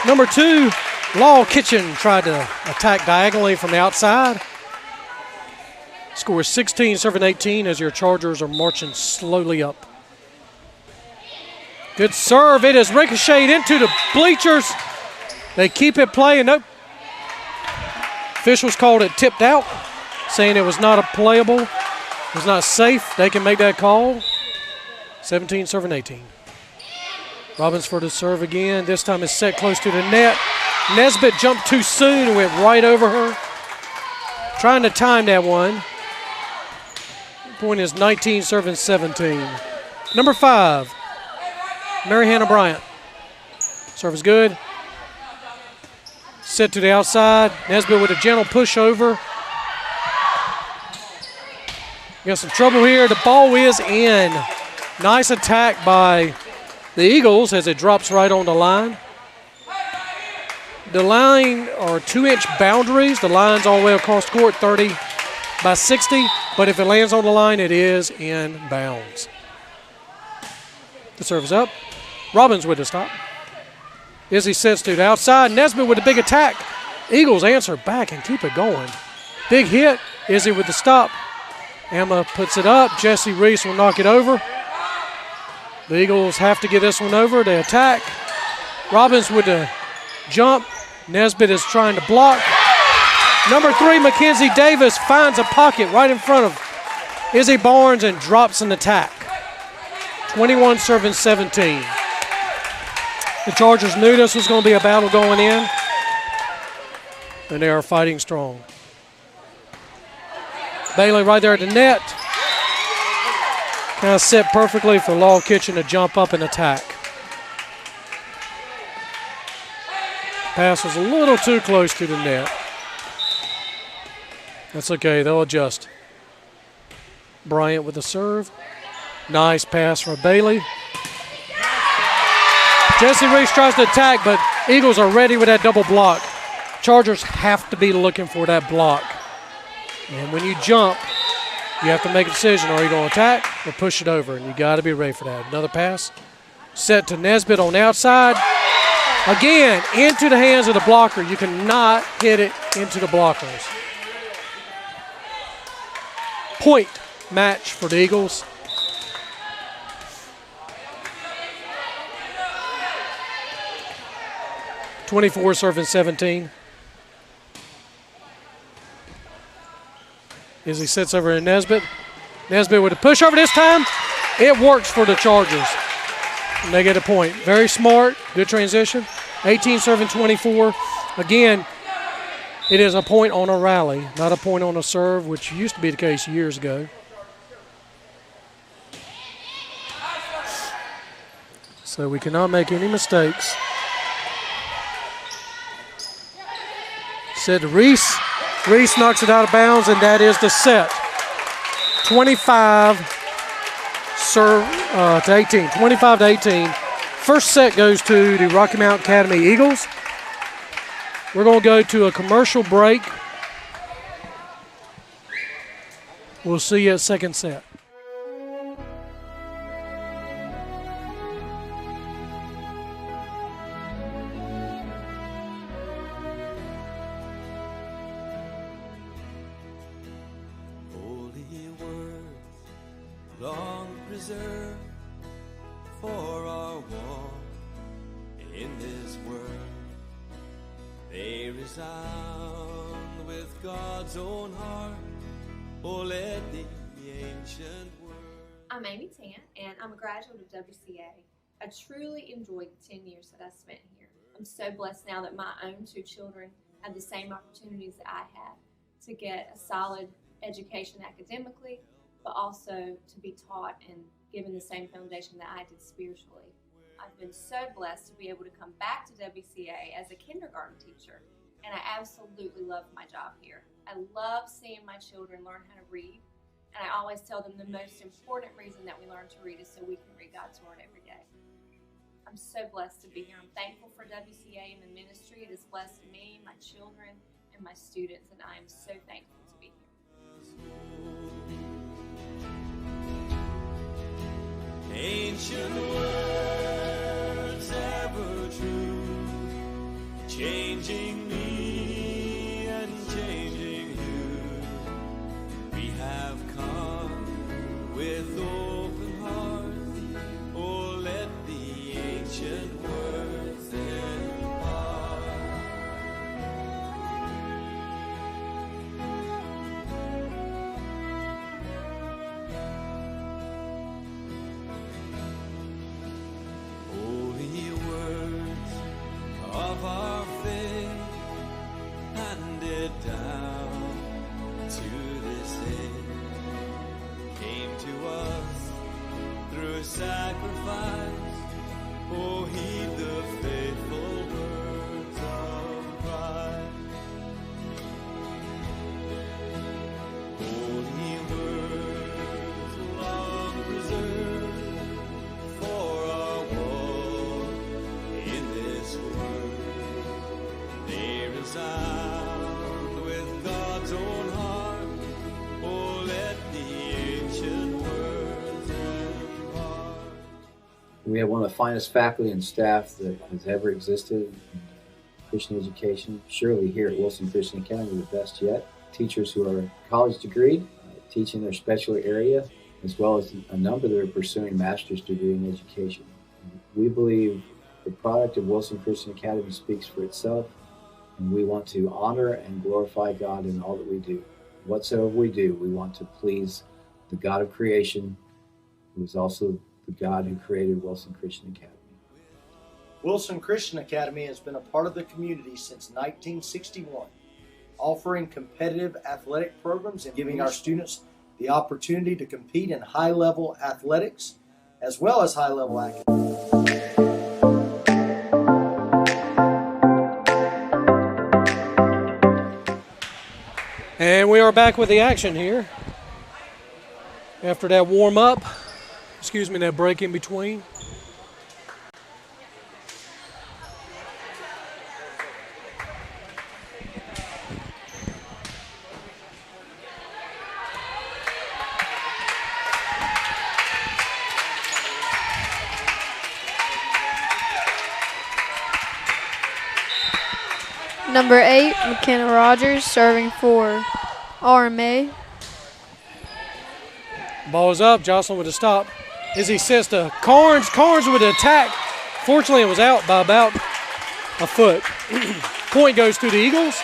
Number 2, Law Kitchen tried to attack diagonally from the outside. Score 16, serving 18 as your Chargers are marching slowly up. Good serve. It is ricocheted into the bleachers. They keep it playing. Nope. Officials called it tipped out, saying it was not a playable. It was not safe. They can make that call. 17 serving 18. Robbins for the serve again. This time it's set close to the net. Nesbitt jumped too soon and went right over her. Trying to time that one. Point is 19 serving 17. Number 5, Mary Hannah Bryant. Serve is good. Set to the outside. Nesbitt with a gentle push over. Got some trouble here. The ball is in. Nice attack by the Eagles as it drops right on the line. The line are 2-inch boundaries. The line's all the way across the court, 30 by 60. But if it lands on the line, it is in bounds. The serve is up. Robbins with the stop. Izzy sets to the outside. Nesbitt with a big attack. Eagles answer back and keep it going. Big hit. Izzy with the stop. Emma puts it up. Jesse Reese will knock it over. The Eagles have to get this one over. They attack. Robbins with the jump. Nesbitt is trying to block. Number 3, Mackenzie Davis finds a pocket right in front of Izzy Barnes and drops an attack. 21 serving 17. The Chargers knew this was going to be a battle going in, and they are fighting strong. Bailey right there at the net. Kind of set perfectly for Law Kitchen to jump up and attack. Pass was a little too close to the net. That's okay, they'll adjust. Bryant with the serve. Nice pass from Bailey. Jesse Reese tries to attack, but Eagles are ready with that double block. Chargers have to be looking for that block. And when you jump, you have to make a decision. Are you going to attack or push it over? And you got to be ready for that. Another pass. Set to Nesbitt on the outside. Again, into the hands of the blocker. You cannot hit it into the blockers. Point match for the Eagles. (24 serving 17). As he sits over in Nesbitt. Nesbitt with a push over this time. It works for the Chargers. And they get a point. Very smart. Good transition. 18 serving 24. Again, it is a point on a rally, not a point on a serve, which used to be the case years ago. So we cannot make any mistakes. Set to Reese. Reese knocks it out of bounds, and that is the set. 25 to 18. 25 to 18. First set goes to the Rocky Mount Academy Eagles. We're going to go to a commercial break. We'll see you at second set. Holy words, long preserved for our walk in this world. They resound with God's own heart. Oh, let the ancient word. I'm Amy Tan, and I'm a graduate of WCA. I truly enjoyed the 10 years that I spent here. I'm so blessed now that my own 2 children have the same opportunities that I had to get a solid education academically, but also to be taught and given the same foundation that I did spiritually. I've been so blessed to be able to come back to WCA as a kindergarten teacher, and I absolutely love my job here. I love seeing my children learn how to read, and I always tell them the most important reason that we learn to read is so we can read God's Word every day. I'm so blessed to be here. I'm thankful for WCA and the ministry. It has blessed me, my children, and my students, and I am so thankful to be here. Ancient words ever true, changing me and changing you. We have come with open hearts. Oh, let the ancient words impart. Holy words of our faith handed down to this day came to us through sacrifice. Oh, heed the faithful words of Christ. Holy words long preserved for our walk in this world. They resound with God's own heart. Oh, let the ancient words impart. We have one of the finest faculty and staff that has ever existed in Christian education. Surely here at Wilson Christian Academy, the best yet. Teachers who are college degreed, teaching their special area, as well as a number that are pursuing master's degree in education. We believe the product of Wilson Christian Academy speaks for itself, and we want to honor and glorify God in all that we do. Whatsoever we do, we want to please the God of creation, who is also the God who created Wilson Christian Academy. Wilson Christian Academy has been a part of the community since 1961, offering competitive athletic programs and giving our students the opportunity to compete in high-level athletics as well as high-level academics. And we are back with the action here. After that warm-up, that break in between. Number 8, McKenna Rogers, serving for RMA. Ball is up. Jocelyn with a stop. Izzy says to Carnes. Carnes with an attack. Fortunately, it was out by about a foot. Point goes to the Eagles.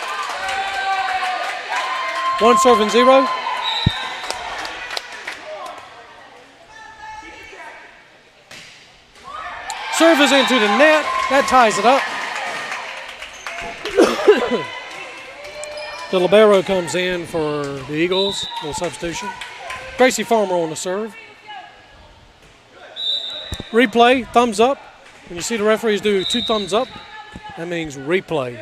1-0. Serve is into the net. That ties it up. The libero comes in for the Eagles. Little substitution. Gracie Farmer on the serve. Replay, thumbs up. When you see the referees do 2 thumbs up, that means replay.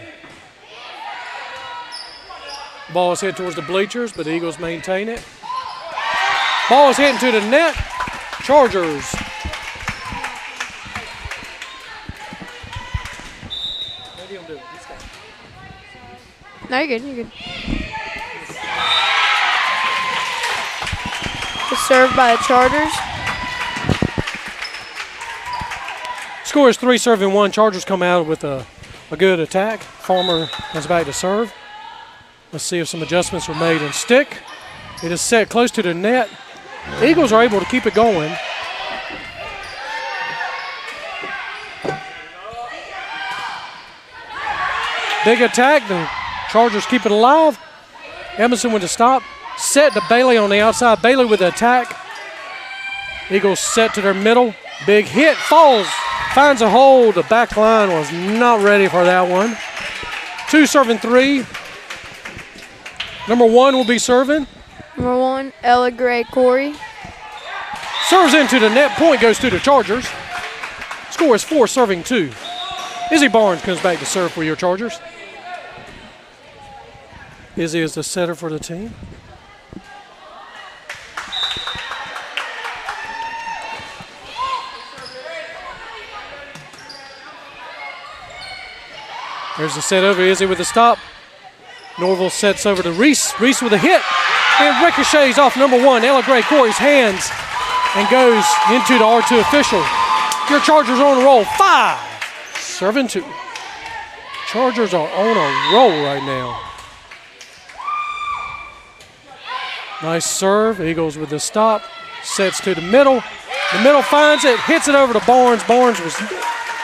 Ball is hit towards the bleachers, but the Eagles maintain it. Ball is hit into the net. Chargers. No, you're good. You're good. It's served by the Chargers. Score is 3-1. Chargers come out with a good attack. Farmer comes back to serve. Let's see if some adjustments were made in stick. It is set close to the net. The Eagles are able to keep it going. Big attack. The Chargers keep it alive. Emerson with the stop. Set to Bailey on the outside. Bailey with the attack. Eagles set to their middle. Big hit. Falls. Finds a hole. The back line was not ready for that one. 2-3. Number 1 will be serving. Number 1, Ella Gray Corey. Serves into the net. Point goes to the Chargers. Score is 4-2. Izzy Barnes comes back to serve for your Chargers. Izzy is the setter for the team. There's the set over. Izzy with the stop. Norville sets over to Reese. Reese with a hit. And ricochets off number 1, Ella Gray Corey's hands, and goes into the R2 official. Your Chargers are on a roll. 5-2. Chargers are on a roll right now. Nice serve. Eagles with the stop. Sets to the middle. The middle finds it. Hits it over to Barnes. Barnes was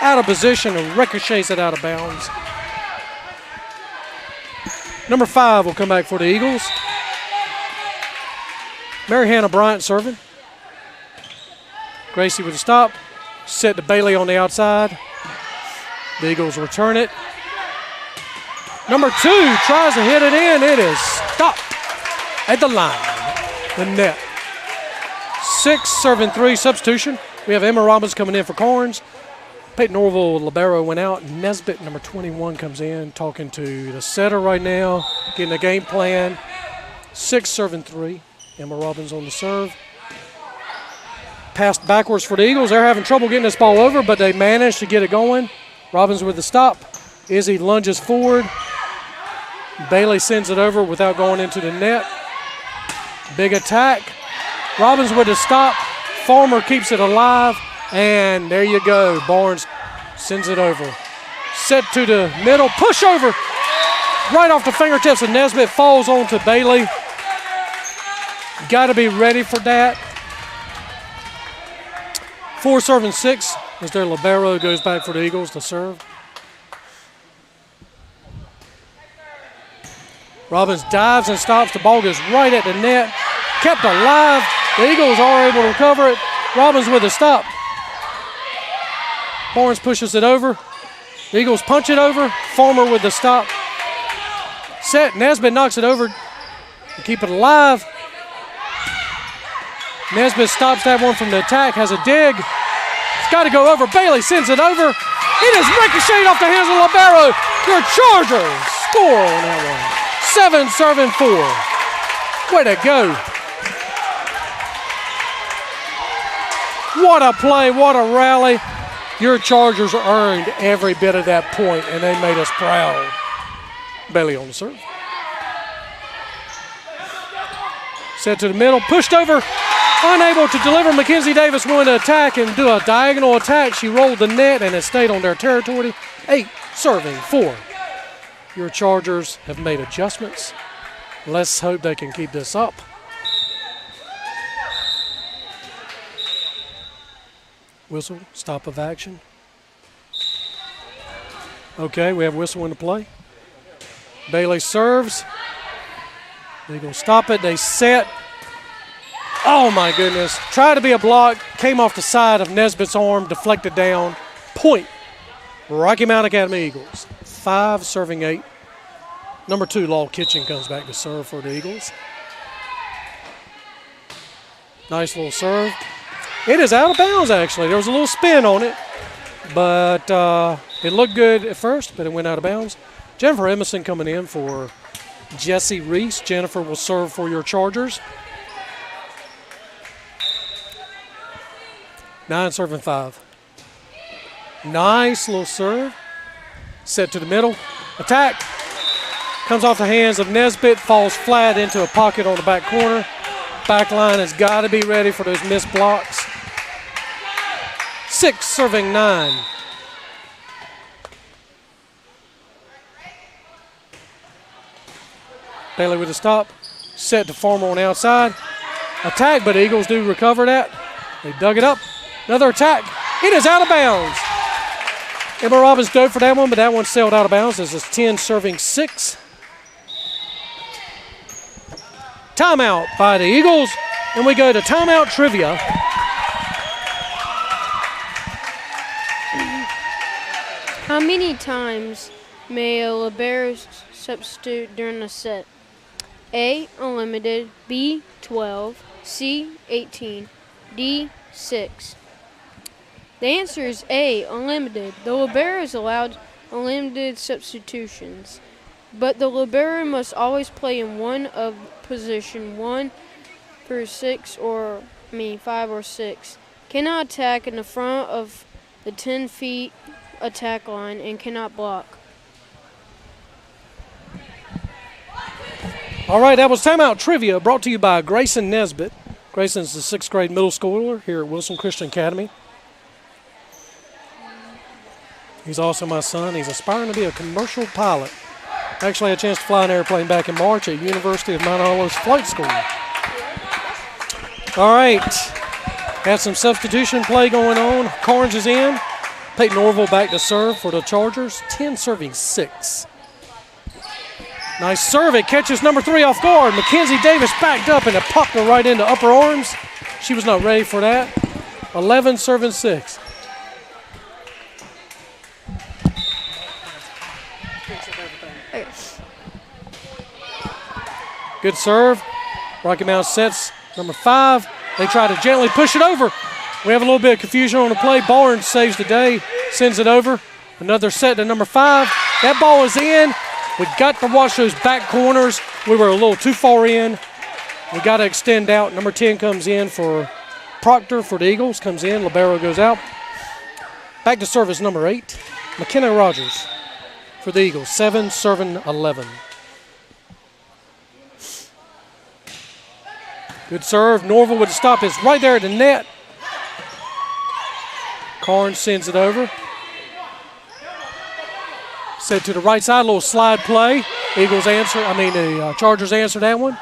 out of position and ricochets it out of bounds. Number 5 will come back for the Eagles. Mary Hannah Bryant serving. Gracie with the stop. Set to Bailey on the outside. The Eagles return it. Number 2 tries to hit it in. It is stopped at the line, the net. 6-3 substitution. We have Emma Robbins coming in for Carnes. Peyton Norville, libero went out. Nesbitt, number 21, comes in, talking to the setter right now, getting a game plan. 6-3. Emma Robbins on the serve. Passed backwards for the Eagles. They're having trouble getting this ball over, but they managed to get it going. Robbins with the stop. Izzy lunges forward. Bailey sends it over without going into the net. Big attack. Robbins with the stop. Farmer keeps it alive. And there you go. Barnes sends it over. Set to the middle. Push over. Right off the fingertips of Nesbitt. Falls onto Bailey. Got to be ready for that. 4-6 as their libero goes back for the Eagles to serve. Robbins dives and stops. The ball goes right at the net. Kept alive. The Eagles are able to recover it. Robbins with a stop. Barnes pushes it over. The Eagles punch it over. Farmer with the stop. Set. Nesbitt knocks it over to keep it alive. Nesbitt stops that one from the attack. Has a dig. It's got to go over. Bailey sends it over. It is ricocheted off the hands of libero. Your Chargers score on that one. 7-4. Way to go. What a play. What a rally. Your Chargers earned every bit of that point, and they made us proud. Bailey on the serve. Set to the middle, pushed over, unable to deliver. Mackenzie Davis wanted to attack and do a diagonal attack. She rolled the net, and it stayed on their territory. 8-4. Your Chargers have made adjustments. Let's hope they can keep this up. Whistle, stop of action. Okay, we have whistle in the play. Bailey serves. They're going to stop it. They set. Oh, my goodness. Tried to be a block. Came off the side of Nesbitt's arm. Deflected down. Point. Rocky Mount Academy Eagles. 5-8. Number 2, Law Kitchen comes back to serve for the Eagles. Nice little serve. It is out of bounds, actually. There was a little spin on it, but it looked good at first, but it went out of bounds. Jennifer Emerson coming in for Jesse Reese. Jennifer will serve for your Chargers. 9-5. Nice little serve. Set to the middle. Attack. Comes off the hands of Nesbitt, falls flat into a pocket on the back corner. Back line has got to be ready for those missed blocks. 6 serving 9. Bailey with a stop. Set to Farmer on the outside. Attack, but Eagles do recover that. They dug it up. Another attack. It is out of bounds. Emma Robbins dove for that one, but that one sailed out of bounds. This is 10 serving 6. Timeout by the Eagles, and we go to timeout trivia. How many times may a libero substitute during a set? A, unlimited, B, 12, C, 18, D, 6. The answer is A, unlimited. The libero is allowed unlimited substitutions, but the libero must always play in one of position 1 through 5 or 6. Cannot attack in the front of the 10 feet attack line and cannot block. All right, that was timeout trivia brought to you by Grayson Nesbitt. Grayson's the 6th grade middle schooler here at Wilson Christian Academy. He's also my son. He's aspiring to be a commercial pilot. Actually had a chance to fly an airplane back in March at University of Mount Olive's flight school. All right, had some substitution play going on. Carnes is in. Peyton Orville back to serve for the Chargers. 10 serving 6. Nice serve. It catches number 3 off guard. Mackenzie Davis backed up and it popped her right into upper arms. She was not ready for that. 11 serving 6. Good serve. Rocky Mount sets number 5. They try to gently push it over. We have a little bit of confusion on the play. Barnes saves the day, sends it over. Another set to number 5. That ball is in. We got to watch those back corners. We were a little too far in. We got to extend out. Number 10 comes in for Proctor for the Eagles. Comes in. Libero goes out. Back to service number 8. McKenna Rogers for the Eagles. 7 serving 11. Good serve. Norville with a stop. It's right there at the net. Carnes sends it over. Set to the right side, a little slide play. The Chargers answer that one.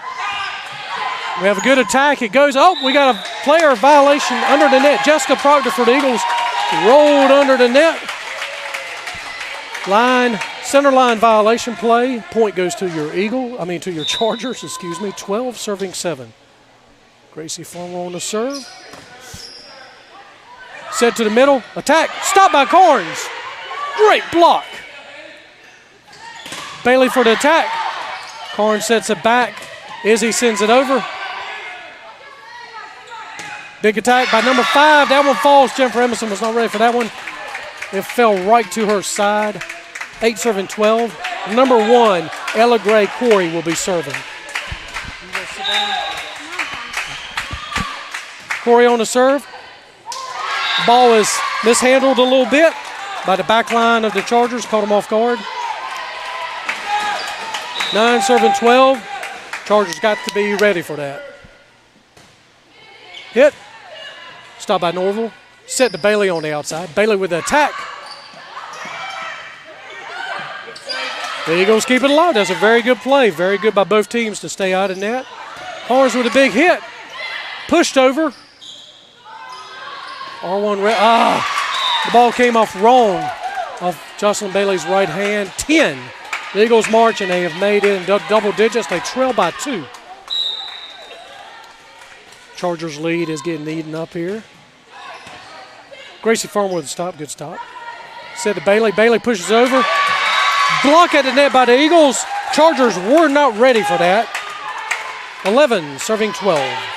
We have a good attack. It goes, we got a player violation under the net. Jessica Proctor for the Eagles rolled under the net. Center line violation play. Point goes to your Chargers, 12 serving 7. Gracie Farmer on the serve. Set to the middle. Attack. Stop by Carnes. Great block. Bailey for the attack. Carnes sets it back. Izzy sends it over. Big attack by number 5. That one falls. Jennifer Emerson was not ready for that one. It fell right to her side. 8 serving 12. Number 1, Ella Gray Corey will be serving. Corey on the serve. The ball is mishandled a little bit by the back line of the Chargers. Caught them off guard. 9 serving 12. Chargers got to be ready for that. Hit. Stop by Norville. Set to Bailey on the outside. Bailey with the attack. The Eagles keep it alive. That's a very good play. Very good by both teams to stay out of net. Carnes with a big hit. Pushed over. The ball came off wrong off Jocelyn Bailey's right hand. 10. The Eagles march, and they have made it in double digits. They trail by 2. Chargers lead is getting eaten up here. Gracie Farmer with a stop. Good stop. Set to Bailey. Bailey pushes over. Block at the net by the Eagles. Chargers were not ready for that. 11 serving 12.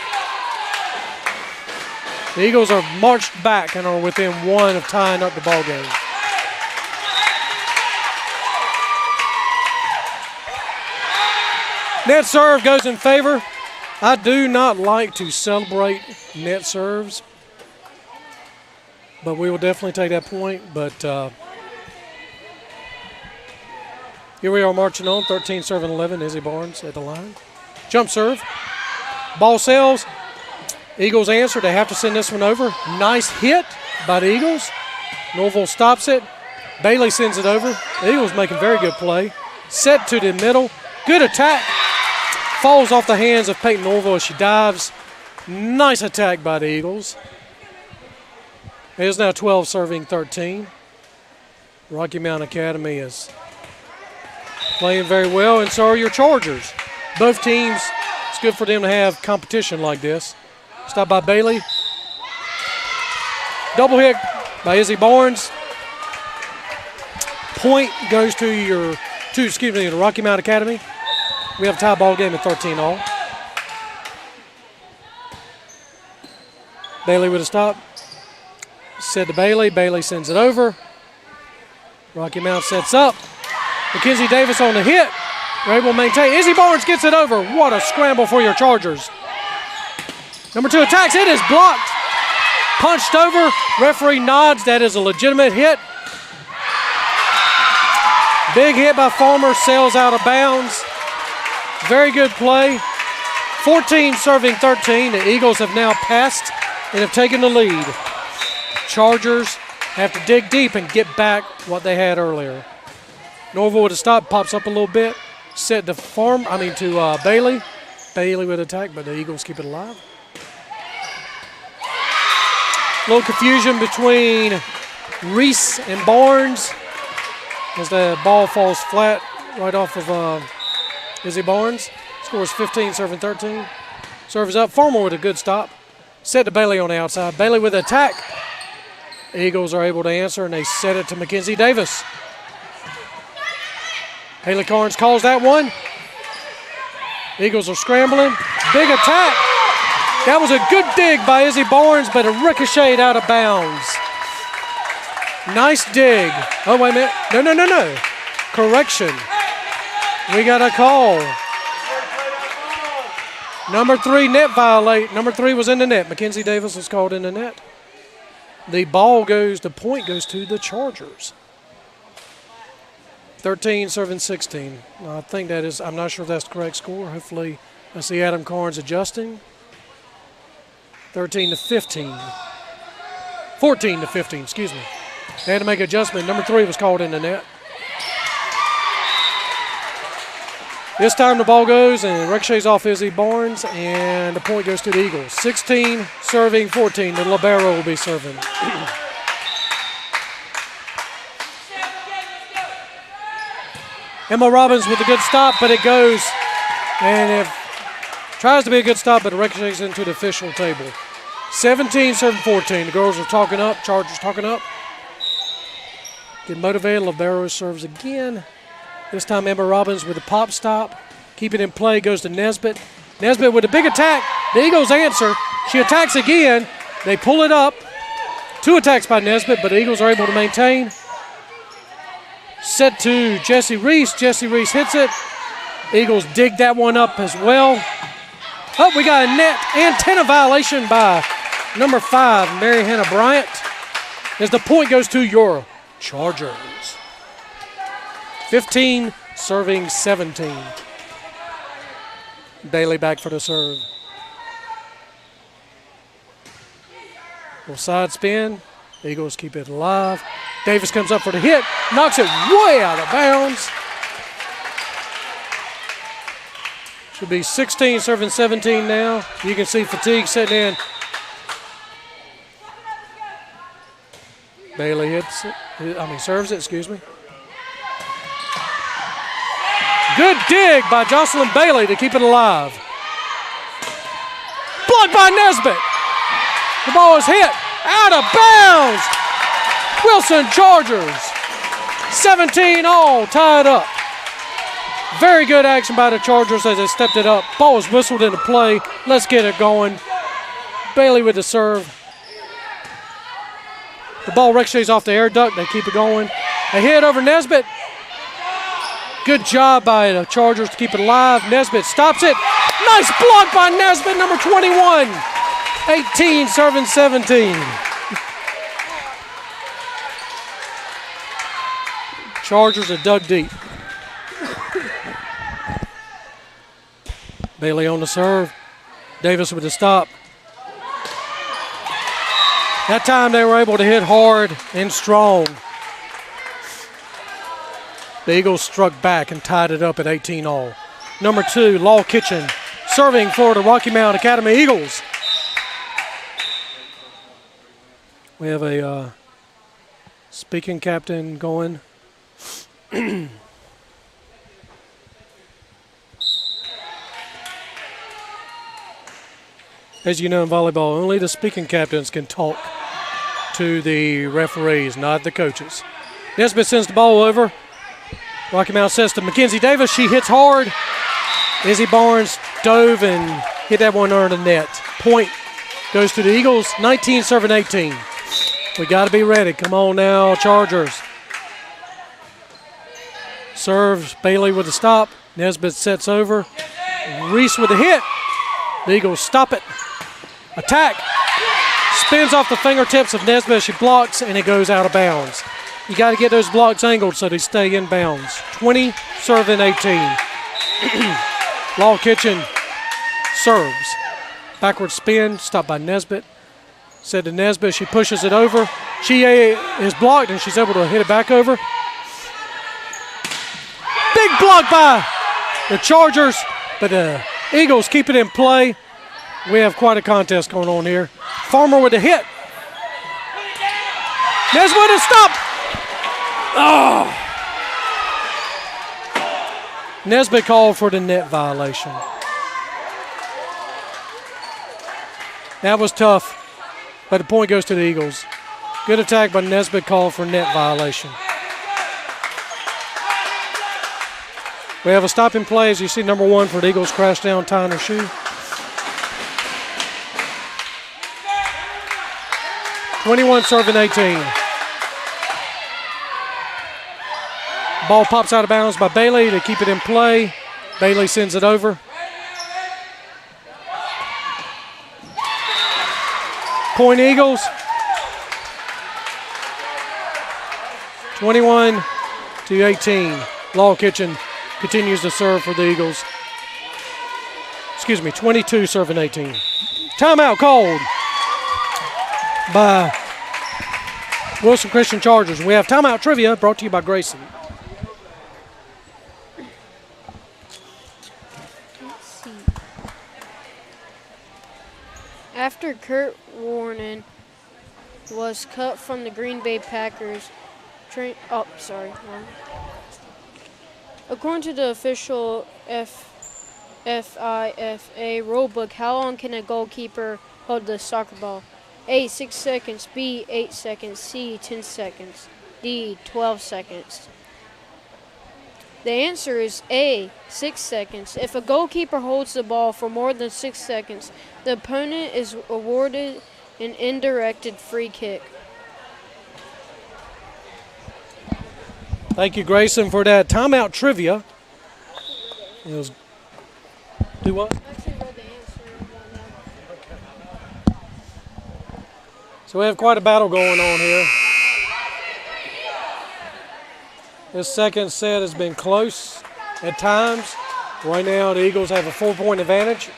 The Eagles are marched back and are within 1 of tying up the ball game. Net serve goes in favor. I do not like to celebrate net serves, but we will definitely take that point. But Here we are marching on. 13 serving 11. Izzy Barnes at the line. Jump serve. Ball sails. Eagles answer. They have to send this one over. Nice hit by the Eagles. Norville stops it. Bailey sends it over. The Eagles making very good play. Set to the middle. Good attack. Falls off the hands of Peyton Norville as she dives. Nice attack by the Eagles. It is now 12 serving 13. Rocky Mount Academy is playing very well, and so are your Chargers. Both teams, it's good for them to have competition like this. Stop by Bailey. Double hit by Izzy Barnes. Point goes to the Rocky Mount Academy. We have a tie ball game at 13-all. Bailey with a stop. Set to Bailey. Bailey sends it over. Rocky Mount sets up. Mackenzie Davis on the hit. They're able to maintain. Izzy Barnes gets it over. What a scramble for your Chargers. Number 2 attacks. It is blocked. Punched over. Referee nods. That is a legitimate hit. Big hit by Farmer. Sails out of bounds. Very good play. 14 serving 13. The Eagles have now passed and have taken the lead. Chargers have to dig deep and get back what they had earlier. Norville with a stop, pops up a little bit. Set to Bailey. Bailey with attack, but the Eagles keep it alive. A little confusion between Reese and Barnes as the ball falls flat right off of Izzy Barnes. Scores 15, serving 13. Serve is up. Farmer with a good stop. Set to Bailey on the outside. Bailey with attack. Eagles are able to answer, and they set it to Mackenzie Davis. Haley Carnes calls that one. Eagles are scrambling. Big attack. That was a good dig by Izzy Barnes, but it ricocheted out of bounds. Nice dig. Oh, wait a minute. No. Correction. We got a call. Number 3, net violate. Number 3 was in the net. Mackenzie Davis was called in the net. The point goes to the Chargers. 13 serving 16. I think that is, I'm not sure if that's the correct score. Hopefully, I see Adam Carnes adjusting. 13 to 15. 14 to 15, excuse me. They had to make an adjustment. Number 3 was called in the net. This time the ball goes and ricochets off Izzy Barnes, and the point goes to the Eagles. 16 serving 14. The libero will be serving. Emma Robbins with a good stop, but it goes, and it tries to be a good stop, but it ricochets into the official table. 17 serving 14. The girls are talking up. Chargers talking up. Get motivated. Libero serves again. This time Emma Robbins with a pop stop. Keep it in play, goes to Nesbitt. Nesbitt with a big attack. The Eagles answer. She attacks again. They pull it up. 2 attacks by Nesbitt, but the Eagles are able to maintain. Set to Jessie Reese. Jessie Reese hits it. Eagles dig that one up as well. Oh, we got a net antenna violation by number 5, Mary Hannah Bryant, as the point goes to your Chargers. 15 serving 17. Bailey back for the serve. Little side spin. Eagles keep it alive. Davis comes up for the hit. Knocks it way out of bounds. Should be 16 serving 17 now. You can see fatigue setting in. Bailey hits it. Serves it, excuse me. Good dig by Jocelyn Bailey to keep it alive. Blocked by Nesbitt. The ball is hit out of bounds. Wilson Chargers. 17 all tied up. Very good action by the Chargers as they stepped it up. Ball was whistled into play. Let's get it going. Bailey with the serve. The ball ricochets off the air duct. They keep it going. A hit over Nesbitt. Good job by the Chargers to keep it alive. Nesbitt stops it. Nice block by Nesbitt, number 21. 18 serving 17. Chargers are dug deep. Bailey on the serve. Davis with the stop. That time they were able to hit hard and strong. The Eagles struck back and tied it up at 18-all. Number 2, Law Kitchen, serving for the Rocky Mount Academy Eagles. We have a speaking captain going. As you know in volleyball, only the speaking captains can talk to the referees, not the coaches. Nesbitt sends the ball over. Rocky Mount says to Mackenzie Davis, she hits hard. Izzy Barnes dove and hit that one under the net. Point goes to the Eagles, 19 serving 18. We got to be ready. Come on now, Chargers. Serves, Bailey with the stop. Nesbitt sets over. Reese with the hit. The Eagles stop it. Attack. Spins off the fingertips of Nesbitt. She blocks, and it goes out of bounds. You got to get those blocks angled so they stay in bounds. 20 serving 18. Law Kitchen serves. Backward spin, stopped by Nesbitt. Said to Nesbitt, she pushes it over. She is blocked, and she's able to hit it back over. Big block by the Chargers, but the Eagles keep it in play. We have quite a contest going on here. Farmer with a hit. Nesbitt with a stop. Oh. Nesbitt called for the net violation. That was tough, but the point goes to the Eagles. Good attack by Nesbitt, called for net violation. We have a stop in play, as you see, number 1 for the Eagles, crash down, tying her shoe. 21 serving 18. Ball pops out of bounds by Bailey. They keep it in play. Bailey sends it over. Point Eagles. 21-18. Law Kitchen continues to serve for the Eagles. 22 serving 18. Timeout called by Wilson Christian Chargers. We have timeout trivia brought to you by Grayson. After Kurt Warren was cut from the Green Bay Packers, according to the official FIFA rulebook, how long can a goalkeeper hold the soccer ball? A, 6 seconds, B, 8 seconds, C, 10 seconds, D, 12 seconds. The answer is A, 6 seconds. If a goalkeeper holds the ball for more than 6 seconds, the opponent is awarded an indirected free kick. Thank you, Grayson, for that timeout trivia. Do what? So we have quite a battle going on here. This second set has been close at times. Right now, the Eagles have a 4-point advantage.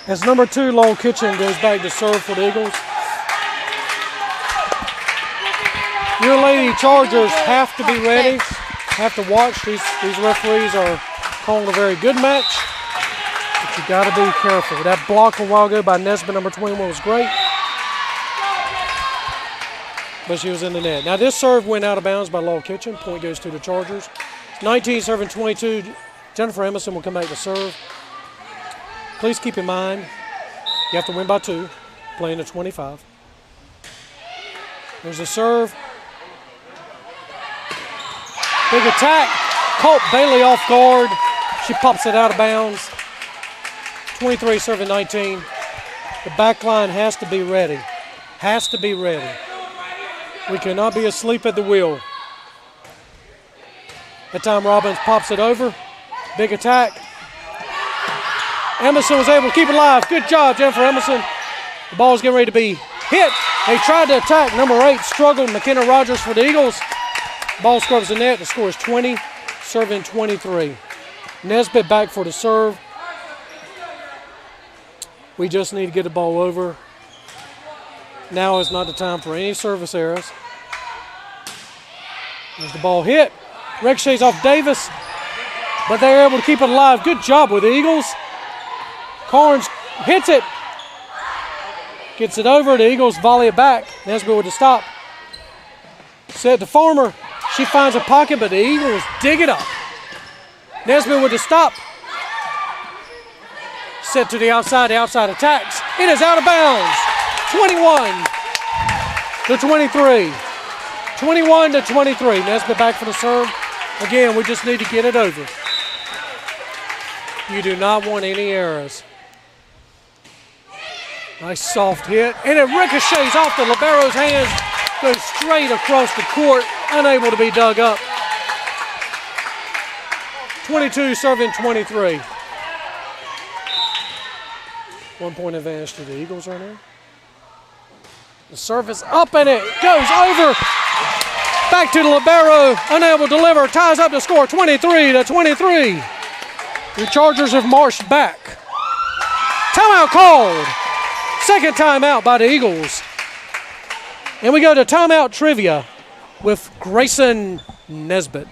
As number 2, Law Kitchen goes back to serve for the Eagles. Your Lady Chargers have to be ready, have to watch. These referees are calling a very good match, but you got to be careful. That block a while ago by Nesbitt, number 21, was great, but she was in the net. Now this serve went out of bounds by Law Kitchen. Point goes to the Chargers. 19 serving 22. Jennifer Emerson will come back to serve. Please keep in mind, you have to win by 2, playing at 25. There's a serve. Big attack. Caught Bailey off guard. She pops it out of bounds. 23 serving 19. The back line has to be ready. Has to be ready. We cannot be asleep at the wheel. That time Robbins pops it over. Big attack. Emerson was able to keep it alive. Good job, Jennifer Emerson. The ball's getting ready to be hit. They tried to attack. Number 8 struggled. McKenna Rogers for the Eagles. Ball scrubs the net. The score is 20, serving 23. Nesbitt back for the serve. We just need to get the ball over. Now is not the time for any service errors. There's the ball hit. Ricochets off Davis, but they're able to keep it alive. Good job with the Eagles. Carnes hits it. Gets it over. The Eagles volley it back. Nesbitt with the stop. Set to Farmer. She finds a pocket, but the Eagles dig it up. Nesbitt with the stop. Set to the outside attacks. It is out of bounds. 21-23. 21-23. Nesbitt back for the serve. Again, we just need to get it over. You do not want any errors. Nice soft hit, and it ricochets off the libero's hands, goes straight across the court, unable to be dug up. 22 serving 23. 1 point advantage to the Eagles right now. The serve is up and it goes over. Back to the libero, unable to deliver, ties up the score 23-23. The Chargers have marched back. Timeout called. Second timeout by the Eagles. And we go to timeout trivia with Grayson Nesbitt.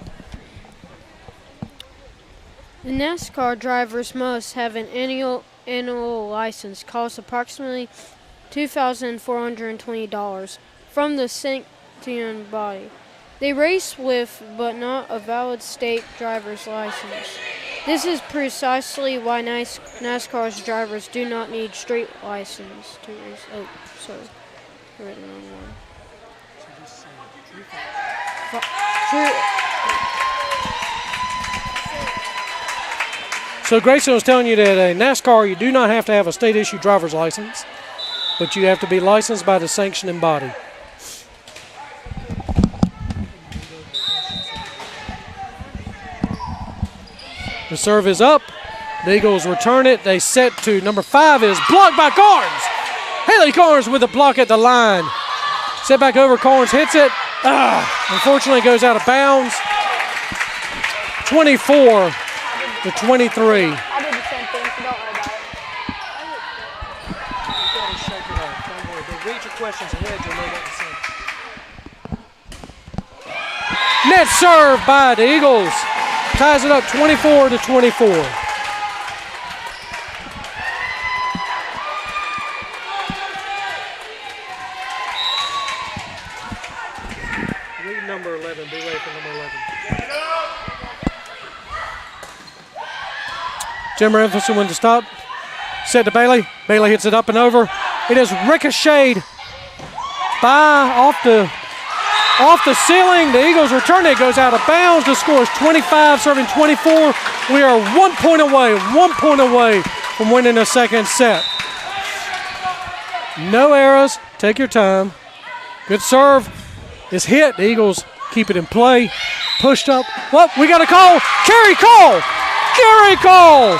The NASCAR drivers must have an annual license, costs approximately $2,420 from the sanctioning body. They race with but not a valid state driver's license. This is precisely why NASCAR's drivers do not need street license to race. Oh, sorry. I read the wrong one. So Grayson was telling you that in NASCAR you do not have to have a state-issued driver's license, but you have to be licensed by the sanctioning body. The serve is up. The Eagles return it. They set to number 5 is blocked by Carnes. Haley Carnes with a block at the line. Set back over. Carnes hits it. Unfortunately goes out of bounds. 24-23. I did the same thing, so don't worry about it. Read your questions ahead. You'll know that. Net serve by the Eagles. Ties it up 24-24. Read number 11. Be ready for number 11. Jim Renfelson wins the stop. Set to Bailey. Bailey hits it up and over. It is ricocheted off the ceiling. The Eagles return it. Goes out of bounds. The score is 25, serving 24. We are 1 point away from winning the second set. No errors. Take your time. Good serve. It's hit. The Eagles keep it in play. Pushed up. Well, we got a call. Carry call. Carry call.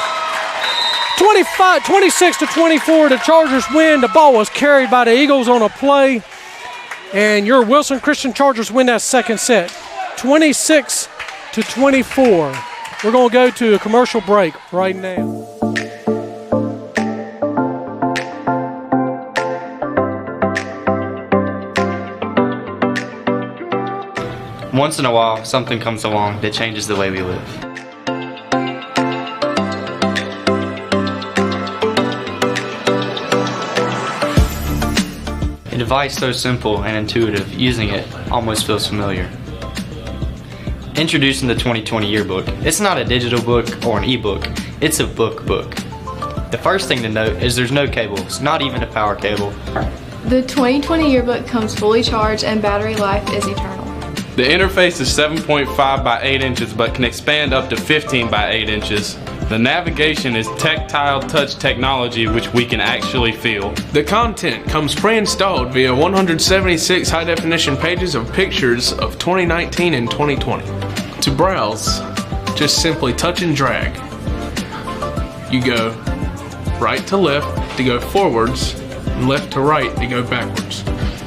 26-24. The Chargers win. The ball was carried by the Eagles on a play. And your Wilson Christian Chargers win that second set, 26-24. We're going to go to a commercial break right now. Once in a while, something comes along that changes the way we live. A device so simple and intuitive, using it almost feels familiar. Introducing the 2020 yearbook. It's not a digital book or an ebook, it's a book. The first thing to note is there's no cables, not even a power cable. The 2020 yearbook comes fully charged and battery life is eternal. The interface is 7.5 by 8 inches but can expand up to 15 by 8 inches. The navigation is tactile touch technology which we can actually feel. The content comes pre-installed via 176 high-definition pages of pictures of 2019 and 2020. To browse, just simply touch and drag. You go right to left to go forwards, and left to right to go backwards.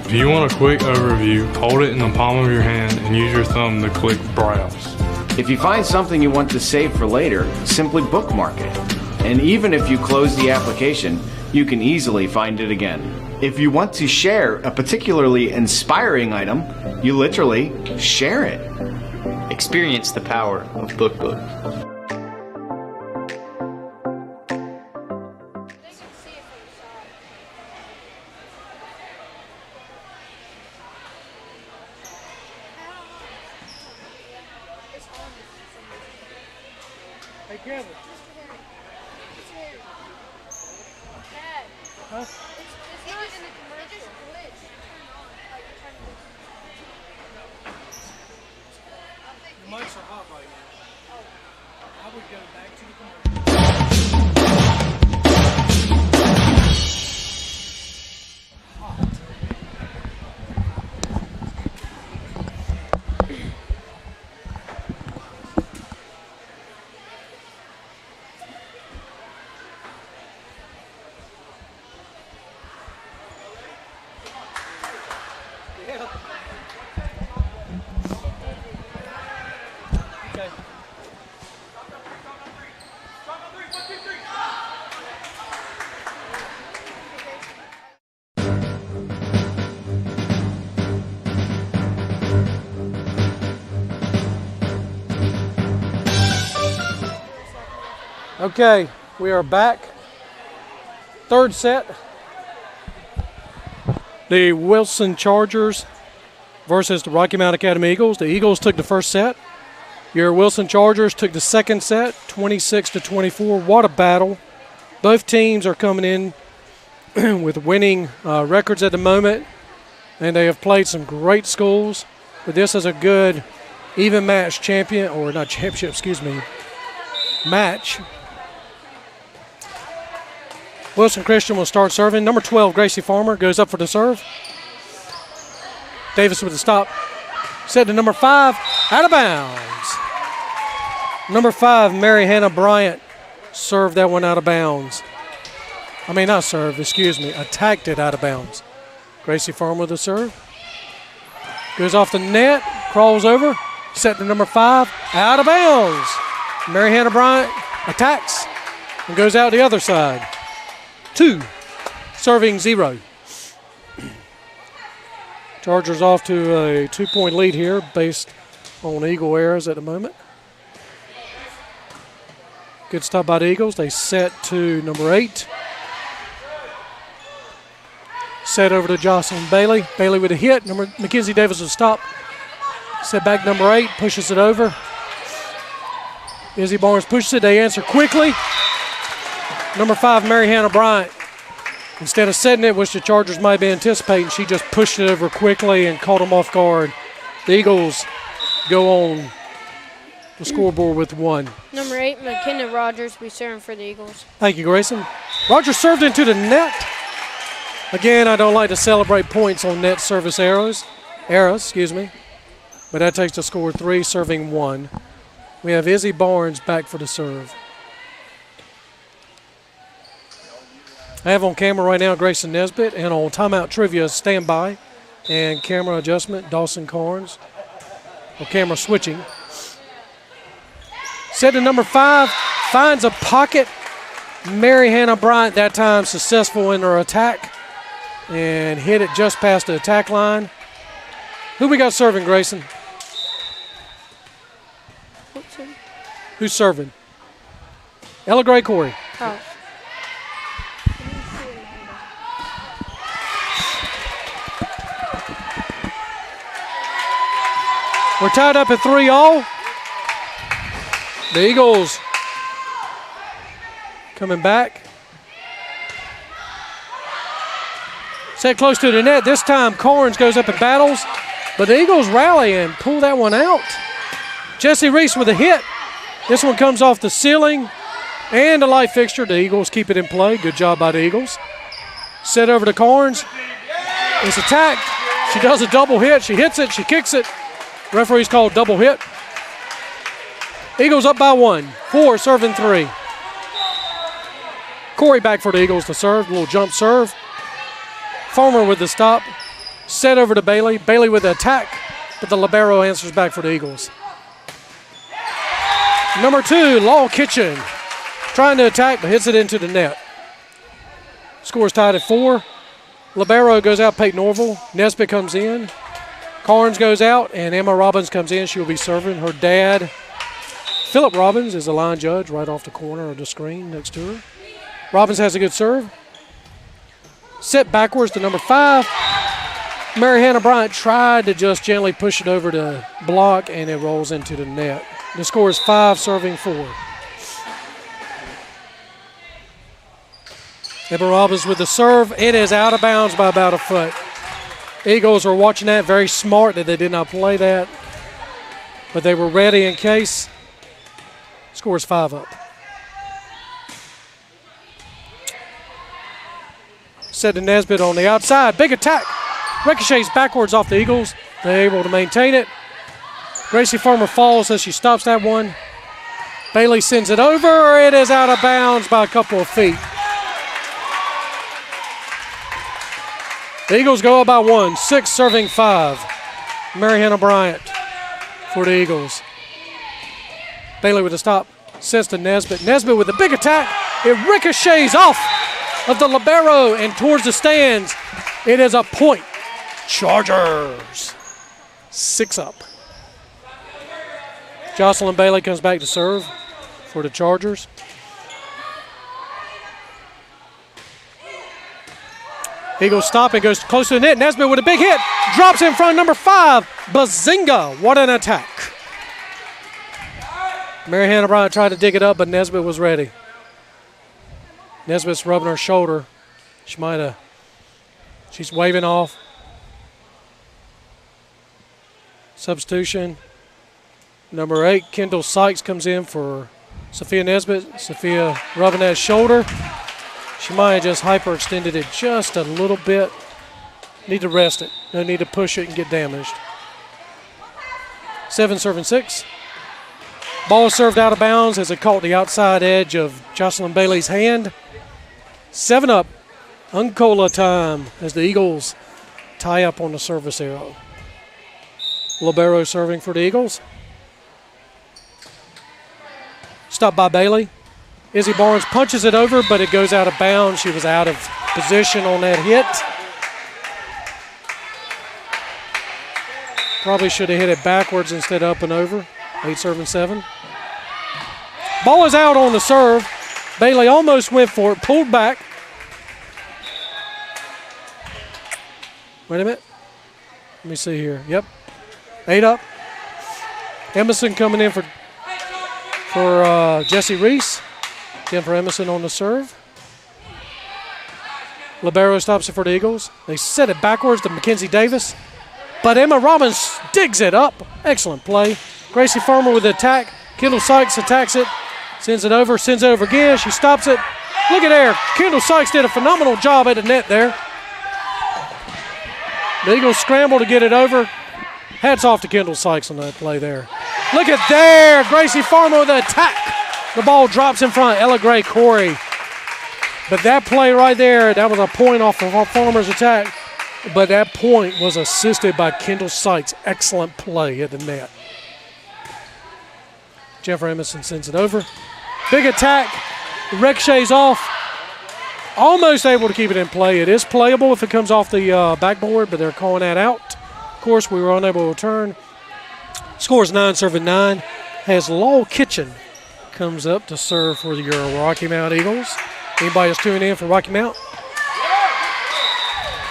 If you want a quick overview, hold it in the palm of your hand and use your thumb to click Browse. If you find something you want to save for later, simply bookmark it. And even if you close the application, you can easily find it again. If you want to share a particularly inspiring item, you literally share it. Experience the power of BookBook. Hey, Kevin. Huh? It's not in the commercial. The mics are hot right now. I would go back to the commercial. Okay, we are back. Third set. The Wilson Chargers versus the Rocky Mount Academy Eagles. The Eagles took the first set. Your Wilson Chargers took the second set, 26-24. What a battle. Both teams are coming in with winning records at the moment, and they have played some great schools. But this is a good even match champion, or not championship, excuse me, match. Wilson Christian will start serving. Number 12, Gracie Farmer, goes up for the serve. Davis with the stop. Set to number 5, out of bounds. Number 5, Mary Hannah Bryant, served that one out of bounds. I mean, not served, excuse me, attacked it out of bounds. Gracie Farmer with the serve. Goes off the net, crawls over, set to number 5, out of bounds. Mary Hannah Bryant attacks and goes out the other side. 2, serving 0. Chargers off to a 2-point lead here based on Eagle errors at the moment. Good stop by the Eagles. They set to number 8. Set over to Jocelyn Bailey. Bailey with a hit. Mackenzie Davis with a stop. Set back number 8, pushes it over. Izzy Barnes pushes it. They answer quickly. Number 5, Mary Hannah Bryant. Instead of setting it, which the Chargers might be anticipating, she just pushed it over quickly and caught them off guard. The Eagles go on the scoreboard with 1. Number 8, McKenna Rogers, be serving for the Eagles. Thank you, Grayson. Rogers served into the net. Again, I don't like to celebrate points on net service errors, but that takes the score 3, serving 1. We have Izzy Barnes back for the serve. I have on camera right now Grayson Nesbitt, and on timeout trivia, standby and camera adjustment, Dawson Carnes. On camera switching. Set to number 5, finds a pocket. Mary Hannah Bryant that time successful in her attack and hit it just past the attack line. Who we got serving, Grayson? Who's serving? Ella Gray Corey. Oh. We're tied up at 3-all. The Eagles coming back. Set close to the net. This time Corns goes up and battles, but the Eagles rally and pull that one out. Jesse Reese with a hit. This one comes off the ceiling and a light fixture. The Eagles keep it in play. Good job by the Eagles. Set over to Corns. It's attacked. She does a double hit. She hits it. She kicks it. Referee's called double hit. Eagles up by 1. 4 serving 3. Corey back for the Eagles to serve. A little jump serve. Farmer with the stop. Set over to Bailey. Bailey with the attack, but the libero answers back for the Eagles. Number 2, Law Kitchen. Trying to attack, but hits it into the net. Score's tied at 4. Libero goes out, Peyton Norville. Nesbitt comes in. Carnes goes out, and Emma Robbins comes in. She will be serving. Her dad, Philip Robbins, is the line judge right off the corner of the screen next to her. Robbins has a good serve. Set backwards to number 5. Mary Hannah Bryant tried to just gently push it over to block, and it rolls into the net. The score is 5, serving 4. Emma Robbins with the serve. It is out of bounds by about a foot. Eagles are watching that. Very smart that they did not play that, but they were ready in case. Score is 5 up. Set to Nesbitt on the outside. Big attack. Ricochets backwards off the Eagles. They're able to maintain it. Gracie Farmer falls as she stops that one. Bailey sends it over. It is out of bounds by a couple of feet. The Eagles go up by 1. 6 serving 5. Mary Hannah Bryant for the Eagles. Bailey with a stop. Sets to Nesbitt. Nesbitt with a big attack. It ricochets off of the libero and towards the stands. It is a point. Chargers. 6 up. Jocelyn Bailey comes back to serve for the Chargers. Eagles stop and goes close to the net. Nesbitt with a big hit. Drops in front of number 5. Bazinga. What an attack. Mary Hannah Bryant tried to dig it up, but Nesbitt was ready. Nesbitt's rubbing her shoulder. She's waving off. Substitution. Number 8, Kendall Sykes comes in for Sophia Nesbitt. Sophia rubbing that shoulder. She might have just hyperextended it just a little bit. Need to rest it. No need to push it and get damaged. 7 serving 6. Ball served out of bounds as it caught the outside edge of Jocelyn Bailey's hand. 7 up. Uncola time as the Eagles tie up on the service arrow. Libero serving for the Eagles. Stopped by Bailey. Izzy Barnes punches it over, but it goes out of bounds. She was out of position on that hit. Probably should have hit it backwards instead of up and over. 8 serving 7. Ball is out on the serve. Bailey almost went for it, pulled back. Wait a minute. Let me see here. Yep. 8 up. Emerson coming in for Jesse Reese. Jennifer Emerson on the serve. Libero stops it for the Eagles. They set it backwards to Mackenzie Davis. But Emma Robbins digs it up. Excellent play. Gracie Farmer with the attack. Kendall Sykes attacks it. Sends it over again. She stops it. Look at there. Kendall Sykes did a phenomenal job at the net there. The Eagles scramble to get it over. Hats off to Kendall Sykes on that play there. Look at there. Gracie Farmer with the attack. The ball drops in front. Ella Gray Corey. But that play right there, that was a point off of our Farmer's attack. But that point was assisted by Kendall Sykes. Excellent play at the net. Jennifer Emerson sends it over. Big attack. Ricochets off. Almost able to keep it in play. It is playable if it comes off the backboard, but they're calling that out. Of course, we were unable to return. Scores 9 serving 9. As Lowell Kitchen comes up to serve for your Rocky Mount Eagles. Anybody that's tuning in for Rocky Mount?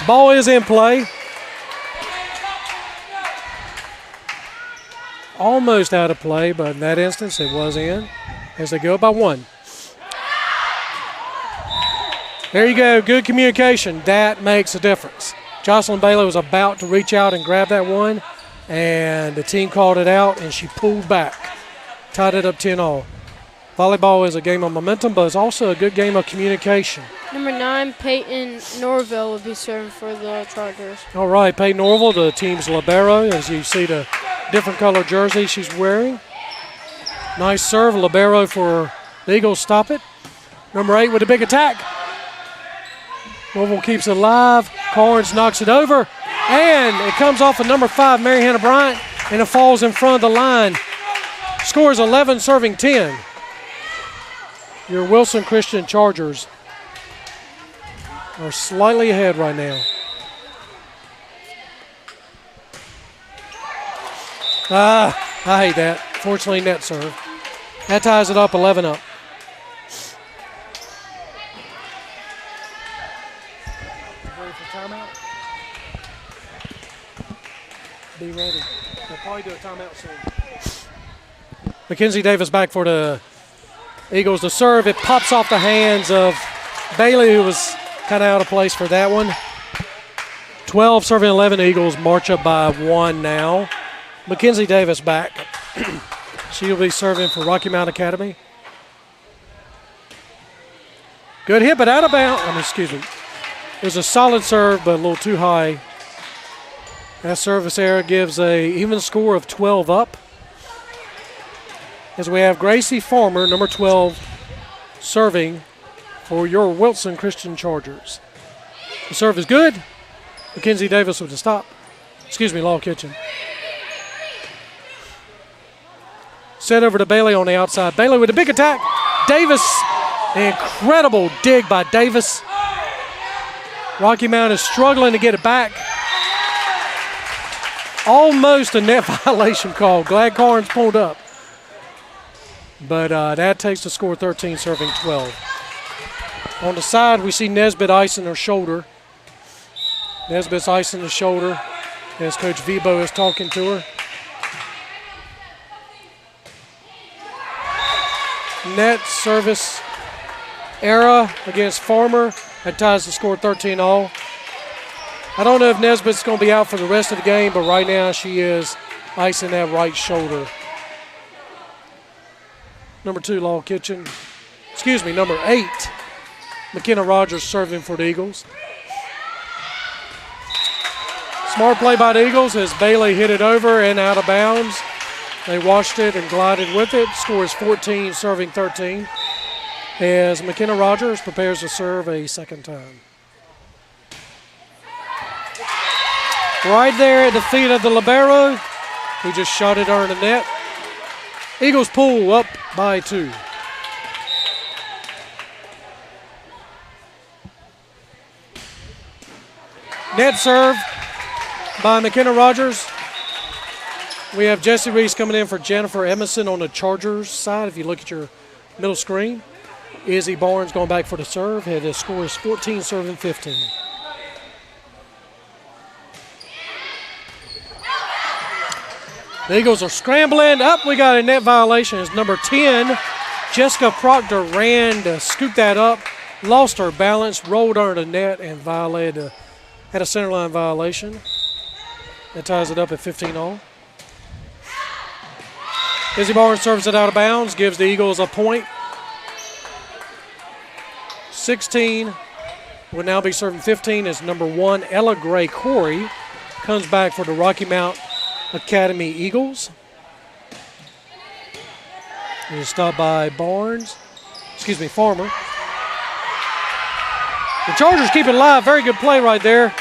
Ball is in play. Almost out of play, but in that instance it was in as they go up by 1. There you go, good communication. That makes a difference. Jocelyn Bailey was about to reach out and grab that one, and the team called it out, and she pulled back. Tied it up 10-all. Volleyball is a game of momentum, but it's also a good game of communication. Number 9, Peyton Norville will be serving for the Chargers. All right, Peyton Norville, the team's libero, as you see the different color jersey she's wearing. Nice serve, libero for the Eagles. Stop it. Number 8 with a big attack. Norville keeps it alive. Carnes knocks it over, and it comes off of number 5, Mary Hannah Bryant, and it falls in front of the line. Scores 11 serving 10. Your Wilson Christian Chargers. are slightly ahead right now. I hate that. Fortunately, net serve. That ties it up 11 up. Ready for timeout? Be ready. They'll probably do a timeout soon. Mackenzie Davis back for the Eagles to serve. It pops off the hands of Bailey, who was kind of out of place for that one. 12 serving 11. Eagles march up by 1 now. Mackenzie Davis back. She'll be serving for Rocky Mount Academy. Good hit, but out of bounds. Excuse me. It was a solid serve, but a little too high. That service error gives a even score of 12 up. As we have Gracie Farmer, number 12, serving for your Wilson Christian Chargers. The serve is good. Mackenzie Davis with the stop. Excuse me, Law Kitchen. Set over to Bailey on the outside. Bailey with a big attack. Davis, an incredible dig by Davis. Rocky Mount is struggling to get it back. Almost a net violation call. Glad Carnes pulled up. But that takes the score 13, serving 12. On the side, we see Nesbitt icing her shoulder. Nesbitt's icing the shoulder as Coach Vibo is talking to her. Net service error against Farmer. That ties the score 13 all. I don't know if Nesbitt's going to be out for the rest of the game, but right now she is icing that right shoulder. Number 2, Law Kitchen. Excuse me, number 8, McKenna Rogers serving for the Eagles. Smart play by the Eagles as Bailey hit it over and out of bounds. They washed it and glided with it. Score is 14, serving 13. As McKenna Rogers prepares to serve a second time. Right there at the feet of the libero, who just shot it under the net. Eagles pull up by 2. Net serve by McKenna Rogers. We have Jesse Reese coming in for Jennifer Emerson on the Chargers side. If you look at your middle screen, Izzy Barnes going back for the serve. The score is 14, serving 15. The Eagles are scrambling. Up, we got a net violation. It's number 10. Jessica Proctor ran to scoop that up, lost her balance, rolled under the net, and violated, had a centerline violation. That ties it up at 15 all. Izzy Barnes serves it out of bounds, gives the Eagles a point. 16 will now be serving 15 as number 1, Ella Gray Corey, comes back for the Rocky Mount Academy Eagles. Here's a stop by Farmer. The Chargers keep it alive. Very good play right there.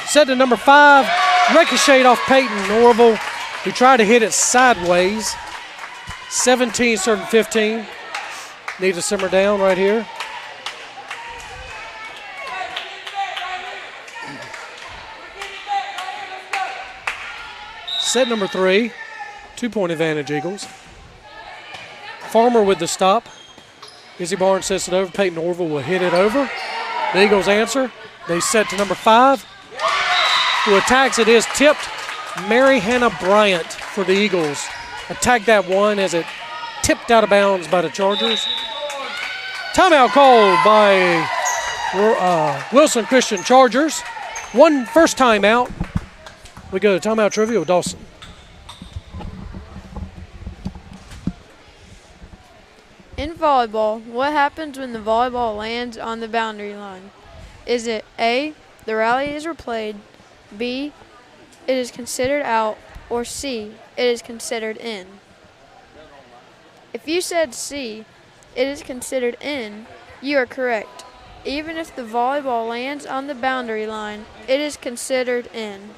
Set to number 5, ricocheted off Peyton Norville, who tried to hit it sideways. 17, serving 15. Need to simmer down right here. Set number 3, 2-point advantage Eagles. Farmer with the stop. Izzy Barnes sets it over. Peyton Norville will hit it over. The Eagles answer. They set to number 5. Who attacks it is tipped. Mary Hannah Bryant for the Eagles. Attacked that one as it tipped out of bounds by the Chargers. Timeout called by Wilson Christian Chargers. One first timeout. We go to timeout trivia with Dawson. In volleyball, what happens when the volleyball lands on the boundary line? Is it A, the rally is replayed, B, it is considered out, or C, it is considered in? If you said C, it is considered in, you are correct. Even if the volleyball lands on the boundary line, it is considered in.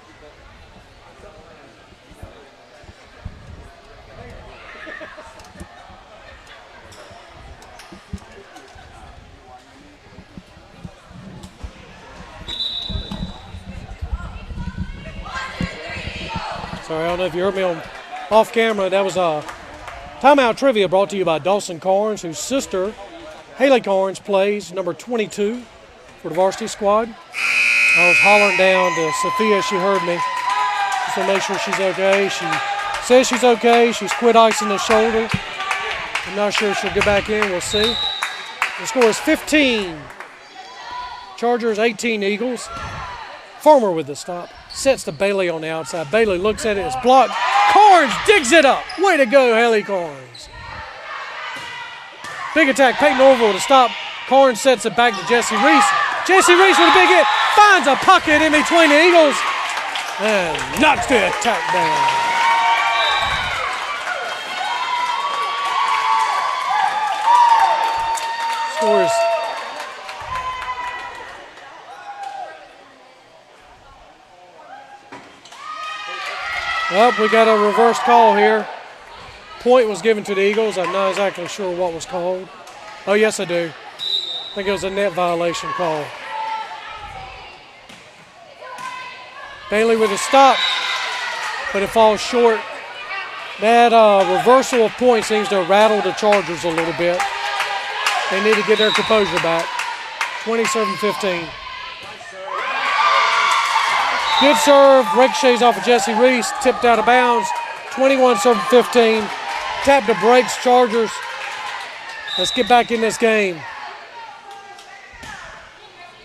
Sorry, I don't know if you heard me off camera. That was a timeout trivia brought to you by Dawson Carnes, whose sister, Haley Carnes, plays number 22 for the varsity squad. I was hollering down to Sophia. She heard me. Just to make sure she's okay. She says she's okay. She's quit icing the shoulder. I'm not sure if she'll get back in. We'll see. The score is 15. Chargers, 18 Eagles. Farmer with the stop. Sets to Bailey on the outside. Bailey looks at it. It's blocked. Carnes digs it up. Way to go, Haley Carnes. Big attack. Peyton Orville to stop. Carnes sets it back to Jesse Reese. Jesse Reese with a big hit. Finds a pocket in between the Eagles. And knocks the attack down. Scores. Well, we got a reverse call here. Point was given to the Eagles. I'm not exactly sure what was called. Oh, yes, I do. I think it was a net violation call. Bailey with a stop, but it falls short. That reversal of point seems to rattle the Chargers a little bit. They need to get their composure back. 27-15. Good serve, ricochets off of Jesse Reese, tipped out of bounds. 21-15. Tap the brakes, Chargers. Let's get back in this game.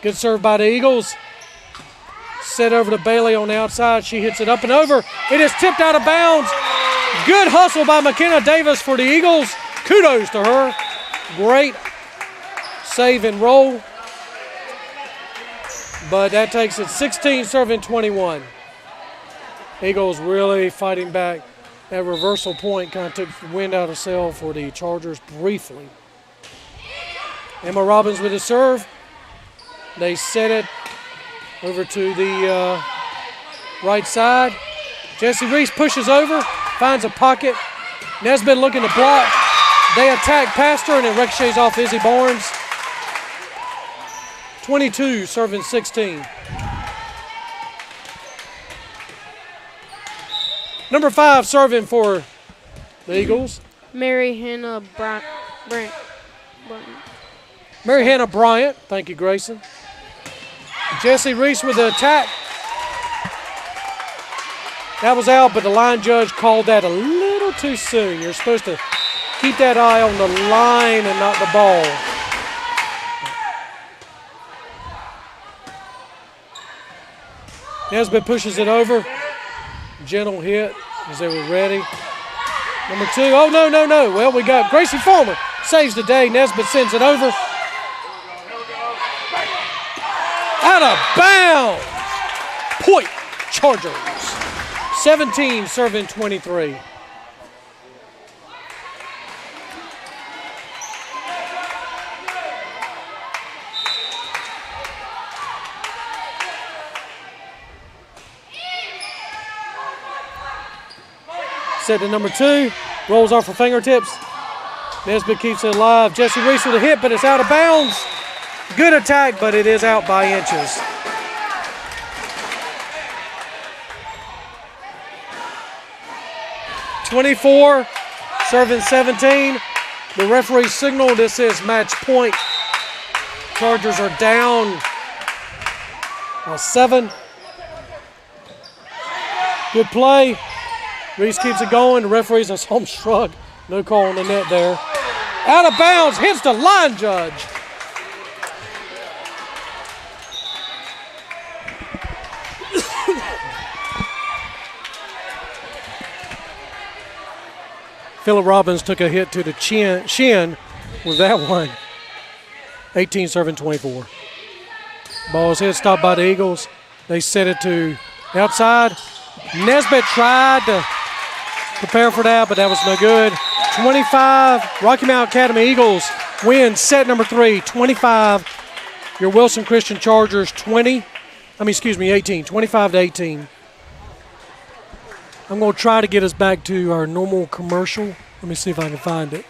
Good serve by the Eagles. Set over to Bailey on the outside. She hits it up and over. It is tipped out of bounds. Good hustle by McKenna Davis for the Eagles. Kudos to her. Great save and roll. But that takes it 16-21. Eagles really fighting back. That reversal point kind of took the wind out of sail for the Chargers briefly. Emma Robbins with a serve. They set it over to the right side. Jesse Reese pushes over, finds a pocket. Nesbitt looking to block. They attack past her and it ricochets off Izzy Barnes. 22 serving 16. Number 5 serving for the Eagles. Mary Hannah Bryant. Mary Hannah Bryant. Thank you, Grayson. Jesse Reese with the attack. That was out, but the line judge called that a little too soon. You're supposed to keep that eye on the line and not the ball. Nesbitt pushes it over. Gentle hit as they were ready. Number 2. Oh, no. Well, we got Gracie Farmer saves the day. Nesbitt sends it over. Out of bounds. Point Chargers. 17 serving 23. Set to number 2. Rolls off her fingertips. Nesbitt keeps it alive. Jesse Reese with a hit, but it's out of bounds. Good attack, but it is out by inches. (24) serving 17. The referee signaled this is match point. Chargers are down 7. Good play. Reese keeps it going. The referee's a home shrug. No call on the net there. Out of bounds. Hits the line judge. Phillip Robbins took a hit to the shin with that one. 18 serving 24. Ball's hit, stopped by the Eagles. They set it to outside. Nesbitt tried to prepare for that, but that was no good. 25, Rocky Mount Academy Eagles win set number 3, 25. Your Wilson Christian Chargers 18, 25-18. I'm going to try to get us back to our normal commercial. Let me see if I can find it.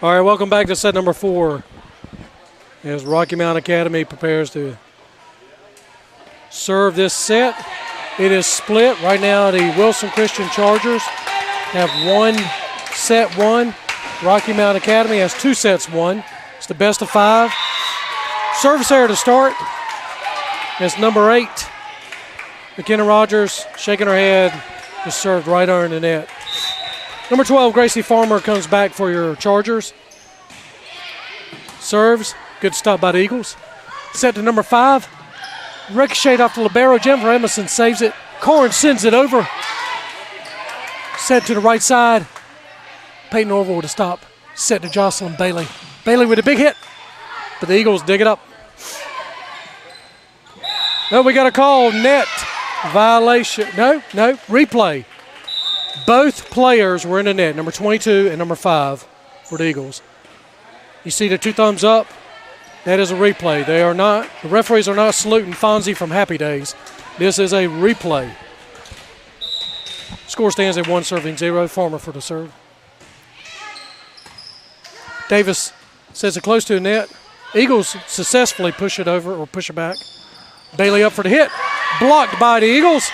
All right, welcome back to set number 4 as Rocky Mount Academy prepares to serve this set. It is split. Right now, the Wilson Christian Chargers have 1 set won. Rocky Mount Academy has 2 sets won. It's the best of 5. Service error to start. It's number 8. McKenna Rogers shaking her head. Just served right under the net. Number 12, Gracie Farmer comes back for your Chargers. Serves. Good stop by the Eagles. Set to number 5. Ricochet off the libero. Jennifer Emerson saves it. Corn sends it over. Set to the right side. Peyton Orville with a stop. Set to Jocelyn Bailey. Bailey with a big hit. But the Eagles dig it up. No, we got a call. Net violation. No, replay. Both players were in the net, number 22 and number 5 for the Eagles. You see the 2 thumbs up? That is a replay. The referees are not saluting Fonzie from Happy Days. This is a replay. Score stands at 1-0. Farmer for the serve. Davis sets it close to the net. Eagles successfully push it over or push it back. Bailey up for the hit. Blocked by the Eagles.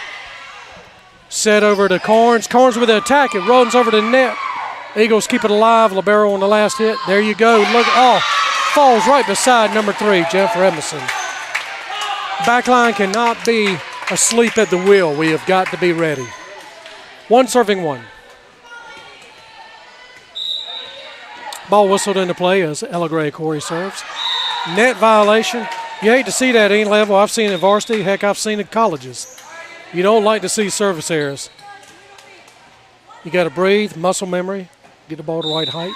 Set over to Carnes. Carnes with the attack. It runs over to the net. Eagles keep it alive. Libero on the last hit. There you go. Look, falls right beside number 3, Jennifer Emerson. Backline cannot be asleep at the wheel. We have got to be ready. 1-1. Ball whistled into play as Ella Gray Corey serves. Net violation. You hate to see that at any level. I've seen it in varsity. Heck, I've seen it in colleges. You don't like to see service errors. You got to breathe, muscle memory, get the ball to the right height.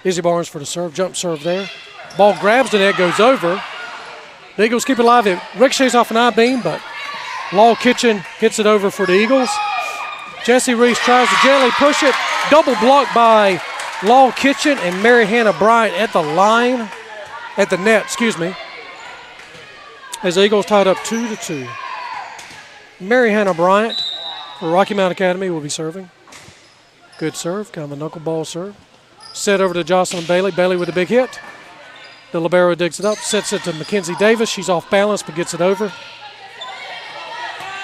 Izzy Barnes for the serve, jump serve there. Ball grabs the net, goes over. The Eagles keep it alive. It ricochets off an I-beam, but Law Kitchen hits it over for the Eagles. Jesse Reese tries to gently push it. Double block by Law Kitchen and Mary Hannah Bryant at the line, at the net, as the Eagles tied up 2-2. Mary Hannah Bryant for Rocky Mount Academy will be serving. Good serve, kind of a knuckleball serve. Set over to Jocelyn Bailey. Bailey with a big hit. The libero digs it up, sets it to Mackenzie Davis. She's off balance but gets it over.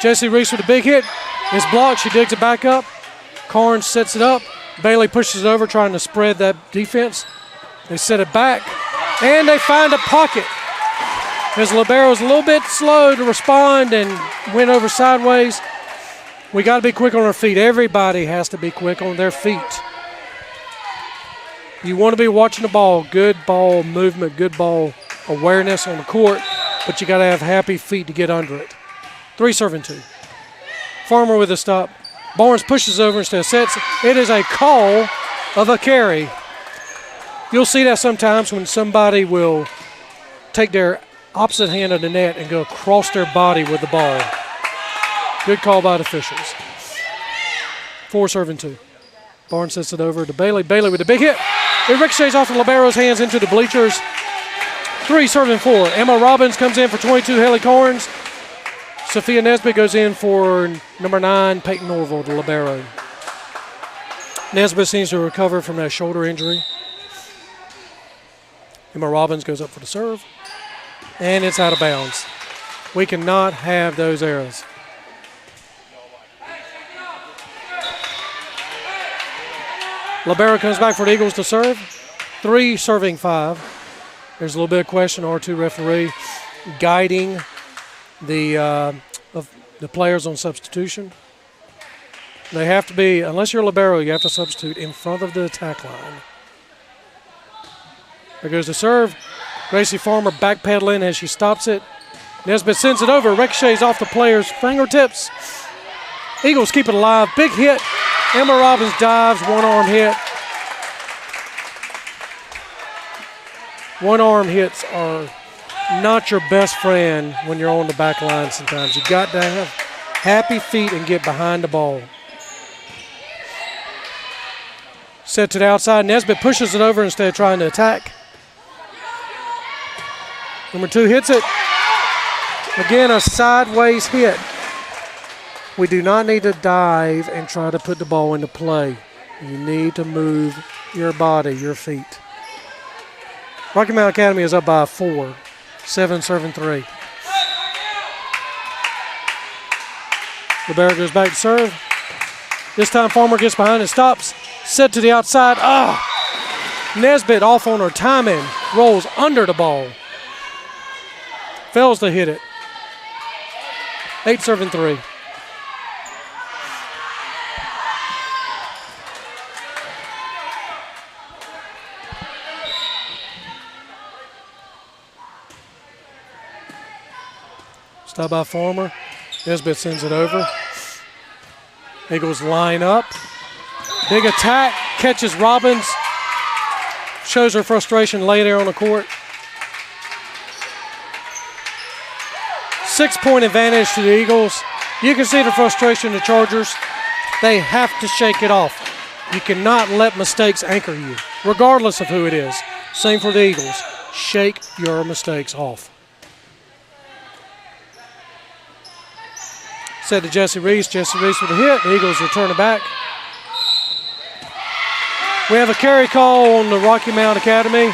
Jessie Reese with a big hit. It's blocked. She digs it back up. Carnes sets it up. Bailey pushes it over, trying to spread that defense. They set it back, and they find a pocket. As libero's a little bit slow to respond and went over sideways. We got to be quick on our feet. Everybody has to be quick on their feet. You want to be watching the ball. Good ball movement, good ball awareness on the court, but you got to have happy feet to get under it. 3-2. Farmer with a stop. Barnes pushes over instead of sets. It is a call of a carry. You'll see that sometimes when somebody will take their opposite hand of the net and go across their body with the ball. Good call by the officials. 4-2. Barnes sets it over to Bailey. Bailey with a big hit. It ricochets off the libero's hands into the bleachers. 3-4. Emma Robbins comes in for 22. Haley Carnes. Sophia Nesbitt goes in for number 9, Peyton Orville, the libero. Nesbitt seems to recover from that shoulder injury. Emma Robbins goes up for the serve. And it's out of bounds. We cannot have those errors. Libero comes back for the Eagles to serve. 3-5. There's a little bit of question, R2 referee guiding the players on substitution. They have to be, unless you're a libero, you have to substitute in front of the attack line. There goes the serve. Gracie Farmer backpedaling as she stops it. Nesbitt sends it over. Ricochets off the player's fingertips. Eagles keep it alive. Big hit. Emma Robbins dives. One-arm hit. One-arm hits are not your best friend when you're on the back line sometimes. You got to have happy feet and get behind the ball. Set to the outside. Nesbitt pushes it over instead of trying to attack. Number 2 hits it. Again, a sideways hit. We do not need to dive and try to put the ball into play. You need to move your body, your feet. Rocky Mount Academy is up by 4. 7 serving 3. Libero goes back to serve. This time Farmer gets behind and stops. Set to the outside. Nesbitt off on her timing. Rolls under the ball. Fails to hit it. 8 serving 3. Stop by Farmer. Nesbitt sends it over. Eagles line up. Big attack. Catches Robbins. Shows her frustration lay there on the court. 6-point advantage to the Eagles. You can see the frustration of the Chargers. They have to shake it off. You cannot let mistakes anchor you, regardless of who it is. Same for the Eagles. Shake your mistakes off. Set to Jesse Reese. Jesse Reese with a hit. The Eagles return it back. We have a carry call on the Rocky Mount Academy.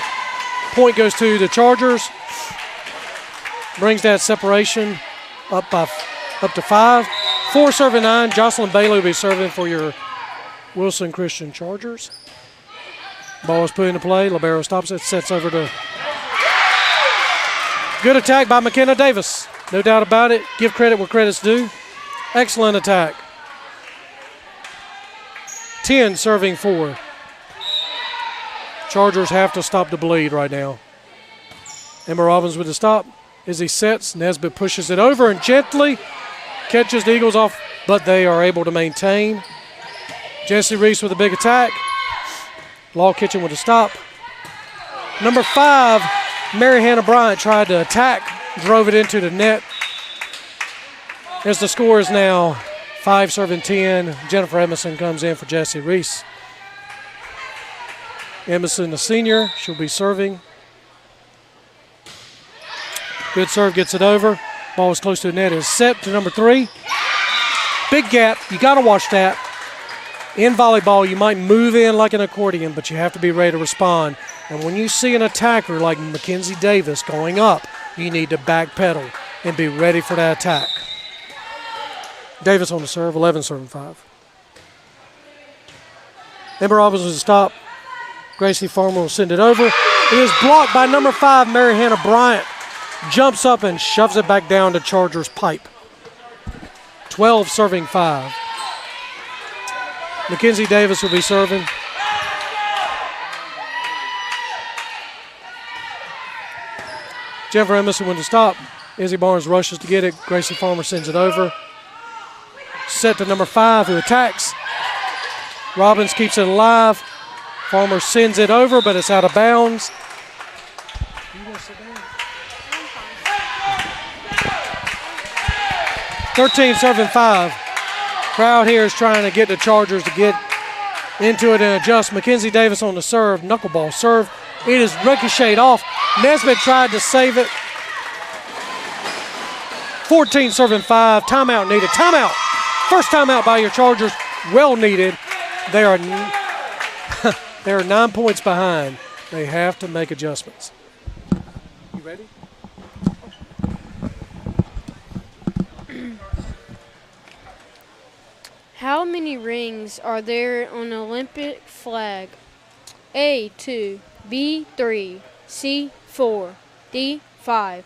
Point goes to the Chargers. Brings that separation up to 5. 4 serving 9. Jocelyn Bailey will be serving for your Wilson Christian Chargers. Ball is put into play. Libero stops it. Sets over to. Good attack by McKenna Davis. No doubt about it. Give credit where credit's due. Excellent attack. 10 serving 4. Chargers have to stop the bleed right now. Emma Robbins with the stop. As he sets, Nesbitt pushes it over and gently catches the Eagles off, but they are able to maintain. Jesse Reese with a big attack. Law Kitchen with a stop. Number 5, Mary Hannah Bryant tried to attack, drove it into the net. As the score is now 5 serving 10, Jennifer Emerson comes in for Jesse Reese. Emerson, the senior, she'll be serving. Good serve, gets it over. Ball is close to the net. Is set to number 3. Big gap. You got to watch that. In volleyball, you might move in like an accordion, but you have to be ready to respond. And when you see an attacker like Mackenzie Davis going up, you need to backpedal and be ready for that attack. Davis on the serve, 11 serving 5. Emma Robbins with a stop. Gracie Farmer will send it over. It is blocked by number 5, Mary Hannah Bryant. Jumps up and shoves it back down to Chargers pipe. 12 serving 5. Mackenzie Davis will be serving. Jennifer Emerson with the stop. Izzy Barnes rushes to get it. Gracie Farmer sends it over. Set to number 5 who attacks. Robbins keeps it alive. Farmer sends it over, but it's out of bounds. 13 serving 5. Crowd here is trying to get the Chargers to get into it and adjust. Mackenzie Davis on the serve, knuckleball serve. It is ricocheted off. Nesbitt tried to save it. 14 serving 5. Timeout needed. Timeout. First timeout by your Chargers. Well needed. They are 9 points behind. They have to make adjustments. You ready? How many rings are there on the Olympic flag? A, 2, B, 3, C, 4, D, 5.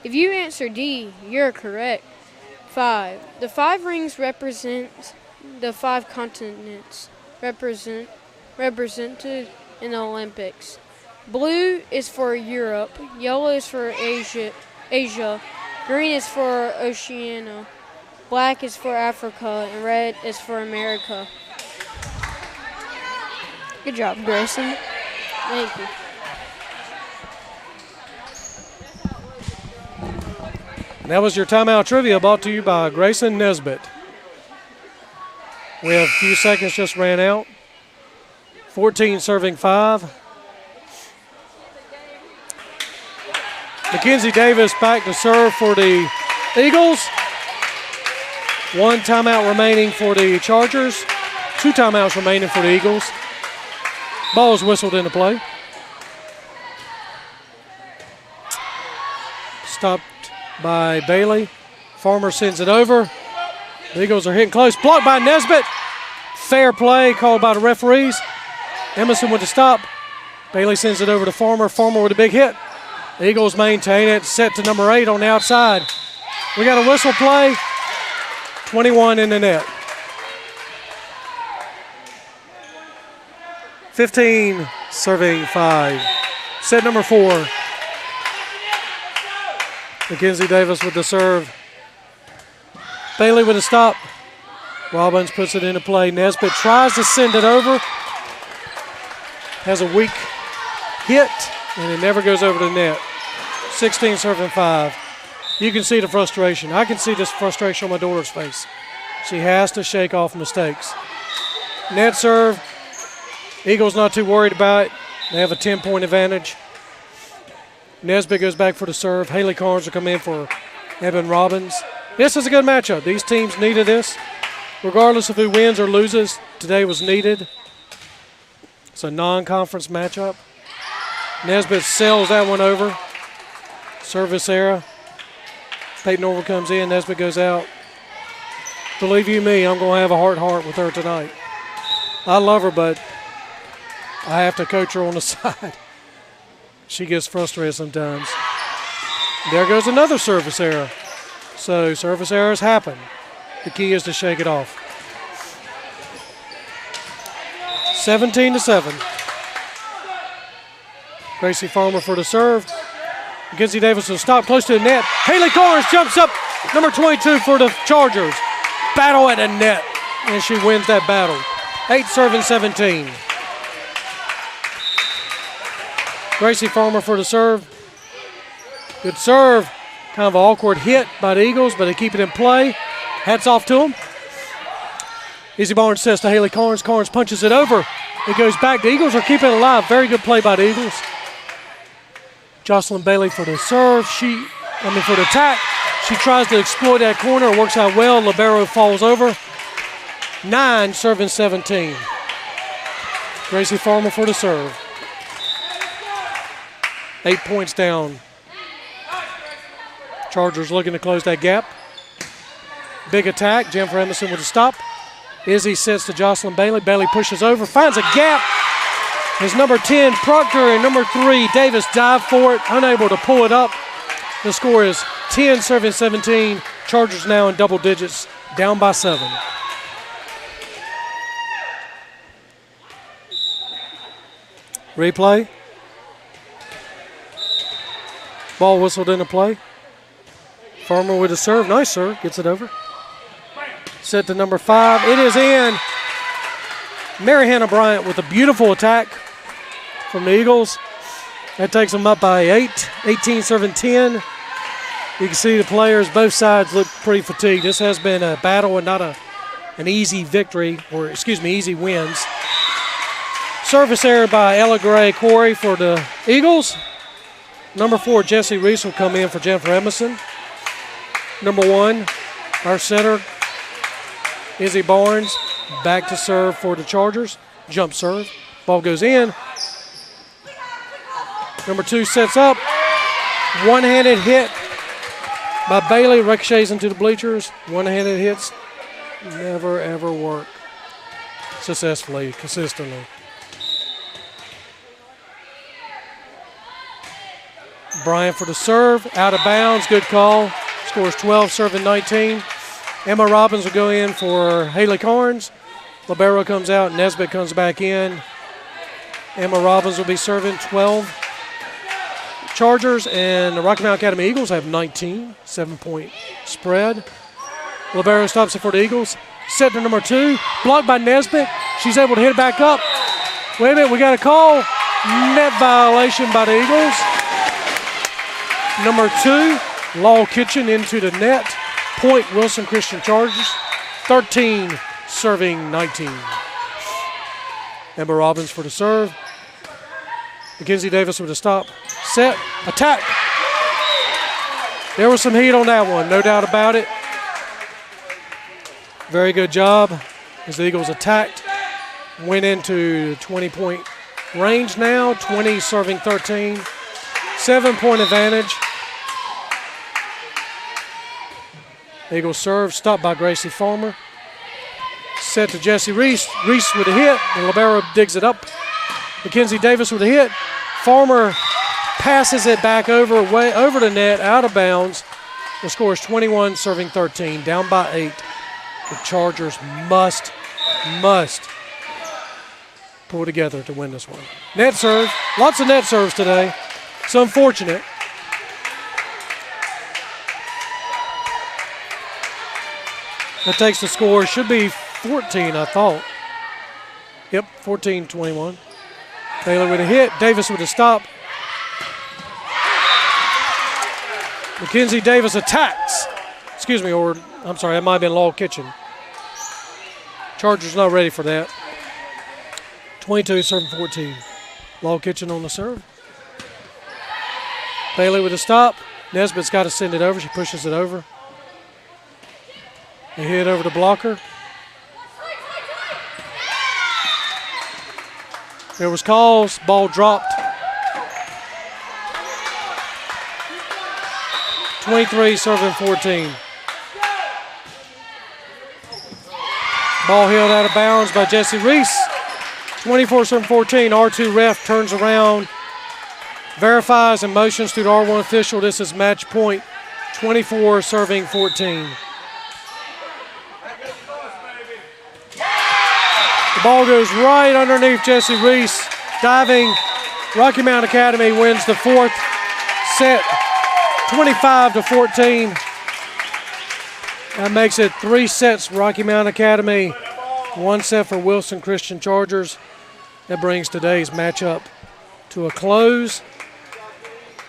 If you answer D, you're correct. 5. The 5 rings represent the 5 continents represented in the Olympics. Blue is for Europe, yellow is for Asia, green is for Oceania, black is for Africa, and red is for America. Good job, Grayson. Thank you. And that was your timeout trivia brought to you by Grayson Nesbitt. We have a few seconds just ran out. 14 serving 5. Mackenzie Davis back to serve for the Eagles. 1 timeout remaining for the Chargers. 2 timeouts remaining for the Eagles. Ball is whistled into play. stopped by Bailey. Farmer sends it over. The Eagles are hitting close. Blocked by Nesbitt. Fair play called by the referees. Emerson with the stop. Bailey sends it over to Farmer. Farmer with a big hit. The Eagles maintain it. Set to number 8 on the outside. We got a whistle play. 21 in the net. 15 serving 5. Set number 4. Mackenzie Davis with the serve. Bailey with a stop. Robbins puts it into play. Nesbitt tries to send it over. Has a weak hit, and it never goes over the net. 16 serving 5. You can see the frustration. I can see this frustration on my daughter's face. She has to shake off mistakes. Net serve. Eagles not too worried about it. They have a 10-point advantage. Nesbitt goes back for the serve. Haley Carnes will come in for Evan Robbins. This is a good matchup. These teams needed this. Regardless of who wins or loses, today was needed. It's a non-conference matchup. Nesbitt sails that one over. Service error. Peyton Orville comes in. Nesbitt goes out. Believe you me, I'm going to have a heart-to-heart with her tonight. I love her, but I have to coach her on the side. She gets frustrated sometimes. There goes another service error. So service errors happen. The key is to shake it off. 17-7. Gracie Farmer for the serve. Mackenzie Davis will stop close to the net. Haley Carnes jumps up, number 22 for the Chargers. Battle at the net, and she wins that battle. 8 serving 17. Gracie Farmer for the serve. Good serve. Kind of an awkward hit by the Eagles, but they keep it in play. Hats off to them. Izzy Barnes says to Haley Carnes. Carnes punches it over. It goes back. The Eagles are keeping it alive. Very good play by the Eagles. Jocelyn Bailey for the serve. For the attack. She tries to exploit that corner. It works out well. Libero falls over. 9 serving 17. Gracie Farmer for the serve. 8 points down. Chargers looking to close that gap. Big attack. Jennifer Emerson with a stop. Izzy sets to Jocelyn Bailey. Bailey pushes over, finds a gap. His number 10, Proctor, and number 3, Davis dive for it, unable to pull it up. The score is 10 serving 17. Chargers now in double digits, down by 7. Replay. Ball whistled into play. Farmer with a serve. Nice serve. Gets it over. Set to number 5. It is in. Mary Hannah Bryant with a beautiful attack from the Eagles. That takes them up by 8. 18 serving 10. You can see the players, both sides look pretty fatigued. This has been a battle and not an easy victory, or easy wins. Service error by Ella Gray Corey for the Eagles. Number 4, Jesse Reese will come in for Jennifer Emerson. Number 1, our setter, Izzy Barnes, back to serve for the Chargers. Jump serve. Ball goes in. Number 2 sets up. One-handed hit by Bailey. Ricochets into the bleachers. One-handed hits never, ever work successfully, consistently. Bryant for the serve. Out of bounds. Good call. Scores 12, serving 19. Emma Robbins will go in for Haley Carnes. Libero comes out. Nesbitt comes back in. Emma Robbins will be serving 12. Chargers and the Rocky Mount Academy Eagles have 19. 7-point spread. Libero stops it for the Eagles. Set to number 2. Blocked by Nesbitt. She's able to hit it back up. Wait a minute. We got a call. Net violation by the Eagles. Number 2. Law Kitchen into the net. Point Wilson Christian Chargers. 13 serving 19. Emma Robbins for the serve. Mackenzie Davis with a stop. Set. Attack. There was some heat on that one, no doubt about it. Very good job as the Eagles attacked. Went into 20-point range now. 20 serving 13. 7-point advantage. Eagles serve, stopped by Gracie Farmer. Set to Jesse Reese. Reese with a hit. The libero digs it up. Mackenzie Davis with a hit. Farmer passes it back way over the net, out of bounds. The score is 21, serving 13, down by 8. The Chargers must pull together to win this one. Net serve, lots of net serves today. It's unfortunate. That takes the score, should be 14, I thought. Yep, 14-21. Taylor with a hit, Davis with a stop. Mackenzie Davis attacks. Excuse me, or I'm sorry, that might have been Law Kitchen. Chargers not ready for that. 22, serving 14. Law Kitchen on the serve. Bailey with a stop. Nesbitt's got to send it over. She pushes it over. They hit over to blocker. There was calls. Ball dropped. 23, serving 14. Ball held out of bounds by Jesse Reese. 24, serving 14. R2 ref turns around, verifies and motions to the R1 official. This is match point. 24, serving 14. The ball goes right underneath Jesse Reese. Diving, Rocky Mount Academy wins the fourth set, 25-14. That makes it 3 sets for Rocky Mount Academy, 1 set for Wilson Christian Chargers. That brings today's matchup to a close.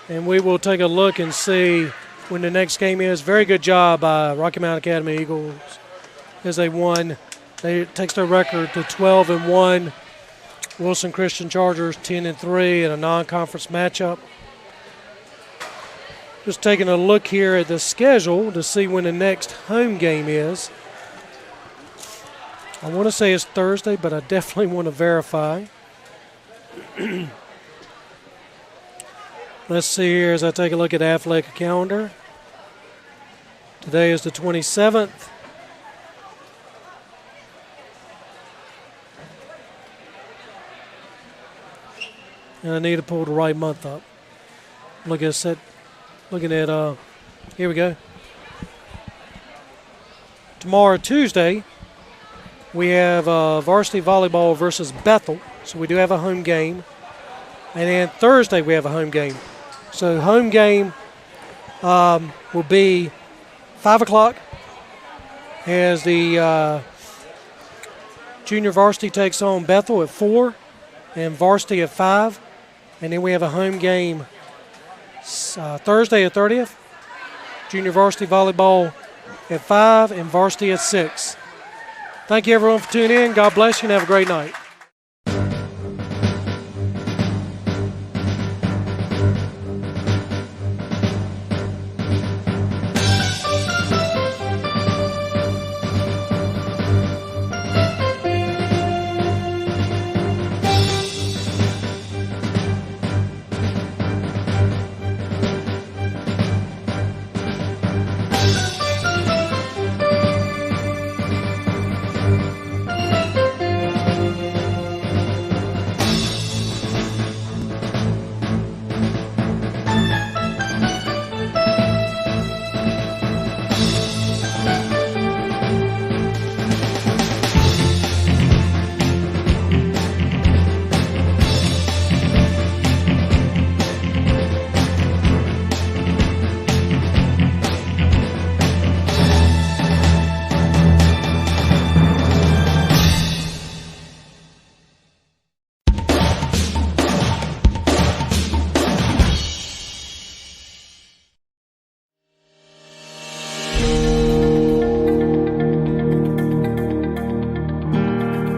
And we will take a look and see when the next game is. Very good job by Rocky Mount Academy Eagles as they won. It takes their record to 12-1. Wilson Christian Chargers 10-3 in a non-conference matchup. Just taking a look here at the schedule to see when the next home game is. I want to say it's Thursday, but I definitely want to verify. Let's see here as I take a look at the athletic calendar. Today is the 27th. And I need to pull the right month up. Look at set. Looking at here we go. Tomorrow, Tuesday, we have varsity volleyball versus Bethel. So we do have a home game. And then Thursday we have a home game. So home game will be 5 o'clock as the junior varsity takes on Bethel at 4 and varsity at 5. And then we have a home game Thursday the 30th. Junior varsity volleyball at 5 and varsity at 6. Thank you everyone for tuning in. God bless you and have a great night.